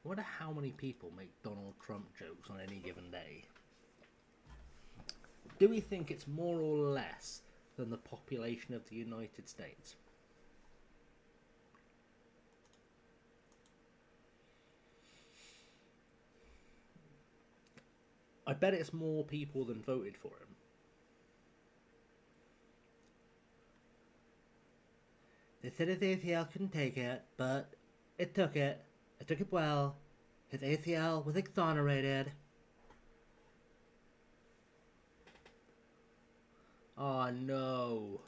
I wonder how many people make Donald Trump jokes on any given day. Do we think it's more or less than the population of the United States? I bet it's more people than voted for him. They said his ACL couldn't take it, but it took it. It took it well. His ACL was exonerated. Oh no.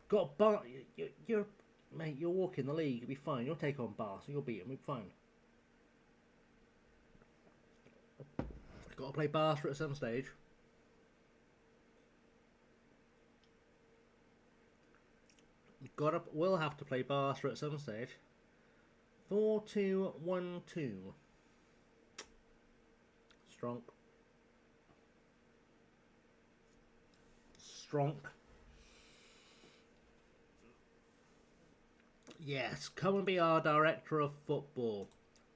Got Bar. You're mate. You're walking the league. You'll be fine. You'll take on Bar, so you'll beat him. We'll be fine. Got to play Barca at some stage. We'll have to play Barca at some stage. 4-2-1-2. Strong. Yes, come and be our director of football.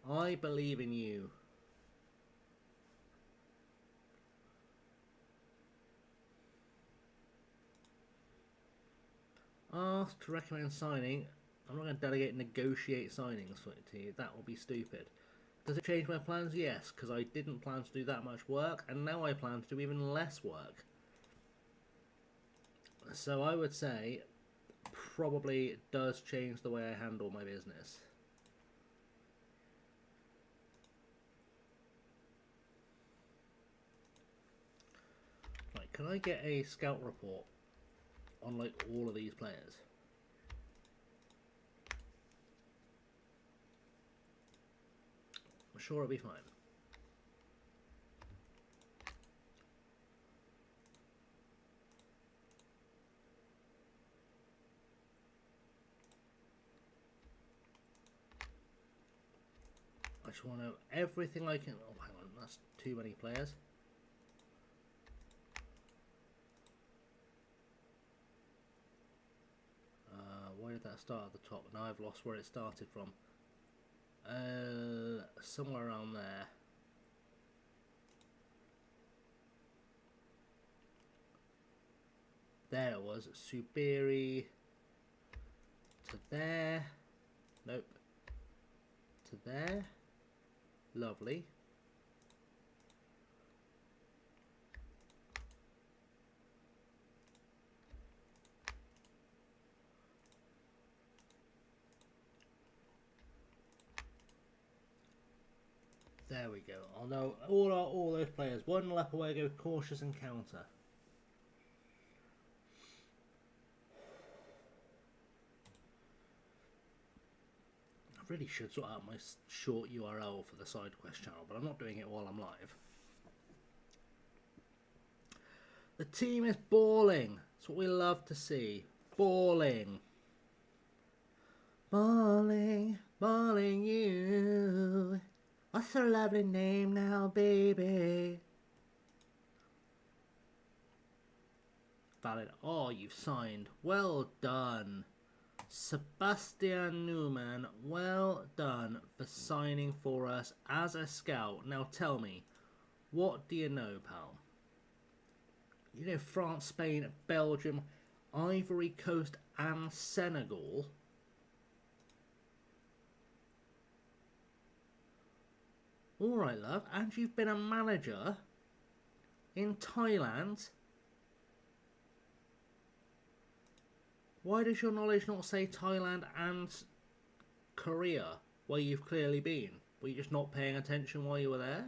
I believe in you. Asked to recommend signing. I'm not going to delegate negotiate signings to you. That will be stupid. Does it change my plans? Yes, because I didn't plan to do that much work, and now I plan to do even less work. So I would say probably it does change the way I handle my business. Right, can I get a scout report on like all of these players? I'm sure it'll be fine. I just want to know everything I can. Oh, hang on, that's too many players. Where did that start at the top? Now I've lost where it started from. Somewhere around there. There it was. Subiri, to there. Nope. To there. Lovely. There we go. I'll know all those players. One lap away, go cautious and counter. I really should sort out my short URL for the side quest channel, but I'm not doing it while I'm live. The team is balling. That's what we love to see. Balling. Balling, balling you. What's a lovely name now, baby? Valid. Oh, you've signed. Well done. Sebastian Newman, well done for signing for us as a scout. Now tell me, what do you know, pal? You know France, Spain, Belgium, Ivory Coast and Senegal. Alright, love, and you've been a manager in Thailand. Why does your knowledge not say Thailand and Korea, where you've clearly been? Were you just not paying attention while you were there?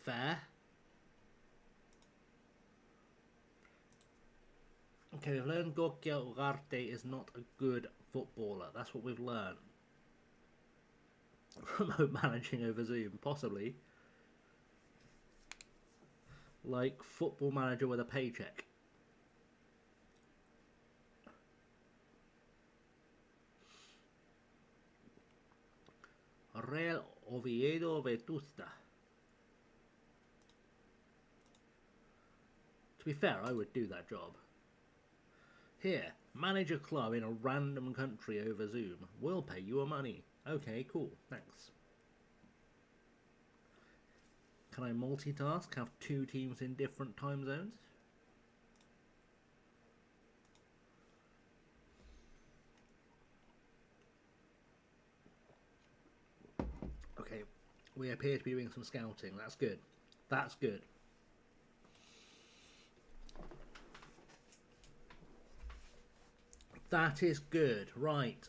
Fair. Okay, we've learned Gokia Ugarte is not a good footballer. That's what we've learned. Remote managing over Zoom, possibly. Like Football Manager with a paycheck. Real Oviedo Vetusta. To be fair, I would do that job. Here, manage a club in a random country over Zoom. We'll pay you a money. Okay, cool, thanks. Can I multitask? Have two teams in different time zones? Okay, we appear to be doing some scouting. That's good. That's good. That is good. Right.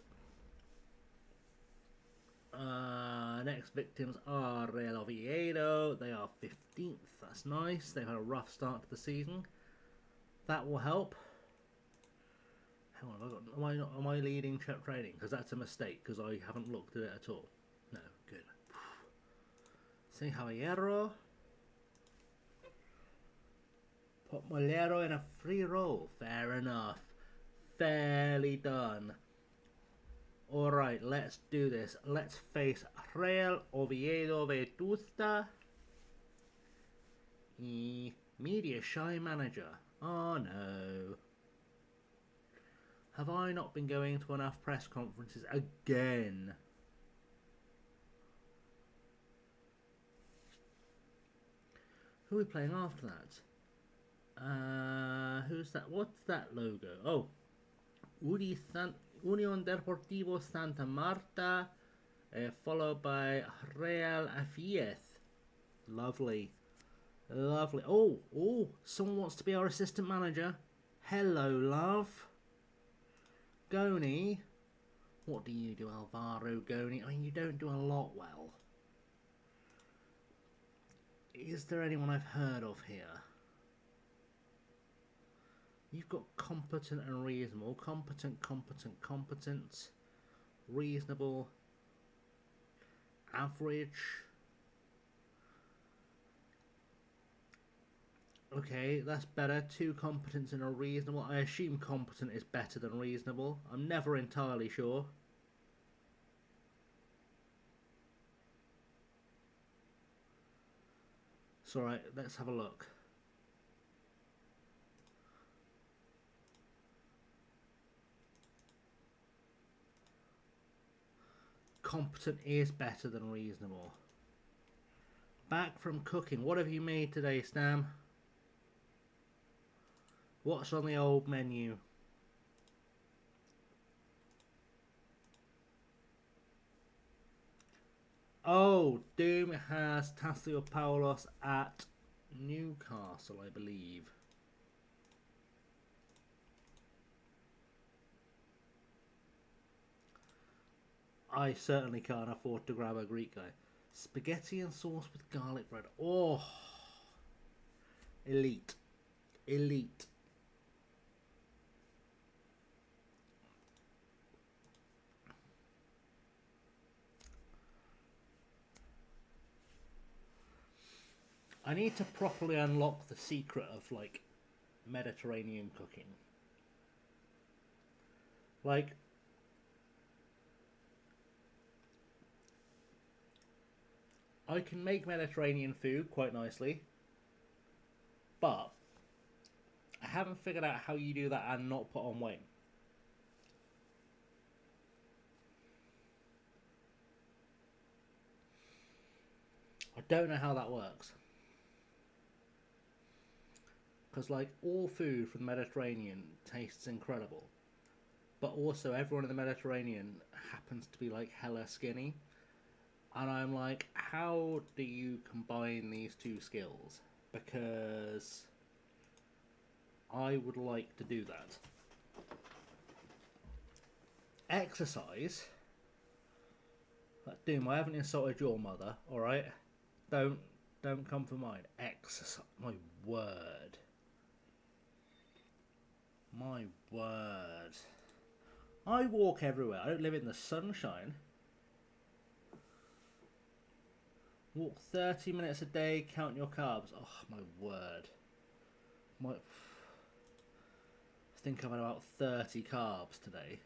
Next victims are Real Oviedo. They are 15th. That's nice. They've had a rough start to the season. That will help. Hang on, am I leading check training? Because that's a mistake, because I haven't looked at it at all. No, good. Say Caballero. Put Molero in a free roll. Fair enough. Fairly done. Alright, let's do this. Let's face Real Oviedo Vetusta. Media shy manager. Oh no. Have I not been going to enough press conferences again? Who are we playing after that? Who's that? What's that logo? Oh, Unión Deportivo Santa Marta, followed by Real Afiez. Lovely. Lovely. Oh, someone wants to be our assistant manager. Hello, love. Goni. What do you do, Alvaro Goni? I mean, you don't do a lot well. Is there anyone I've heard of here? You've got competent and reasonable. Competent. Reasonable. Average. Okay, that's better. 2 competents and a reasonable. I assume competent is better than reasonable. I'm never entirely sure. It's alright, let's have a look. Competent is better than reasonable. Back from cooking. What have you made today, Stam? What's on the old menu? Oh, Doom has Tassio Paulos at Newcastle, I believe. I certainly can't afford to grab a Greek guy. Spaghetti and sauce with garlic bread. Oh, elite. Elite. I need to properly unlock the secret of, like, Mediterranean cooking. Like, I can make Mediterranean food quite nicely, but I haven't figured out how you do that and not put on weight. I don't know how that works. Because, like, all food from the Mediterranean tastes incredible. But also, everyone in the Mediterranean happens to be, like, hella skinny. And I'm like, how do you combine these two skills? Because I would like to do that. Exercise. Doom, I haven't insulted your mother, alright? Don't come for mine. Exercise. My word. My word. I walk everywhere. I don't live in the sunshine. Walk 30 minutes a day, count your carbs. Oh, my word. I think I've had about 30 carbs today.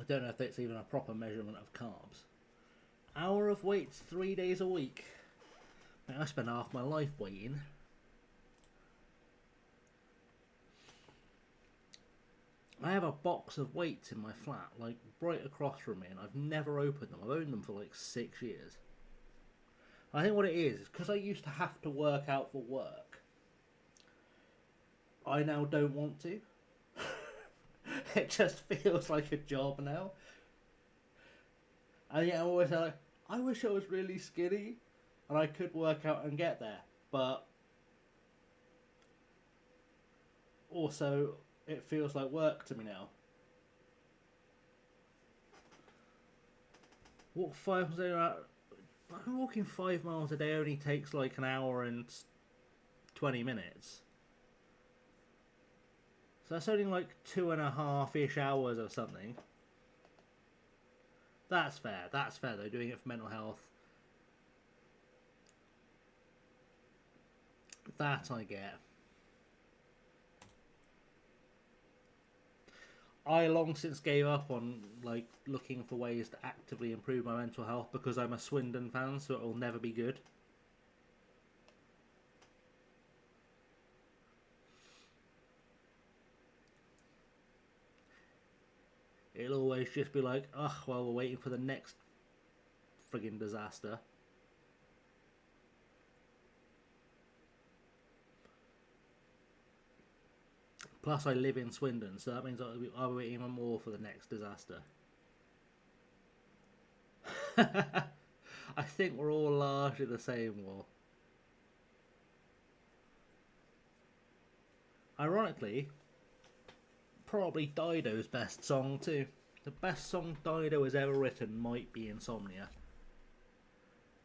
I don't know if it's even a proper measurement of carbs. Hour of weights 3 days a week. I spend half my life waiting. I have a box of weights in my flat, like right across from me, and I've never opened them. I've owned them for like 6 years. I think what it is because I used to have to work out for work. I now don't want to. It just feels like a job now. And yet I'm always like, I wish I was really skinny and I could work out and get there. But also, it feels like work to me now. Walk 5 miles a day. Walking 5 miles a day only takes like an hour and 20 minutes. So that's only like 2.5-ish hours or something. That's fair. That's fair though, doing it for mental health. That I get. I long since gave up on like looking for ways to actively improve my mental health because I'm a Swindon fan, so it'll never be good. It'll always just be like, ugh, well, we're waiting for the next friggin' disaster. Plus, I live in Swindon, so that means I'll be waiting even more for the next disaster. I think we're all largely the same, Will. Ironically, probably Dido's best song too. The best song Dido has ever written might be Insomnia.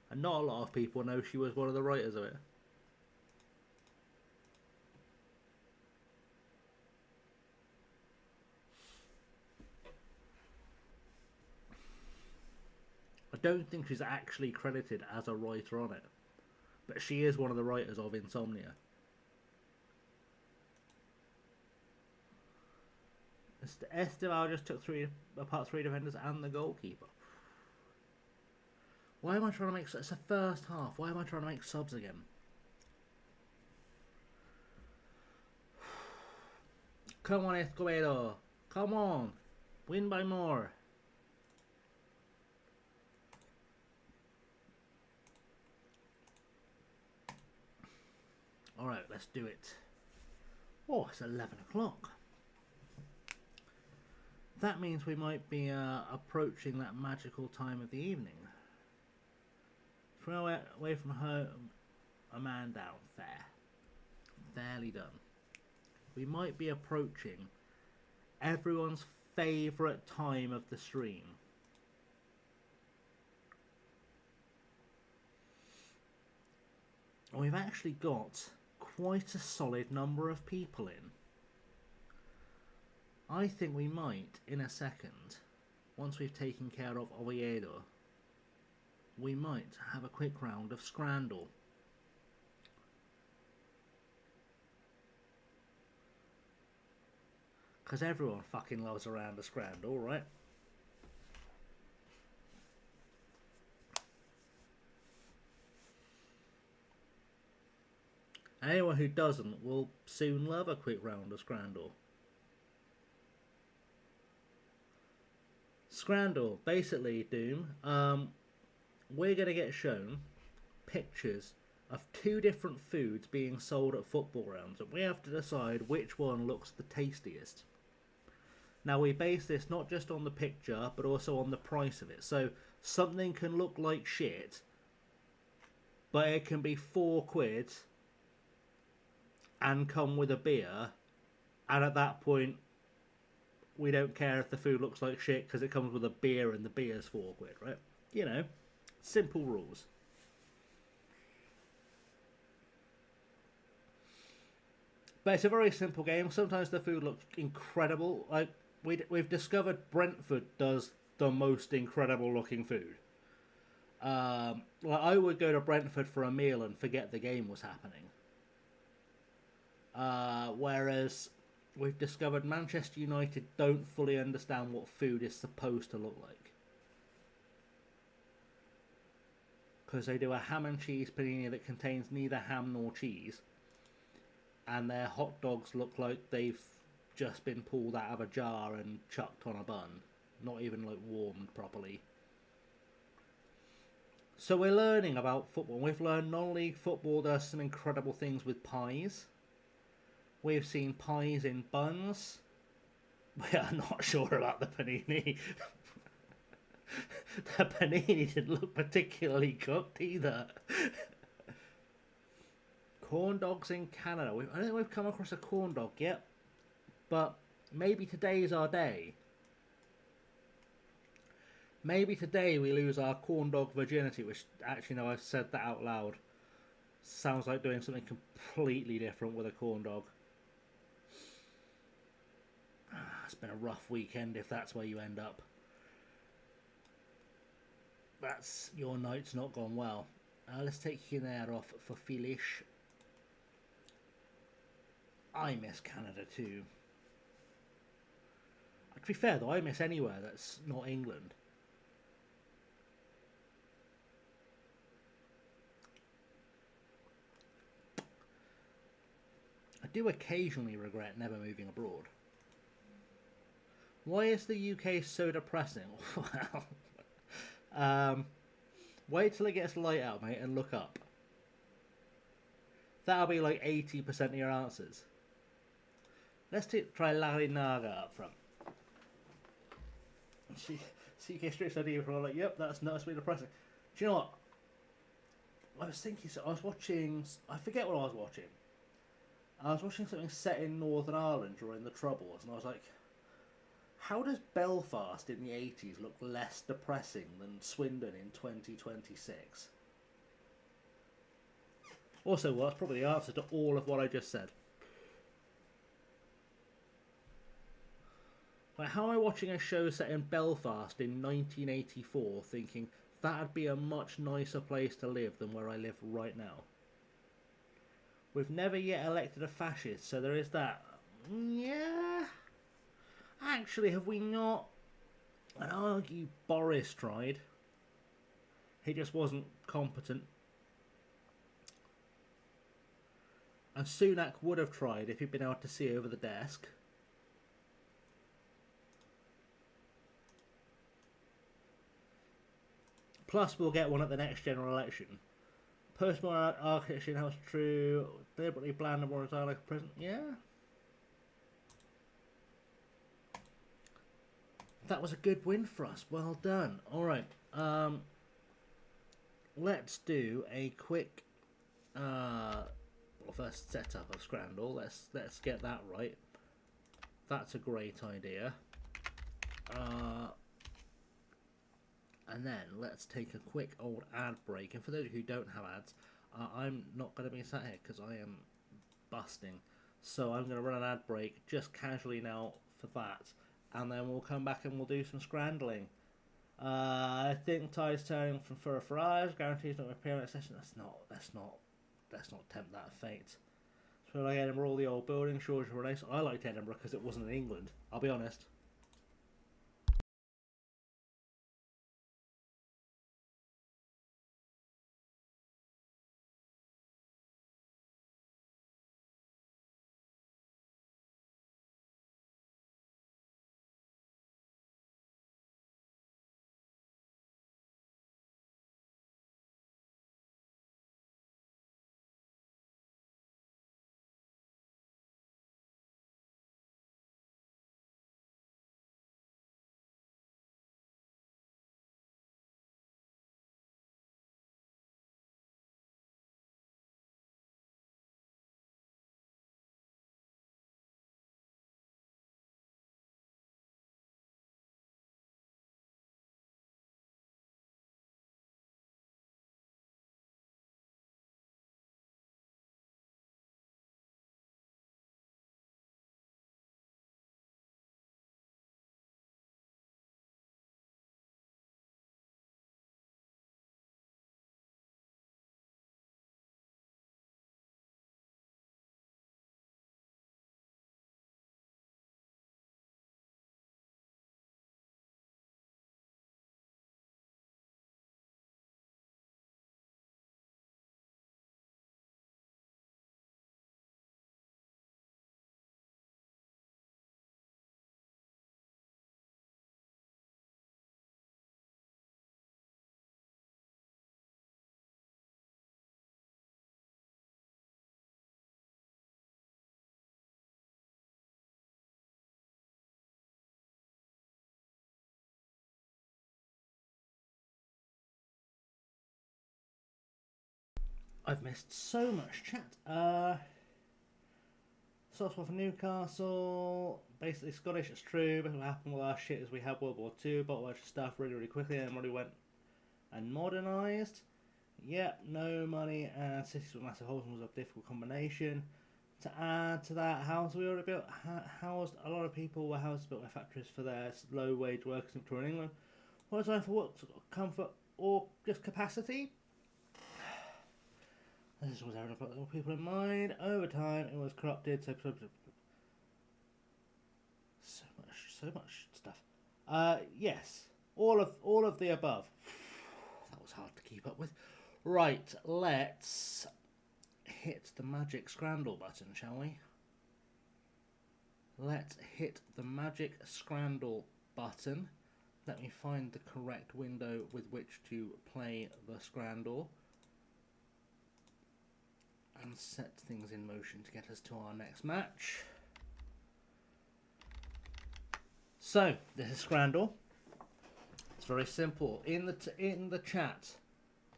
And not a lot of people know she was one of the writers of it. I don't think she's actually credited as a writer on it. But she is one of the writers of Insomnia. Esteval just took apart 3 defenders and the goalkeeper. Why am I trying to make... It's the first half. Why am I trying to make subs again? Come on, Escobedo. Come on. Win by more. Alright, let's do it. Oh, it's 11 o'clock. That means we might be approaching that magical time of the evening. Throw it away from home, a man down, fair. Fairly done. We might be approaching everyone's favourite time of the stream. We've actually got quite a solid number of people in. I think we might, in a second, once we've taken care of Oviedo, we might have a quick round of Scrandle. Because everyone fucking loves a round of Scrandle, right? Anyone who doesn't will soon love a quick round of Scrandle. Scrandle, basically, Doom, we're going to get shown pictures of 2 different foods being sold at football grounds, and we have to decide which one looks the tastiest. Now, we base this not just on the picture, but also on the price of it. So, something can look like shit, but it can be £4 and come with a beer, and at that point, we don't care if the food looks like shit because it comes with a beer and the beer's £4, right? You know, simple rules. But it's a very simple game. Sometimes the food looks incredible. Like we've discovered Brentford does the most incredible looking food. Like I would go to Brentford for a meal and forget the game was happening. Whereas we've discovered Manchester United don't fully understand what food is supposed to look like. Because they do a ham and cheese panini that contains neither ham nor cheese. And their hot dogs look like they've just been pulled out of a jar and chucked on a bun. Not even like warmed properly. So we're learning about football. We've learned non-league football does some incredible things with pies. We've seen pies in buns. We are not sure about the panini. The panini didn't look particularly cooked either. Corn dogs in Canada. I don't think we've come across a corn dog yet. But maybe today's our day. Maybe today we lose our corn dog virginity, which actually, no, I've said that out loud. Sounds like doing something completely different with a corn dog. It's been a rough weekend if that's where you end up. That's your night's not gone well. Let's take Hiner off for Filish. I miss Canada too. To be fair though, I miss anywhere that's not England. I do occasionally regret never moving abroad. Why is the UK so depressing? Well, wait till it gets light out, mate, and look up. That'll be like 80% of your answers. Let's try Larinaga up front. CK Street idea for like, yep, that's noticeably depressing. Do you know what? I was thinking, I was watching, I forget what I was watching. I was watching something set in Northern Ireland during the Troubles, and I was like, how does Belfast in the 80s look less depressing than Swindon in 2026? Also, well, that's probably the answer to all of what I just said. Like, how am I watching a show set in Belfast in 1984 thinking that'd be a much nicer place to live than where I live right now? We've never yet elected a fascist, so there is that. Yeah. Actually, have we not? I'd argue Boris tried. He just wasn't competent. And Sunak would have tried if he'd been able to see over the desk. Plus, we'll get one at the next general election. Postmodern architecture in house true. Deliberately bland and more like a prison. Yeah. That was a good win for us. Well done. All right. Let's do a quick first setup of Scrandle. Let's get that right. That's a great idea. And then let's take a quick old ad break. And for those who don't have ads, I'm not going to be sat here because I am busting. So I'm going to run an ad break just casually now for that. And then we'll come back and we'll do some scrandling. I think Ty's turning from for a Farage. Guarantees not appear next session. Let's not tempt that fate. So like Edinburgh, all the old buildings, George Release. I liked Edinburgh because it wasn't in England. I'll be honest. I've missed so much chat. Starts off Newcastle, basically Scottish, it's true, but what happened with our shit is we had World War II, bought a bunch of stuff really quickly, and everybody went and modernised. Yep, no money, and cities with massive holes was a difficult combination. To add to that, houses we already built, housed, a lot of people were housed built by factories for their low wage workers in Victorian England. What time for work, comfort, or just capacity? This was everything put people in mind. Over time, it was corrupted. So much stuff. Yes, all of the above. That was hard to keep up with. Right, let's hit the magic scrandle button, shall we? Let's hit the magic scrandle button. Let me find the correct window with which to play the scrandle. And set things in motion to get us to our next match. So this is Scrandle. It's very simple. In the chat,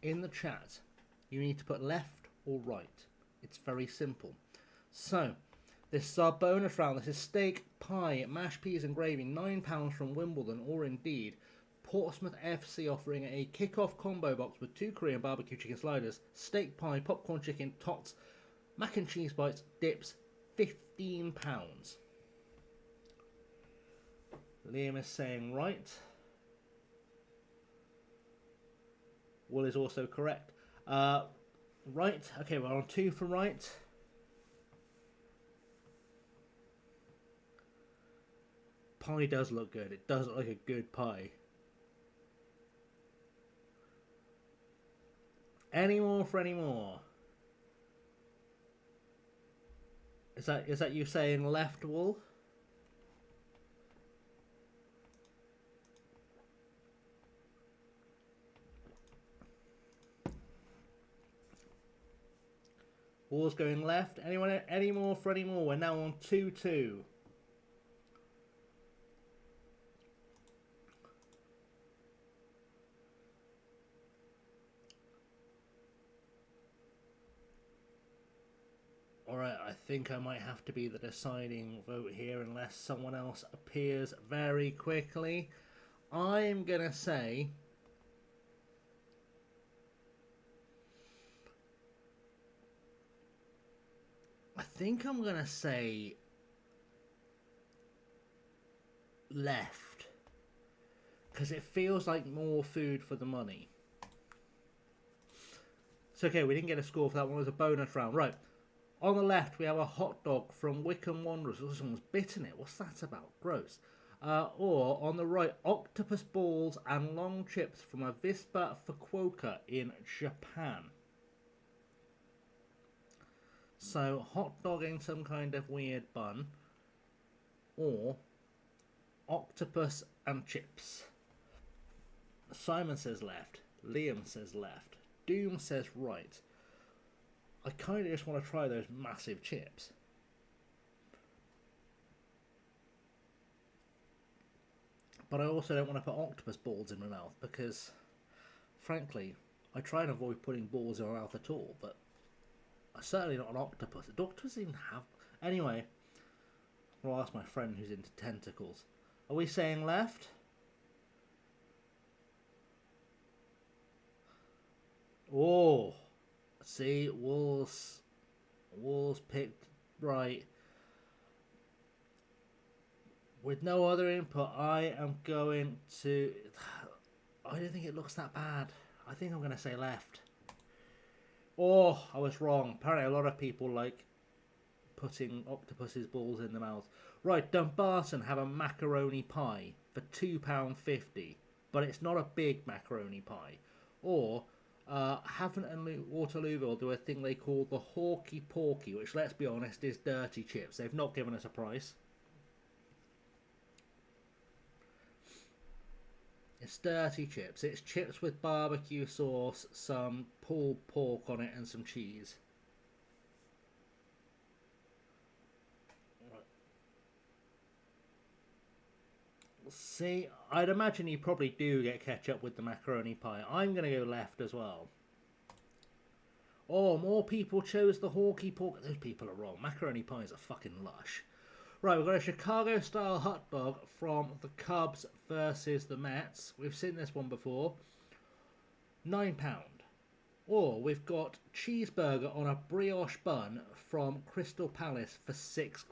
you need to put left or right. It's very simple. So this is our bonus round. This is steak, pie, mashed peas and gravy, £9 from Wimbledon, or indeed Portsmouth FC offering a kick-off combo box with 2 Korean barbecue chicken sliders, steak pie, popcorn chicken, tots, mac and cheese bites, dips, £15. Liam is saying right. Will is also correct. Right, okay, we're on 2 for right. Pie does look good. It does look like a good pie. Any more for any more? Is that you saying left, Wool? Ball's going left. Anyone any more for any more? We're now on 2-2. Alright, I think I might have to be the deciding vote here unless someone else appears very quickly. I'm going to say... I think I'm going to say left. Because it feels like more food for the money. It's okay, we didn't get a score for that one. It was a bonus round. Right. On the left, we have a hot dog from Wickham Wanderers. Oh, someone's bitten it. What's that about? Gross. Or, on the right, octopus balls and long chips from Avispa Fukuoka in Japan. So, hot dog in some kind of weird bun. Or, octopus and chips. Simon says left. Liam says left. Doom says right. I kind of just want to try those massive chips. But I also don't want to put octopus balls in my mouth because, frankly, I try and avoid putting balls in my mouth at all, but certainly not an octopus. Do octopus even have... Anyway, I'll ask my friend who's into tentacles. Are we saying left? Oh! See, Wolves picked right. With no other input, I am going to... I don't think it looks that bad. I think I'm going to say left. Oh, I was wrong. Apparently a lot of people like putting octopus's balls in the mouth. Right, Dumbarton have a macaroni pie for £2.50. But it's not a big macaroni pie. Or... Havant and Waterlooville do a thing they call the Hawky Porky, which, let's be honest, is dirty chips. They've not given us a price. It's dirty chips. It's chips with barbecue sauce, some pulled pork on it, and some cheese. See, I'd imagine you probably do get ketchup with the macaroni pie. I'm going to go left as well. Oh, more people chose the Hawky Pork. Those people are wrong. Macaroni pies are fucking lush. Right, we've got a Chicago-style hot dog from the Cubs versus the Mets. We've seen this one before. £9. Or we've got cheeseburger on a brioche bun from Crystal Palace for £6.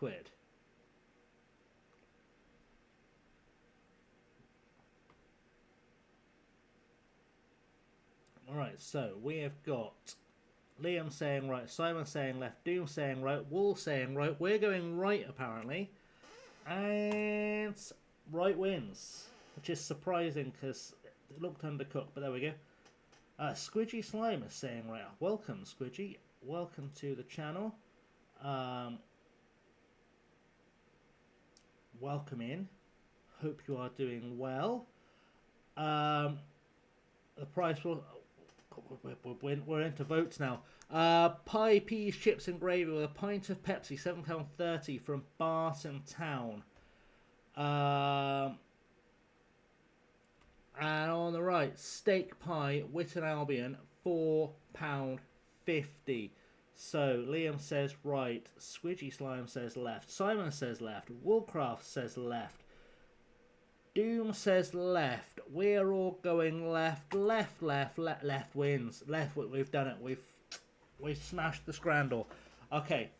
Alright, so we have got Liam saying right, Simon saying left, Doom saying right, Wool saying right. We're going right, apparently. And right wins, which is surprising because it looked undercooked, but there we go. Squidgy Slime is saying right. Welcome, Squidgy. Welcome to the channel. Welcome in. Hope you are doing well. The price will... We're into votes now. Pie, peas, chips and gravy with a pint of Pepsi, £7.30 from Barton Town. And on the right, steak pie, Witten Albion, £4.50. So Liam says right, Squidgy Slime says left, Simon says left, Woolcraft says left, Doom says left. We're all going left. Left wins. Left. We've done it. We've smashed the scrandle. Okay.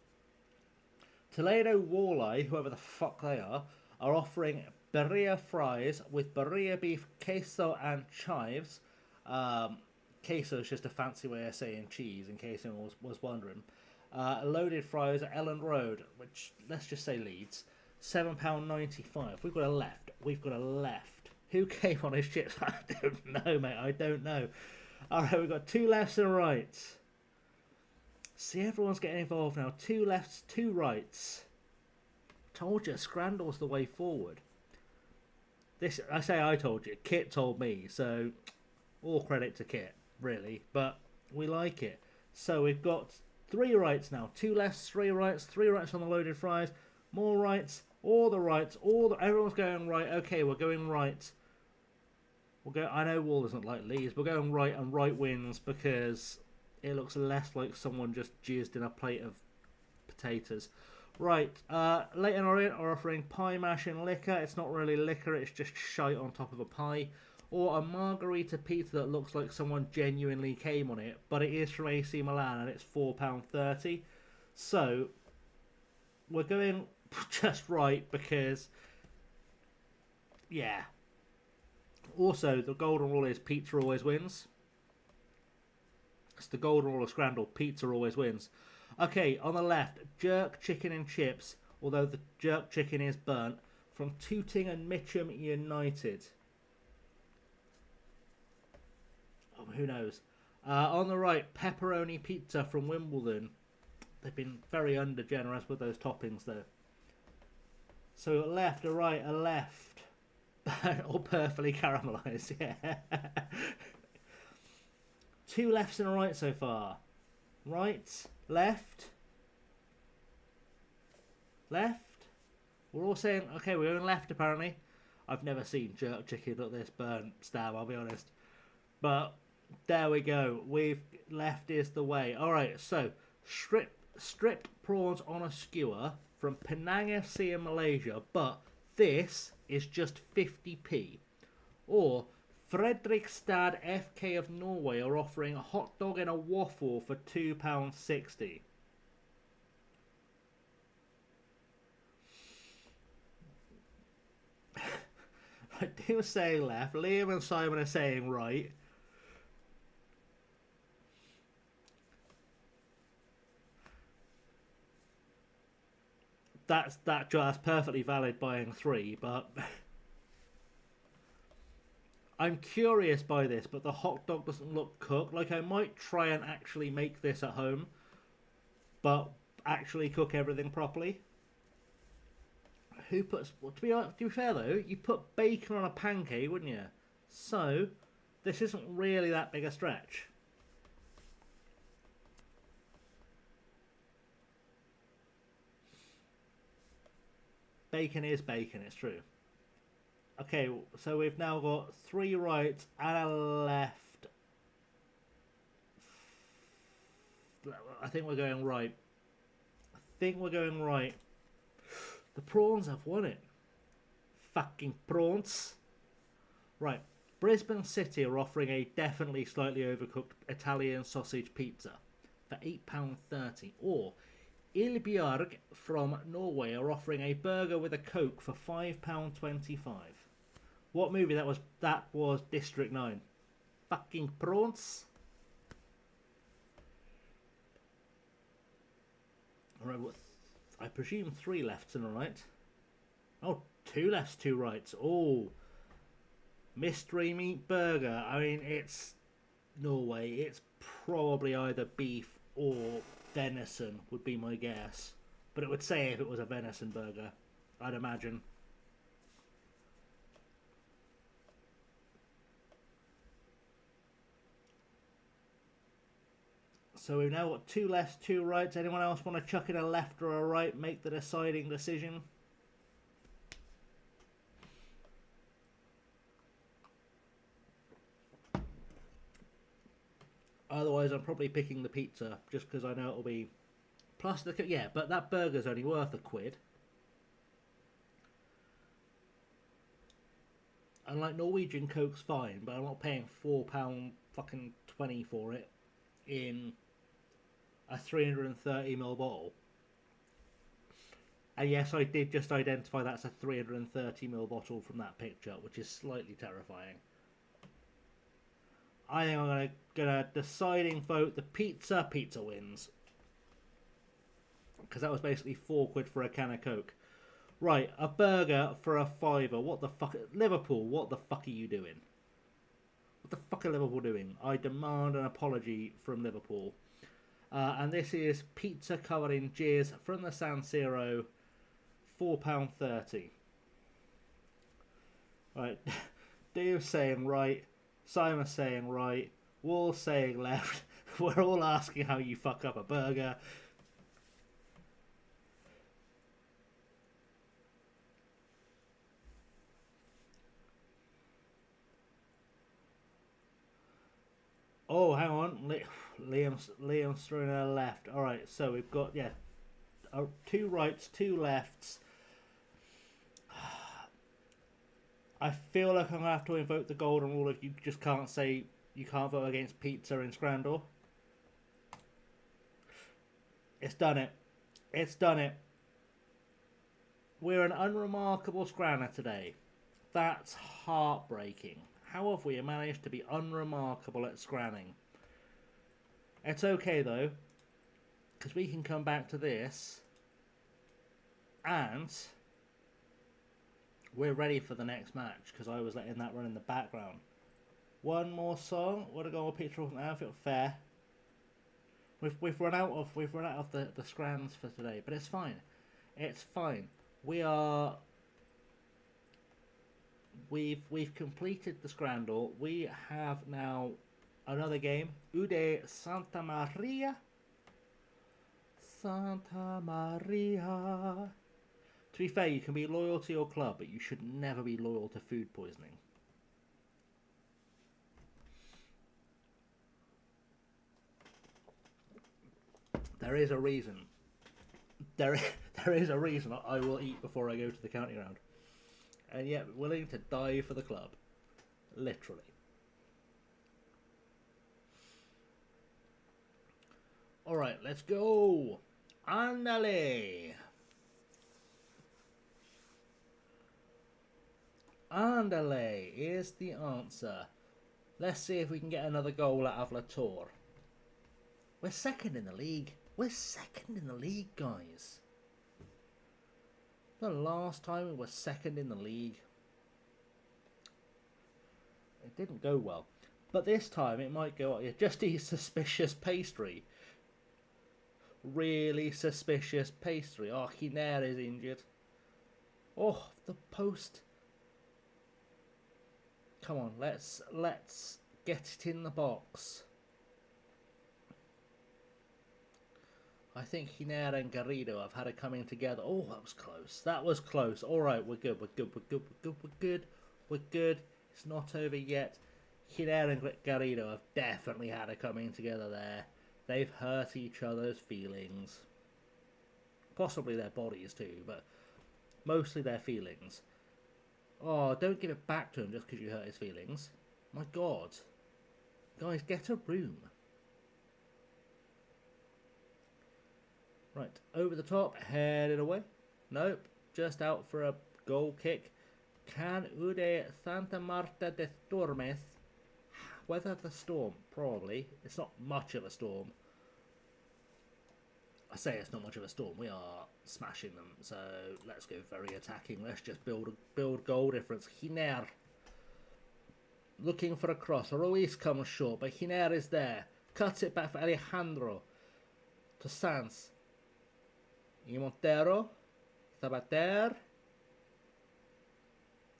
Toledo Walleye, whoever the fuck they are offering birria fries with birria beef, queso, and chives. Queso is just a fancy way of saying cheese, in case anyone was wondering. Loaded fries at Elland Road, which let's just say Leeds. £7.95. We've got a left. We've got a left. Who came on his chips? I don't know, mate. I don't know. Alright, we've got two lefts and a right. See, everyone's getting involved now. Two lefts, two rights. Told you, scrandle's the way forward. This, I say I told you. Kit told me. So, all credit to Kit, really. But we like it. So, we've got 3 rights now. 2 lefts, 3 rights, 3 rights on the loaded fries. More rights, all the rights, everyone's going right. Okay, we're going right. We'll go. I know Wall doesn't like Leeds. We're going right, and right wins because it looks less like someone just jizzed in a plate of potatoes. Right, Leighton Orient are offering pie mash and liquor. It's not really liquor, it's just shite on top of a pie. Or a margarita pizza that looks like someone genuinely came on it, but it is from AC Milan and it's £4.30. So, we're going just right because, yeah. Also, the golden rule is pizza always wins. It's the golden rule of Scrandal. Pizza always wins. Okay, on the left, jerk chicken and chips, although the jerk chicken is burnt, from Tooting and Mitcham United. Oh, who knows? On the right, pepperoni pizza from Wimbledon. They've been very under-generous with those toppings, though. So a left, a right, a left. All perfectly caramelised, yeah. 2 lefts and a right so far. Right, left, left. We're all saying, okay, we're going left apparently. I've never seen jerk chicken look this burnt, Stab, I'll be honest. But there we go. Left is the way. Alright, so stripped prawns on a skewer from Penang FC in Malaysia, but this is just 50p. Or Fredrikstad FK of Norway are offering a hot dog and a waffle for £2.60. Tim was saying left, Liam and Simon are saying right. That's perfectly valid buying 3, but I'm curious by this, but the hot dog doesn't look cooked. Like, I might try and actually make this at home, but actually cook everything properly. Who puts... Well, to be fair, though, you put bacon on a pancake, wouldn't you? So, this isn't really that big a stretch. Bacon is bacon, it's true. Okay, so we've now got 3 rights and a left. I think we're going right. The prawns have won it. Fucking prawns. Right, Brisbane City are offering a definitely slightly overcooked Italian sausage pizza for £8.30. Or Ilbjörg from Norway are offering a burger with a Coke for £5.25. What movie that was? That was District 9. Fucking prawns. Alright, I presume 3 lefts and a right. Oh, 2 lefts, 2 rights. Oh, mystery meat burger. I mean, it's Norway. It's probably either beef or venison would be my guess. But it would say if it was a venison burger, I'd imagine. So we've now got 2 lefts, 2 rights. Anyone else want to chuck in a left or a right? Make the deciding decision. Otherwise, I'm probably picking the pizza just because I know it'll be... Plus, yeah, but that burger's only worth £1. And like, Norwegian Coke's fine, but I'm not paying £4 fucking 20 for it in a 330ml bottle. And yes, I did just identify that's a 330ml bottle from that picture, which is slightly terrifying. I think I'm gonna deciding vote the pizza. Pizza wins. Because that was basically £4 for a can of Coke. Right, a burger for a £5. What the fuck? Liverpool, what the fuck are you doing? What the fuck are Liverpool doing? I demand an apology from Liverpool. And this is pizza covered in jizz from the San Siro, £4.30. Right, Dave's saying right, Simon's saying right, Wall's saying left. We're all asking how you fuck up a burger. Oh, hang on. Liam's throwing a left. All right, so we've got, yeah, two rights, two lefts. I feel like I'm going to have to invoke the golden rule if you just can't say you can't vote against pizza in Scrandor. It's done it. It's done it. We're an unremarkable Scranner today. That's heartbreaking. How have we managed to be unremarkable at Scranning? It's okay though, because we can come back to this, and we're ready for the next match, because I was letting that run in the background. One more song. Would have gone with Peter Wilson outfit. Fair. We've run out of the scrans for today, but it's fine. It's fine. We've completed the Scrandal. We have now another game. Ude Santa Maria. Santa Maria. To be fair, you can be loyal to your club, but you should never be loyal to food poisoning. There is a reason. There is a reason I will eat before I go to the county round. And yet, willing to die for the club. Literally. Alright, let's go. Andale. Andale is the answer. Let's see if we can get another goal out of Latour. We're second in the league. We're second in the league, guys. The last time we were second in the league. It didn't go well. But this time it might go up. Just eat suspicious pastry. Really suspicious pastry. Oh, Hiner is injured. Oh, the post. Come on, let's get it in the box. I think Hiner and Garrido have had it coming together. Oh, that was close. That was close. All right, we're good. We're good. We're good. We're good. We're good. We're good. It's not over yet. Hiner and Garrido have definitely had it coming together there. They've hurt each other's feelings. Possibly their bodies too, but mostly their feelings. Oh, don't give it back to him just because you hurt his feelings. My God. Guys, get a room. Right, over the top, headed away. Nope, just out for a goal kick. Can Ude Santa Marta de Stormes weather the storm? Probably. It's not much of a storm. I say it's not much of a storm. We are smashing them. So let's go very attacking. Let's just build goal difference. Hiner looking for a cross. Ruiz comes short, but Hiner is there. Cuts it back for Alejandro. To Sanz. Y Montero. Sabater.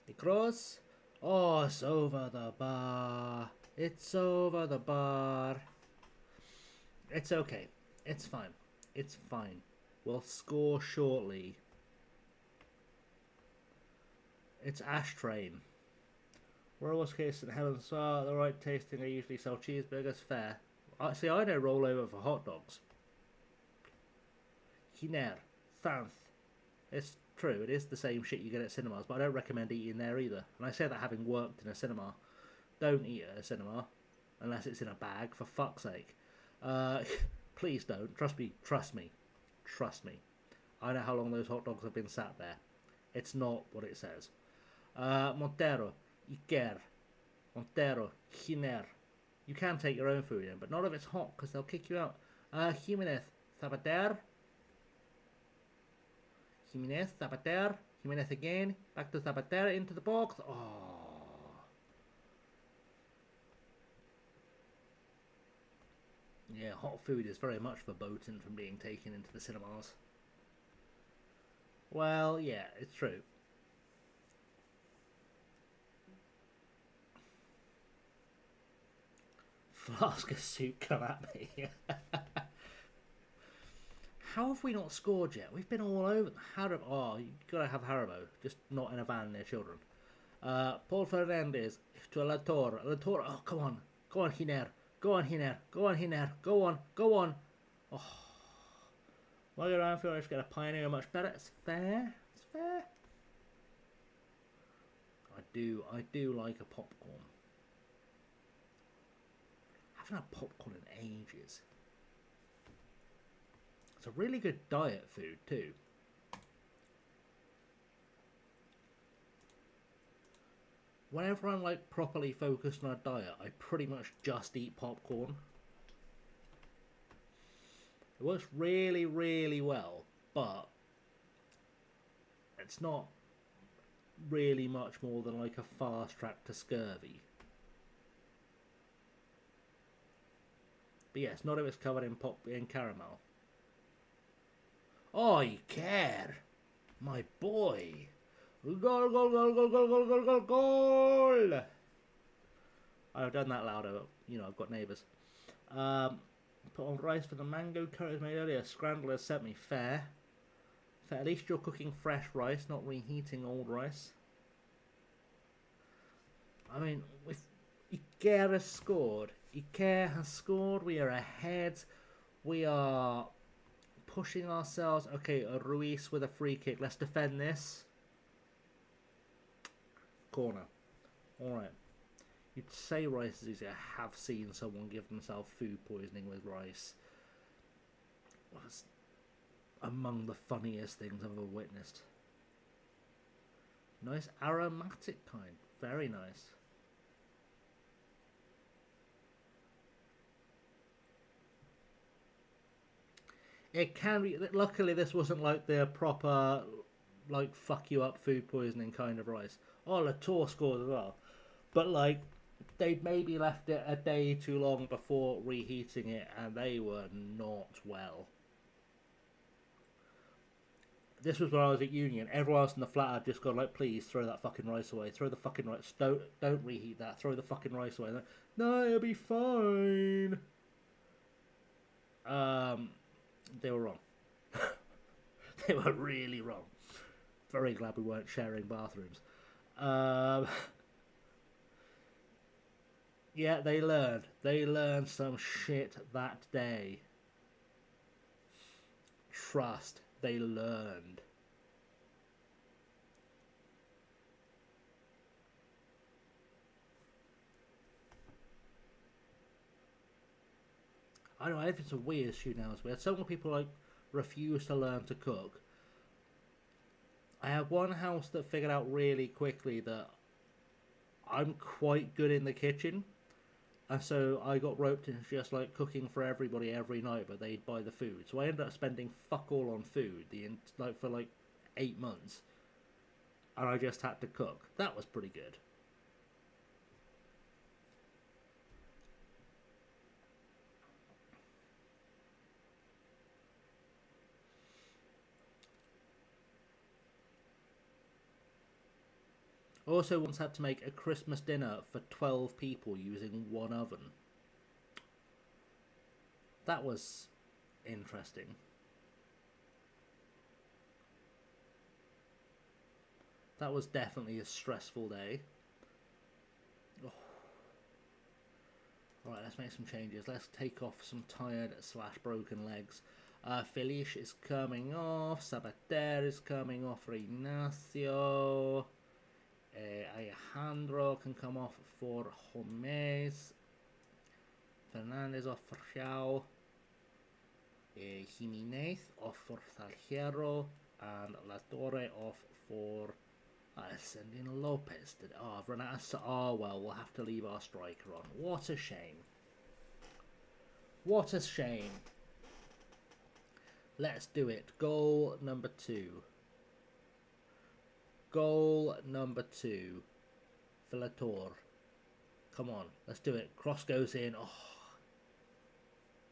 The cross. Oh, it's over the bar. It's over the bar. It's okay. It's fine. It's fine. We'll score shortly. It's Ashtrain. Roller case and Helen's are the right tasting. I usually sell cheeseburgers. Fair. See, I don't roll over for hot dogs. Hiner. Santh. It's true, it is the same shit you get at cinemas, but I don't recommend eating there either. And I say that having worked in a cinema. Don't eat at a cinema. Unless it's in a bag, for fuck's sake. Please don't. Trust me. Trust me. Trust me. I know how long those hot dogs have been sat there. It's not what it says. Montero. Iker. Montero. Hiner. You can take your own food in, but not if it's hot, because they'll kick you out. Jimenez. Zapater. Jimenez. Zapater. Jimenez again. Back to Zapater. Into the box. Oh. Yeah, hot food is very much verboten from being taken into the cinemas. Well, yeah, it's true. flask of soup come at me. How have we not scored yet? We've been all over. Haribo. Oh, you gotta have Haribo, just not in a van near children. Paul Fernandez to La Torre. La Torre. Oh, come on, Hiner. Go on, Hiner. Go on. Oh, while you're around, I just get a pioneer much better. It's fair. I do like a popcorn. I haven't had popcorn in ages. It's a really good diet food too. Whenever I'm like properly focused on a diet, I pretty much just eat popcorn. It works really, really well, but it's not really much more than like a fast track to scurvy. But yes, not if it's covered in caramel. Oh, you care, my boy. Goal. I've done that louder, but, you know, I've got neighbours. Put on rice for the mango curry made earlier. Scrambler sent me. Fair. At least you're cooking fresh rice, not reheating old rice. I mean, if Ikea has scored. We are ahead. We are pushing ourselves. Okay, Ruiz with a free kick. Let's defend this. Corner. Alright. You'd say rice is easy. I have seen someone give themselves food poisoning with rice. That's among the funniest things I've ever witnessed. Nice aromatic kind. Very nice. It can be. Luckily, this wasn't like the proper, like, fuck you up food poisoning kind of rice. Oh, Latour scored as well. But, like, they'd maybe left it a day too long before reheating it, and they were not well. This was when I was at Union. Everyone else in the flat had just gone like, please throw that fucking rice away. Throw the fucking rice. Don't reheat that. Throw the fucking rice away. Like, no, it'll be fine. They were wrong. They were really wrong. Very glad we weren't sharing bathrooms. Yeah, they learned. They learned some shit that day. Trust. They learned. I don't know, it's a weird issue now. We had so many people like refuse to learn to cook. I had one house that figured out really quickly that I'm quite good in the kitchen, and so I got roped into just like cooking for everybody every night, but they'd buy the food. So I ended up spending fuck all on food for like 8 months, and I just had to cook. That was pretty good. Also once had to make a Christmas dinner for 12 people using one oven. That was interesting. That was definitely a stressful day. Oh. Right, let's make some changes. Let's take off some tired/broken legs. Felice is coming off. Sabater is coming off for Ignacio. Alejandro can come off for Gomez. Fernandez off for Xiao. Jimenez off for Salguero. And La Torre off for Ascending Lopez. I've run out of... Oh, well, we'll have to leave our striker on. What a shame. What a shame. Let's do it. Goal number 2. Goal number 2 for La Torre. Come on, let's do it. Cross goes in. Oh,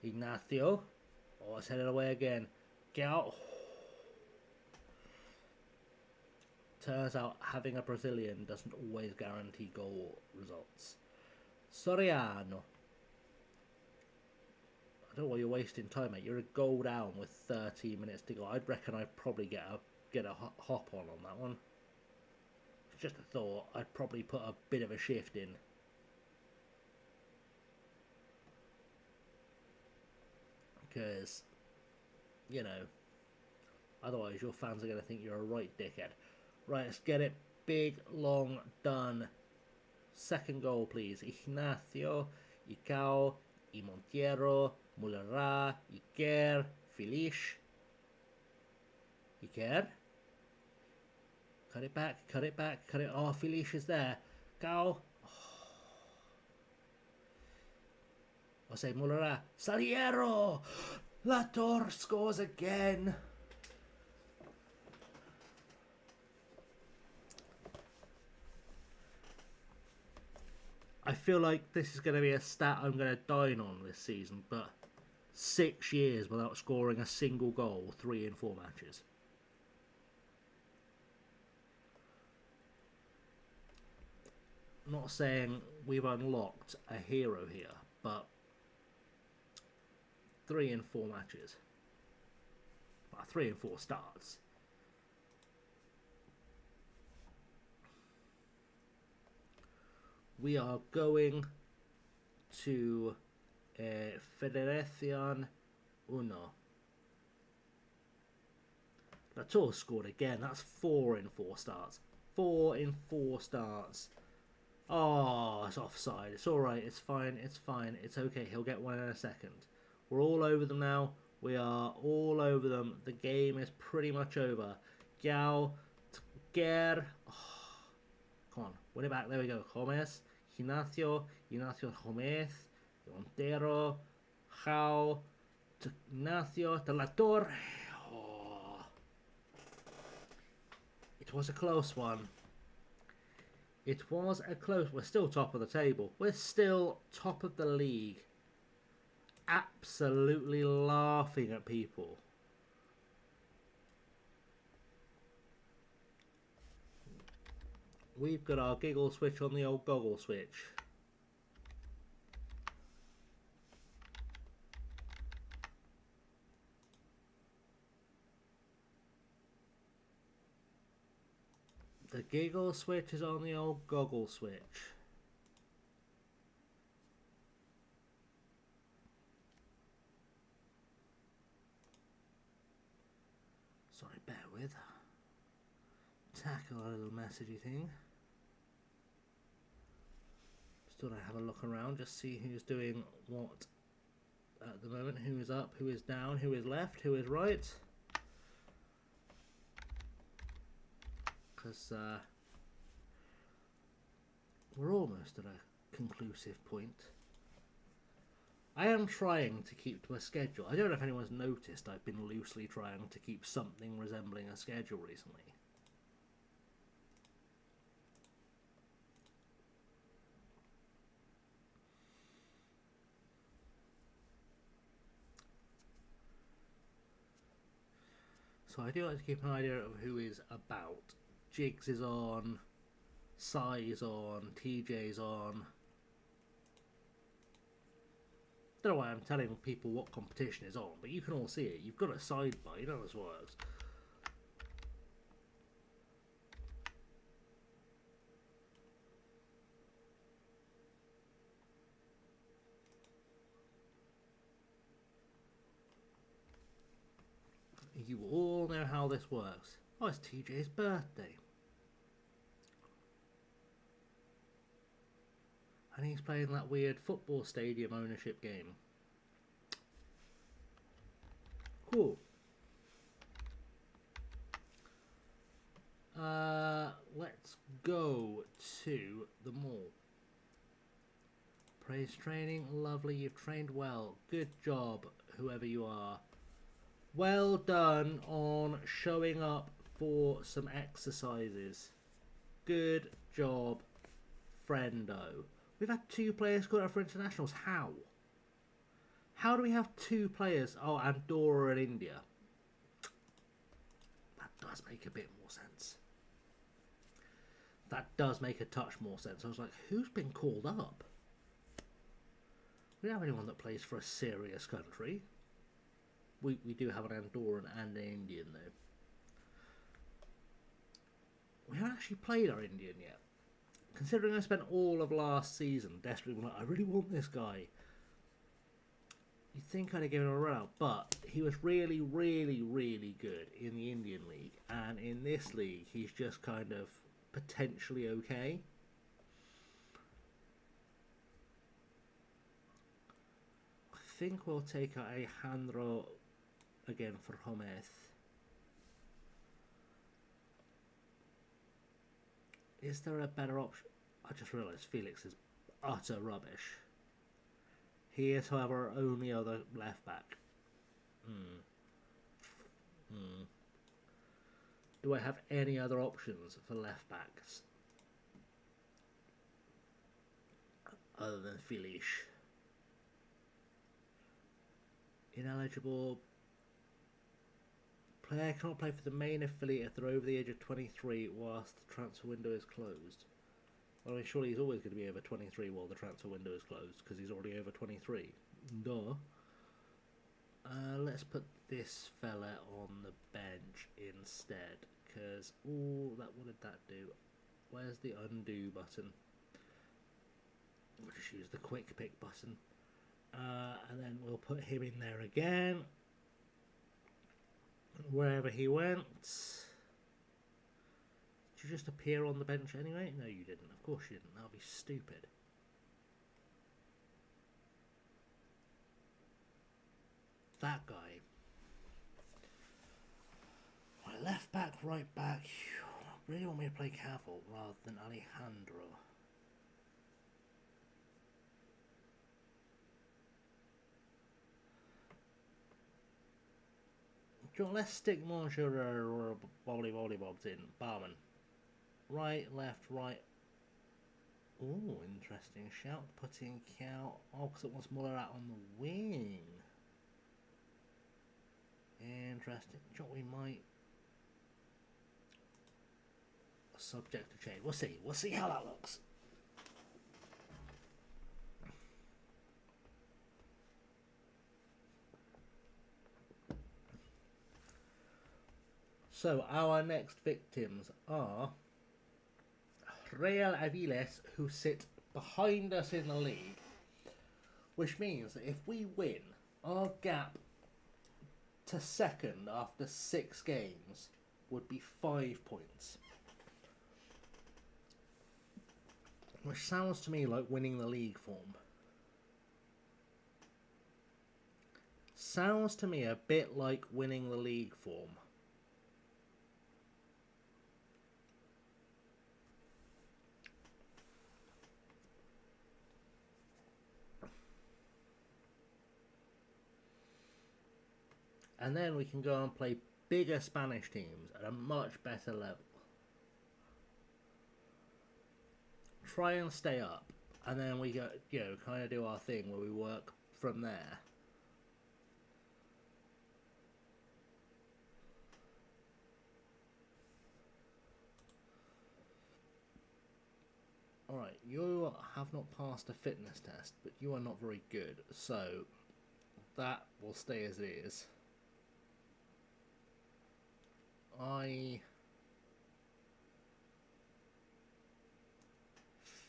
Ignacio. Oh, it's headed away again. Get out. Turns out having a Brazilian doesn't always guarantee goal results. Soriano. I don't know why you're wasting time, mate. You're a goal down with 13 minutes to go. I'd reckon I'd probably get a hop on that one. It's just a thought. I'd probably put a bit of a shift in. Because, you know, otherwise your fans are going to think you're a right dickhead. Right, let's get it. Big, long, done. Second goal, please. Ignacio, Icao, Montiero, Mulara, Iker, Feliz. Iker. Cut it back, cut it back, cut it. Oh, Feliz is there. Cao. Oh. I say Mulara. Saliero! Lator scores again. I feel like this is going to be a stat I'm going to dine on this season, but 6 years without scoring a single goal, 3 in 4 matches. I'm not saying we've unlocked a hero here, but 3 in 4 matches. Well, 3 in 4 starts. We are going to Federación 1. Lator scored again. That's 4 in 4 starts. 4 in 4 starts. Oh, it's offside. It's alright. It's fine. It's fine. It's okay. He'll get one in a second. We're all over them now. We are all over them. The game is pretty much over. Giao, Ger. Oh, come on. Win it back. There we go. Gomez. Ignacio Gomez, Montero, Jau, Ignacio, de la Torre. Oh. It was a close one. It was a close. We're still top of the table. We're still top of the league. Absolutely laughing at people. We've got our giggle switch on the old goggle switch. The giggle switch is on the old goggle switch. Sorry, bear with. Tackle a little messagey thing. Just thought I'd have a look around, just see who's doing what at the moment. Who is up, who is down, who is left, who is right. Because we're almost at a conclusive point. I am trying to keep to a schedule. I don't know if anyone's noticed I've been loosely trying to keep something resembling a schedule recently. So I do like to keep an idea of who is about. Jigs is on, Sai is on, TJ's on. Don't know why I'm telling people what competition is on, but you can all see it. You've got a sidebar, you know how this works. You all know how this works. Oh, it's TJ's birthday. And he's playing that weird football stadium ownership game. Cool. Let's go to the mall. Praise training. Lovely. You've trained well. Good job, whoever you are. Well done on showing up for some exercises. Good job, friendo. We've had 2 players called out for internationals. How? How do we have 2 players? Oh, Andorra and India. That does make a bit more sense. That does make a touch more sense. I was like, who's been called up? We don't have anyone that plays for a serious country. We do have an Andorran and an Indian, though. We haven't actually played our Indian yet. Considering I spent all of last season desperately like, I really want this guy. You'd think I'd have given him a run out, but he was really, really, really good in the Indian League, and in this league, he's just kind of potentially okay. I think we'll take Alejandro again for Gomez. Is there a better option? I just realised Felix is utter rubbish. He is, however, our only other left back. Do I have any other options for left backs other than Felix? Ineligible. Player cannot play for the main affiliate if they're over the age of 23 whilst the transfer window is closed. Well, I mean, surely he's always going to be over 23 while the transfer window is closed, because he's already over 23. Duh. Let's put this fella on the bench instead, because, what did that do? Where's the undo button? We'll just use the quick pick button. And then we'll put him in there again. Wherever he went. Did you just appear on the bench anyway? No, you didn't. Of course you didn't. That would be stupid. That guy. Right, left back, right back. Really want me to play Cavill rather than Alejandro. Let's stick managerial or bobbly bobs in. Barman. Right, left, right. Ooh, interesting shout. Putting Cow. Oh, because it wants Muller out on the wing. Interesting. We might. Subject to change. We'll see. We'll see how that looks. So, our next victims are Real Aviles, who sit behind us in the league, which means that if we win, our gap to second after 6 games would be 5 points. Which sounds to me like winning the league form. Sounds to me a bit like winning the league form. And then we can go and play bigger Spanish teams at a much better level. Try and stay up. And then we go, kind of do our thing where we work from there. Alright, you have not passed a fitness test, but you are not very good. So, that will stay as it is. I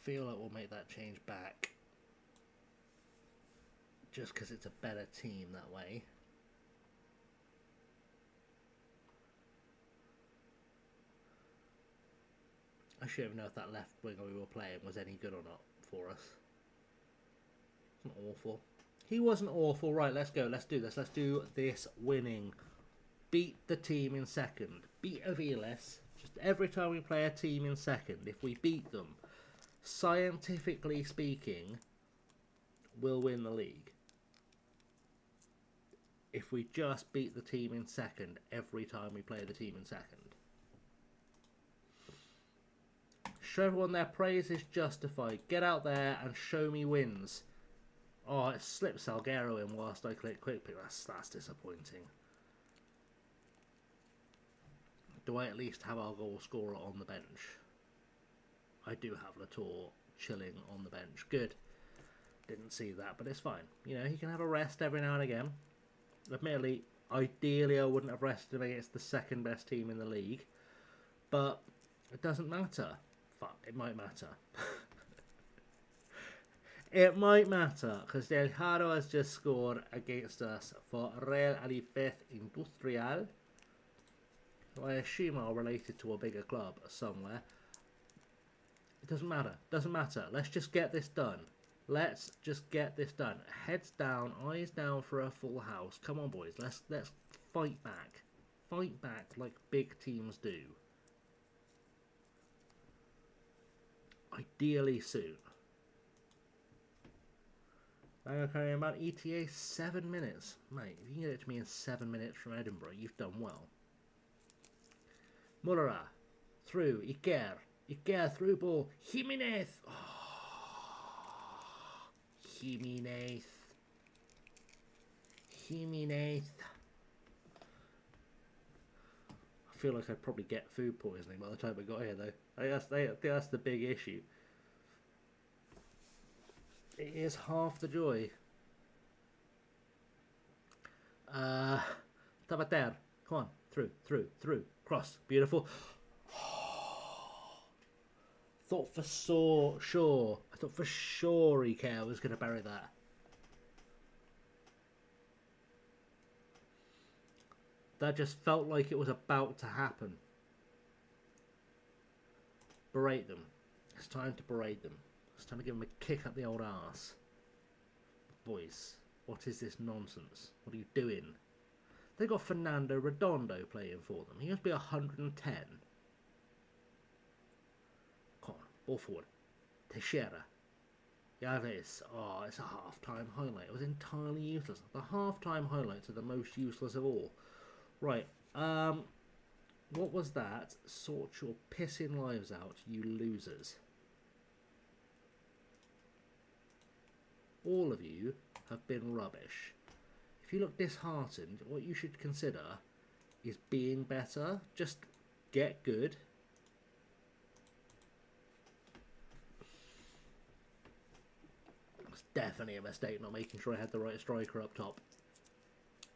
feel like we'll make that change back just because it's a better team that way. I should have known if that left winger we were playing was any good or not for us. It's not awful. He wasn't awful. Right, let's go. Let's do this. Let's do this winning. Beat the team in second. Beat Aviles. Just every time we play a team in second, if we beat them, scientifically speaking, we'll win the league. If we just beat the team in second every time we play the team in second. Show everyone their praise is justified. Get out there and show me wins. Oh, it slipped Salguero in whilst I click quick pick. That's disappointing. Do I at least have our goal scorer on the bench? I do have Latour chilling on the bench. Good. didn't see that, but it's fine. You know, he can have a rest every now and again. Admittedly, ideally I wouldn't have rested him against the second best team in the league, but it doesn't matter. Fuck, it might matter. It might matter, because Del Haro has just scored against us for Real Alifez Industrial, who I assume are related to a bigger club somewhere. It doesn't matter. Doesn't matter. Let's just get this done. Let's just get this done. Heads down, eyes down for a full house. Come on, boys. Let's fight back. Fight back like big teams do. Ideally soon. I'm carrying about ETA 7 minutes. Mate, if you can get it to me in 7 minutes from Edinburgh, you've done well. Mullera. Through. Iker. Iker through ball. Jimenez. Oh, Jimenez. Jimenez. I feel like I'd probably get food poisoning by the time I got here, though. I think that's the big issue. It is half the joy. Tabater. Come on. Through. Cross. Beautiful. Thought for sure. I thought for sure Iker was going to bury that. That just felt like it was about to happen. Berate them. It's time to berate them. It's time to give them a kick up the old arse. Boys, what is this nonsense? What are you doing? They got Fernando Redondo playing for them. He must be 110. Come on, ball forward. Teixeira. Yaves. Oh, it's a half-time highlight. It was entirely useless. The half-time highlights are the most useless of all. Right, what was that? Sort your pissing lives out, you losers. All of you have been rubbish. If you look disheartened, what you should consider is being better. Just get good. It's definitely a mistake not making sure I had the right striker up top.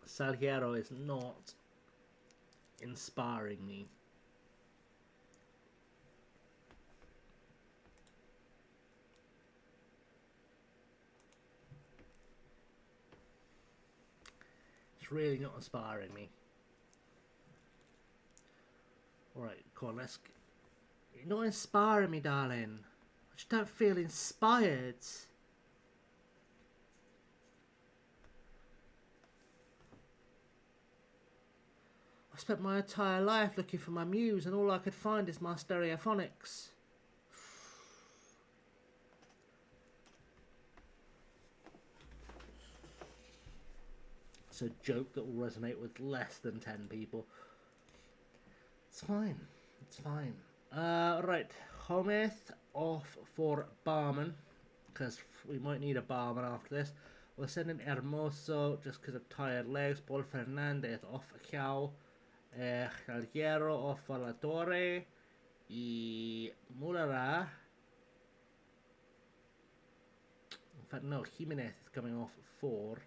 Salguero is not inspiring me. It's really not inspiring me. Alright, come on, let's... You're not inspiring me, darling. I just don't feel inspired. I spent my entire life looking for my muse, and all I could find is my stereophonics. It's a joke that will resonate with less than 10 people. It's fine. It's fine. Right. Gomez off for barman, because we might need a barman after this. We're sending Hermoso just because of tired legs. Paul Fernandez off Cow. Salguero off for La Torre. Y Mullera. In fact, no, Jimenez is coming off for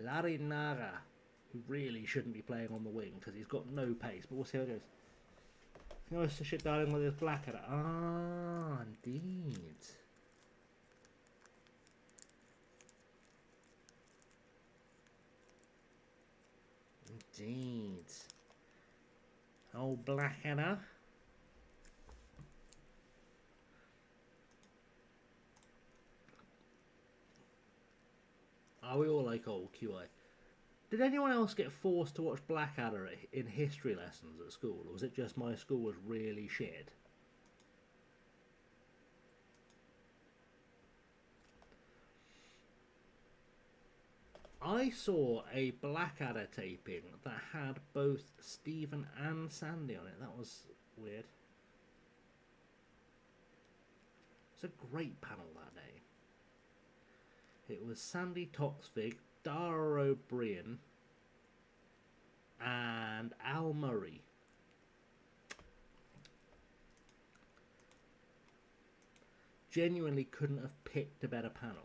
Larinaga, who really shouldn't be playing on the wing because he's got no pace, but we'll see how it goes. You know, it's the shit darling with his black hat. Ah, indeed. Indeed. Old Blackadder. Are we all like old QI? Did anyone else get forced to watch Blackadder in history lessons at school, or was it just my school was really shit? I saw a Blackadder taping that had both Stephen and Sandy on it. That was weird. It's a great panel that day. It was Sandy Toksvig, Dara O'Brien, and Al Murray. genuinely couldn't have picked a better panel.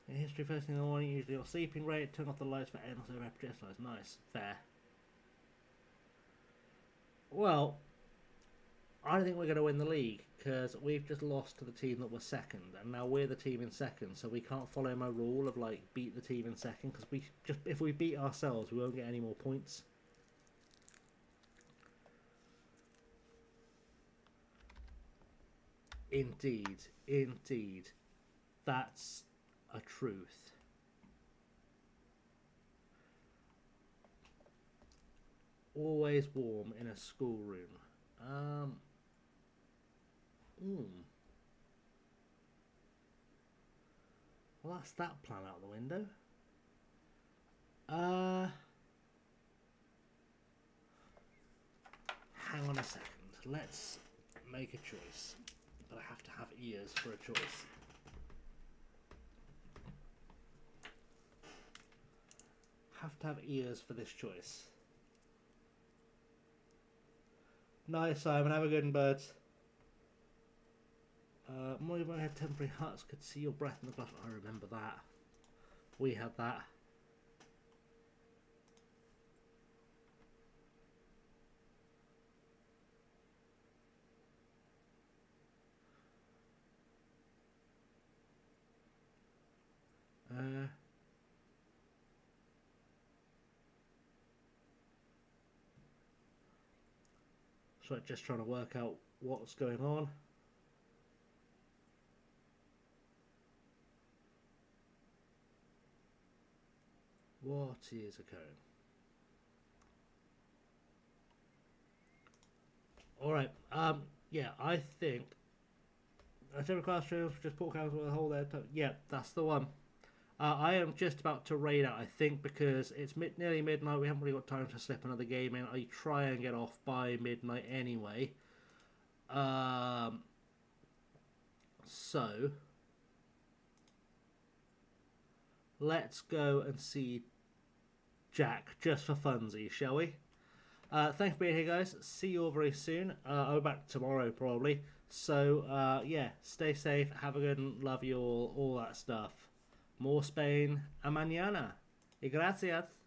In history, first thing in the morning, usually your sleeping rate, turn off the lights for endless overhead projectiles. Nice, fair. Well, I don't think we're going to win the league because we've just lost to the team that was second, and now we're the team in second. So we can't follow my rule of like beat the team in second because we just if we beat ourselves, we won't get any more points. Indeed, indeed, that's a truth. Always warm in a schoolroom. Well, that's that plan out the window. Hang on a second. Let's make a choice. But I have to have ears for a choice. Have to have ears for this choice. Nice, Simon. Have a good one, birds. More when I had temporary huts, could see your breath in the glass. I remember that. We had that. So just trying to work out what's going on. What is occurring? Alright, yeah, I think every classroom just put council with a hole there. Yeah, that's the one. I am just about to raid out, I think, because it's nearly midnight. We haven't really got time to slip another game in. I try and get off by midnight anyway. So let's go and see Jack just for funsies, shall we? Thanks for being here, guys. See you all very soon. I'll be back tomorrow probably. So yeah, stay safe. Have a good one. Love you all that stuff. More Spain a mañana. Y gracias.